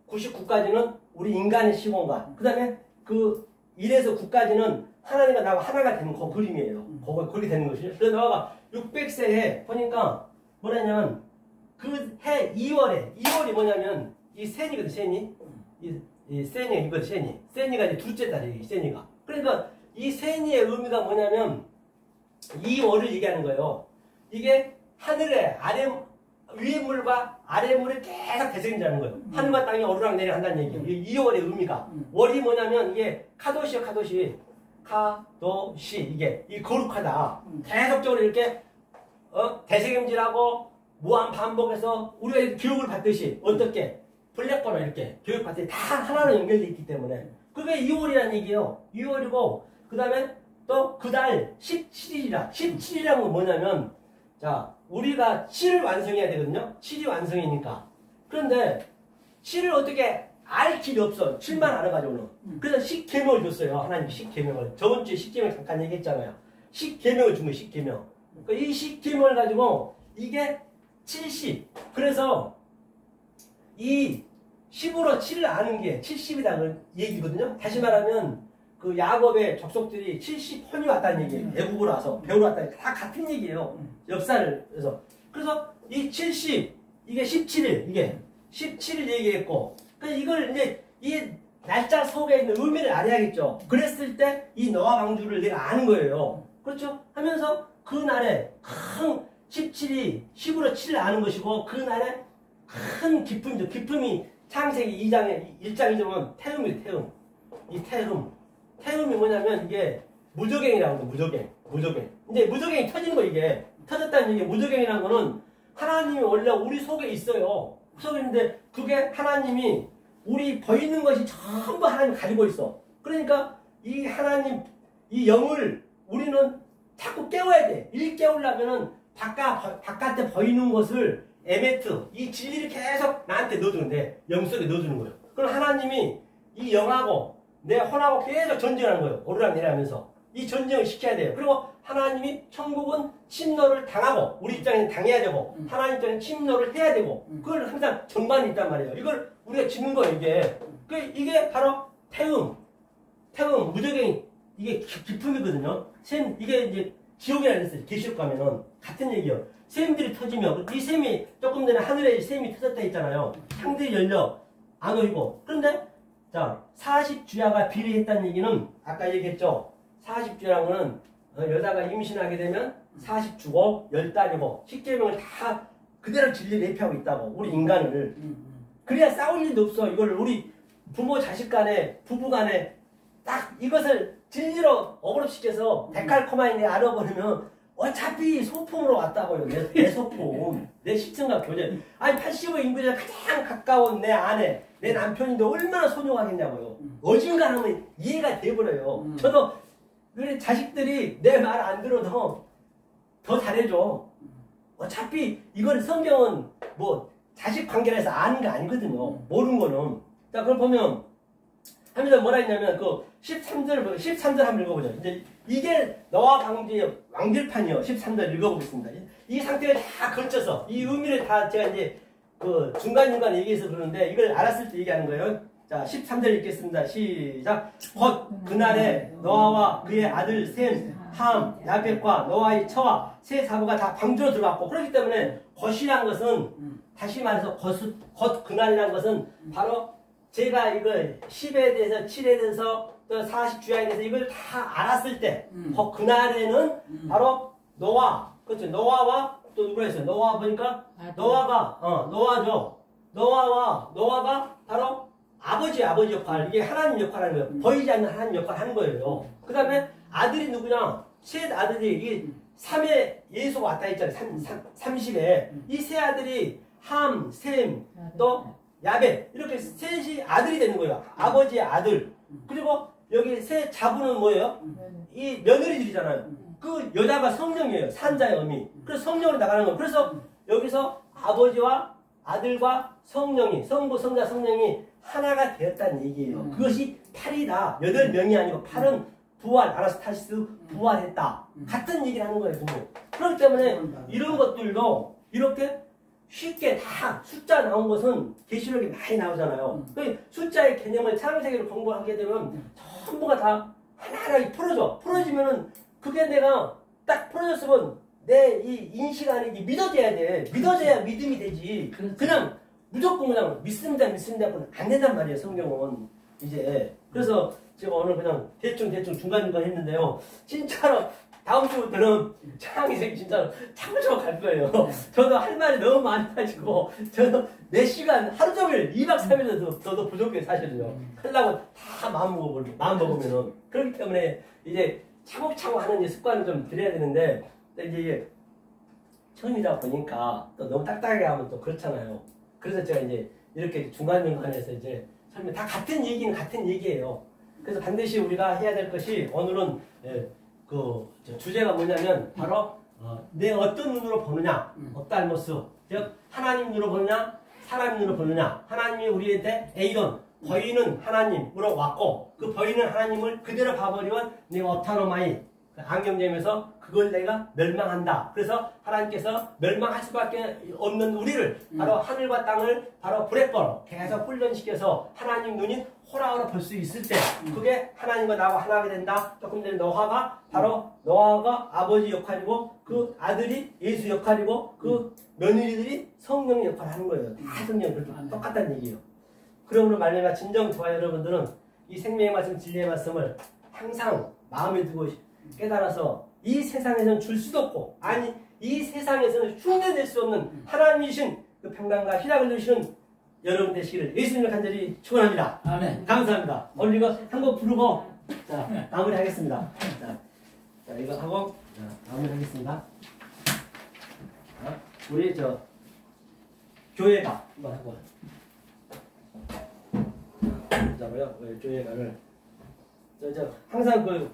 99까지는 우리 인간의 시공간. 그 다음에 그 1에서 9까지는 하나님과 나하고 하나가 되는 그 그림이에요. 그렇게 되는 것이죠. 그래서 너가 600세에 보니까 뭐냐면 그 해 2월이 뭐냐면 이 세니거든. 세니. 이 세니가 이거든. 세니가 이제 둘째 달이에요. 세니가. 그러니까 이 세니의 의미가 뭐냐면 2월을 얘기하는 거예요. 이게 하늘에 아래 위에 물과 아래 물이 계속 대생자는 거예요. 하늘과 땅이 오르락내리락 한다는 얘기예요. 이 2월의 의미가. 월이 뭐냐면 이게 카도시요, 카도시. 카도시. 이게 이 거룩하다. 계속적으로 이렇게 대세경질하고 무한 반복해서 우리가 교육을 받듯이 어떻게 블랙번호 이렇게 교육받듯이 다 하나로 연결되어 있기 때문에 그게 2월이라는 얘기예요. 2월이고 그 다음에 또 그 달 17일이라 17일이란 건 뭐냐면 자 우리가 7을 완성해야 되거든요. 7이 완성이니까. 그런데 7을 어떻게 알 길이 없어. 7만 알아가지고는. 그래서 10계명을 줬어요. 하나님 10계명을. 저번 주에 10계명 잠깐 얘기했잖아요. 10계명을 준 거예요. 10계명. 그러니까 이 10계명을 가지고 이게 70. 그래서 이 10으로 7을 아는 게 70이라는 얘기거든요. 다시 말하면 그 야곱의 족속들이 70혼이 왔다는 얘기예요. 애국으로 와서 배우러 왔다는 다 같은 얘기예요. 역사를 그래서 이 70, 이게 17일, 이게 17일 얘기했고 그래서 이걸 이제 이 날짜 속에 있는 의미를 알아야겠죠. 그랬을 때 이 노아 방주를 내가 아는 거예요. 그렇죠? 하면서 그 날에 큰 17이 10으로 7을 아는 것이고 그 날에 큰 기쁨이죠. 기쁨이 창세기 2장에 1장 2장은 태음이에요. 태음. 이 태음. 태음이 뭐냐면 이게 무저갱이라고 해요. 무저갱. 이제 무저갱이 터지는 거 이게. 터졌다는 얘기 무저갱이라는 거는 하나님이 원래 우리 속에 있어요. 속에 있는데 그게 하나님이 우리 보이는 것이 전부 하나님 가지고 있어. 그러니까 이 하나님 이 영을 우리는 자꾸 깨워야 돼. 일 깨우려면은 바깥에 보이는 것을 에메트 이 진리를 계속 나한테 넣어주는데 영 속에 넣어주는 거예요. 그럼 하나님이 이 영하고 내 혼하고 계속 전쟁하는 거예요. 오르락내리락하면서 이 전쟁을 시켜야 돼요. 그리고 하나님이 천국은 침노를 당하고 우리 입장에는 당해야 되고 하나님 입장에는 침노를 해야 되고 그걸 항상 정반이 있단 말이에요. 이걸 우리가 짓는 거예요. 이게 바로 태음 무적의 이게 기품이거든요. 이게 이제 지옥이라는 데서 계시록 가면은 같은 얘기예요. 샘들이 터지면 이 샘이 조금 전에 하늘에 샘이 터졌다 했잖아요. 창들이 열려 안 오이고 그런데 자 40주야가 비례했다는 얘기는 아까 얘기했죠. 40주라는 거는 여자가 임신하게 되면 40주고 10달이고 10계명을 다 그대로 진리를 예표하고 있다고 우리 인간을 그래야 싸울 일도 없어. 이걸 우리 부모 자식 간에 부부 간에 딱 이것을 진리로 어그럽시켜서 데칼코마인에 알아버리면 어차피 소품으로 왔다고요. 내 소품. 내 시청각 교제. 아니 85 인구에 가장 가까운 내 아내 내 남편인데 얼마나 소중하겠냐고요. 어중간하면 이해가 돼버려요. 저도 우리 자식들이 내 말 안 들어도 더 잘해줘. 어차피 이건 성경은 뭐 자식 관계에서 아는 게 아니거든요. 모르는 거는. 자 그럼 보면 하면서 뭐라 했냐면 그 13절 한번 읽어보죠. 이제 이게 노아 방주의 완결판이요. 13절 읽어보겠습니다. 이 상태를 다 거쳐서 이 의미를 다 제가 이제 그 중간중간 얘기해서 그러는데 이걸 알았을 때 얘기하는 거예요. 자 13절 읽겠습니다. 시작. 곧 그날에 노아와 그의 아들 셈, 함, 야벳과 노아의 처와 세 사부가 다 방주로 들어갔고 그렇기 때문에 곧이란 것은 다시 말해서 곧 그날이란 것은 바로 제가 이걸 10에 대해서 7에 대해서 또 40주야에 대해서 이걸 다 알았을 때 그날에는 바로 노아 그렇죠. 노아와 또 누구라 했어요. 노아 보니까 노아가 노아죠. 노아가 바로 아버지 역할 이게 하나님 역할을 하는 거예요. 보이지 않는 하나님 역할을 하는 거예요. 그 다음에 아들이 누구냐? 셋 아들이 이 3에 예수가 왔다 했잖아요. 30에 이 세 아들이 함, 셈, 또 야벳 이렇게 셋이 아들이 되는 거예요. 아버지의 아들. 그리고 여기 세 자부는 뭐예요? 이 며느리들이잖아요. 그 여자가 성령이에요. 산자의 의미. 그래서 성령으로 나가는 거예요. 그래서 여기서 아버지와 아들과 성령이 성부, 성자, 성령이 하나가 되었다는 얘기예요. 그것이 8이다. 8명이 아니고 8은 부활, 아나스타시스 부활했다. 같은 얘기를 하는 거예요. 그렇기 때문에 이런 것들도 이렇게 쉽게 다 숫자 나온 것은 계시록이 많이 나오잖아요. 숫자의 개념을 창세기로 공부하게 되면 전부가 다 하나하나 풀어져. 풀어지면은 그게 내가 딱 풀어졌으면 내 이 인식 안에 믿어져야 돼. 믿어져야 믿음이 되지. 그냥 무조건 그냥 믿습니다 안 된단 말이에요. 성경은 이제 그래서 제가 오늘 그냥 대충 중간중간 했는데요. 진짜로 다음 주부터는 창의생 진짜 차고차고 갈 거예요. 저도 할 말이 너무 많아가지고 저도 몇 시간 하루 종일 2박 3일도 저도 부족해요 사실은요. 하려고 다 마음 먹으면은 그렇기 때문에 이제 차곡차곡 하는 이 습관을 좀 들여야 되는데 이제 처음이다 보니까 또 너무 딱딱하게 하면 또 그렇잖아요. 그래서 제가 이제 이렇게 중간중간에서 이제 설명 다 같은 얘기는 같은 얘기예요. 그래서 반드시 우리가 해야 될 것이 오늘은 주제가 뭐냐면 바로 내 어떤 눈으로 보느냐, 옵달모스, 즉 하나님 눈으로 보느냐, 사람 눈으로 보느냐. 하나님이 우리한테 에이론, 보이는 하나님으로 왔고 그 보이는 하나님을 그대로 봐버리면 내가 어타노마이 안경점에서 그걸 내가 멸망한다. 그래서 하나님께서 멸망할 수밖에 없는 우리를 바로 하늘과 땅을 바로 브레퍼로 계속 훈련시켜서 하나님 눈인 호라로 볼 수 있을 때 그게 하나님과 나와 하나가 된다. 조금 전에 노아가 바로 노아가 아버지 역할이고 그 아들이 예수 역할이고 그 며느리들이 성령 역할을 하는 거예요. 다 성령 똑같다는 얘기예요. 그러므로 말미암아 진정 저와 여러분들은 이 생명의 말씀 진리의 말씀을 항상 마음에 두고 깨달아서 이 세상에서는 줄 수도 없고 아니 이 세상에서는 흉내낼 수 없는 하나님이신 그 평강과 희락을 주시는 여러분 되시기를 예수님을 간절히 축원합니다. 아멘. 감사합니다. 오늘 이거 한 곡 부르고 자 마무리하겠습니다. 자 이거 하고 마무리하겠습니다. 우리 교회가 한번 하고 자고요. 교회가를 항상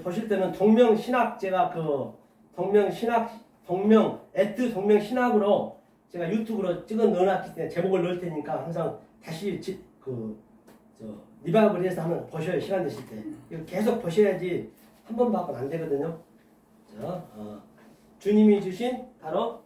보실 때는 동명신학 제가 동명신학으로 제가 유튜브로 찍어 넣어놨기 때문에 제목을 넣을 테니까 항상 다시 리바이벌 해서 한번 보셔요. 시간 되실 때. 이거 계속 보셔야지 한 번 받고는 안 되거든요. 자, 주님이 주신 바로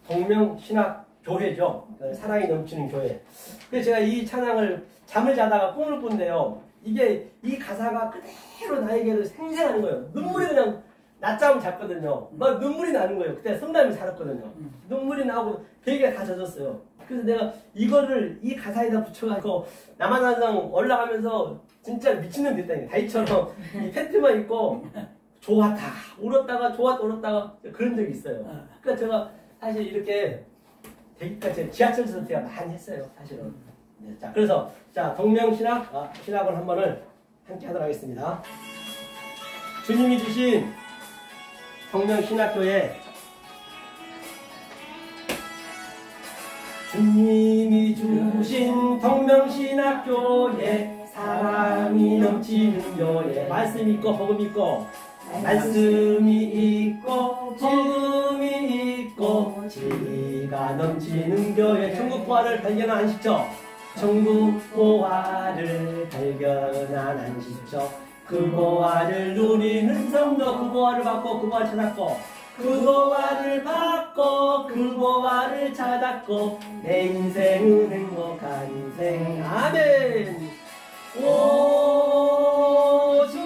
동명신학 교회죠. 사랑이 넘치는 교회. 그래서 제가 이 찬양을 잠을 자다가 꿈을 꾼데요. 이게 이 가사가 그대로 나에게 생생하는 거예요. 눈물이 그냥 낮잠을 잤거든요. 막 눈물이 나는 거예요. 그때 성남에 살았거든요. 눈물이 나고 베개가 다 젖었어요. 그래서 내가 이거를 이 가사에다 붙여가지고 남한산성 올라가면서 진짜 미친놈 됐다니까. 다이처럼 이 팬티만 입고 좋았다 울었다가 좋았다 울었다가 그런 적이 있어요. 그러니까 제가 사실 이렇게 되기까지 지하철에서 제가 많이 했어요. 사실은. 네, 자, 그래서 동명신학 신학을 한 번을 함께 하도록 하겠습니다. 주님이 주신 동명신학교회 주님이 주신 동명신학교회 사랑이 넘치는 교회 말씀 있고 복음 있고 말씀이 있고 복음이 있고 진리가 넘치는 교회 천국 보화를 발견한 안식처 천국 보화를 발견한 안식처 그 보화를 누리는 성도 그 보화를 받고 그 보화를 찾았고 그 보화를 받고 그 보화를 찾았고 내 인생은 행복한 인생 아멘. 오주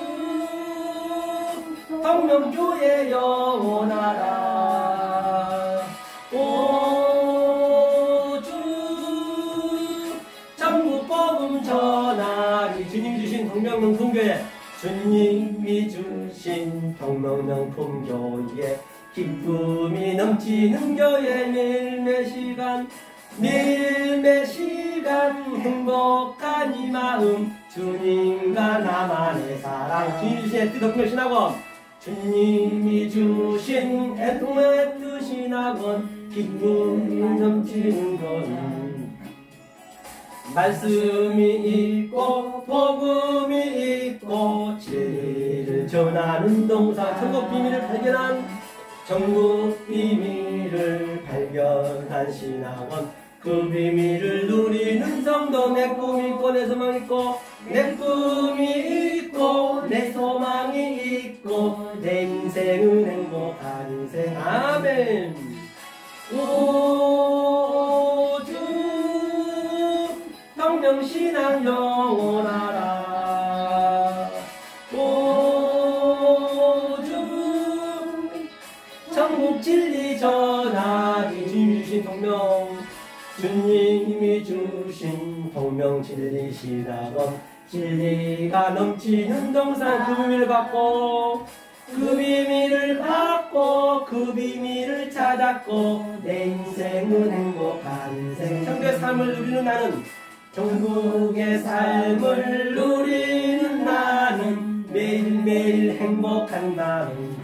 동명교회 영원하라 오주 전국 복음 전하리 주님이 주신 동명명품교회 주님이 주신 동명명품교회 기쁨이 넘치는 교회 밀매시간 행복한 이 마음 주님과 나만의 사랑 주님이 주신 에트덕명 신학원 주님이 주신 에트메트 신학원 기쁨이 넘치는 것 말씀이 있고 복음이 있고 진리를 전하는 동사 천국 비밀을 발견한 천국 비밀을 발견한 신학원 그 비밀을 누리는 성도 내 꿈이 있고 내 소망이 있고 내 꿈이 있고 내 소망이 있고 내 인생은 행복한 인생 아멘. 오주 동명신학 영원하라 오주 천국 진리 전하리 주님이 주신 동명 주님이 주신 동명 진리 신학원 진리가 넘치는 동산 그 비밀을 받고 그 비밀을 찾았고 내 인생은 행복한 인생 천국의 삶을 누리는 나는 천국의 삶을 누리는 나는 매일매일 행복한 나는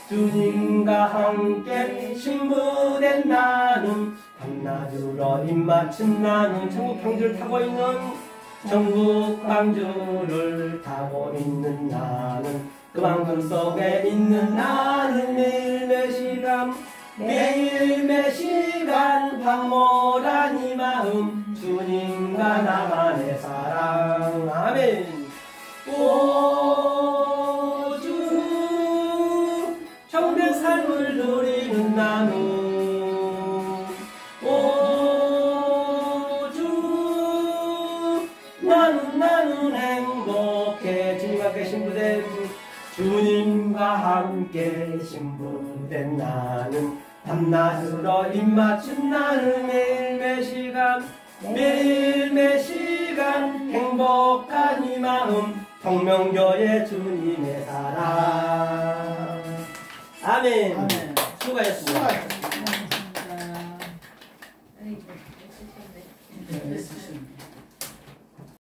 주님과 함께 신부된 나는 밤낮으로 입맞춘 나는 천국 방주를 타고 있는 나는 그 방주 속에 있는 나는 매일 매 시간 황홀한 이 마음 주님과 나만의 사랑 아멘. 오 주 천국의 삶을 누리는 나는 오 주 나는 행복해 주님과 함께 신부된 나는 밤낮으로 입맞춘 나는 매일 매 시간 행복한 이 마음 통명교회 주님의 사랑 아멘. 아멘. 수고하셨습니다.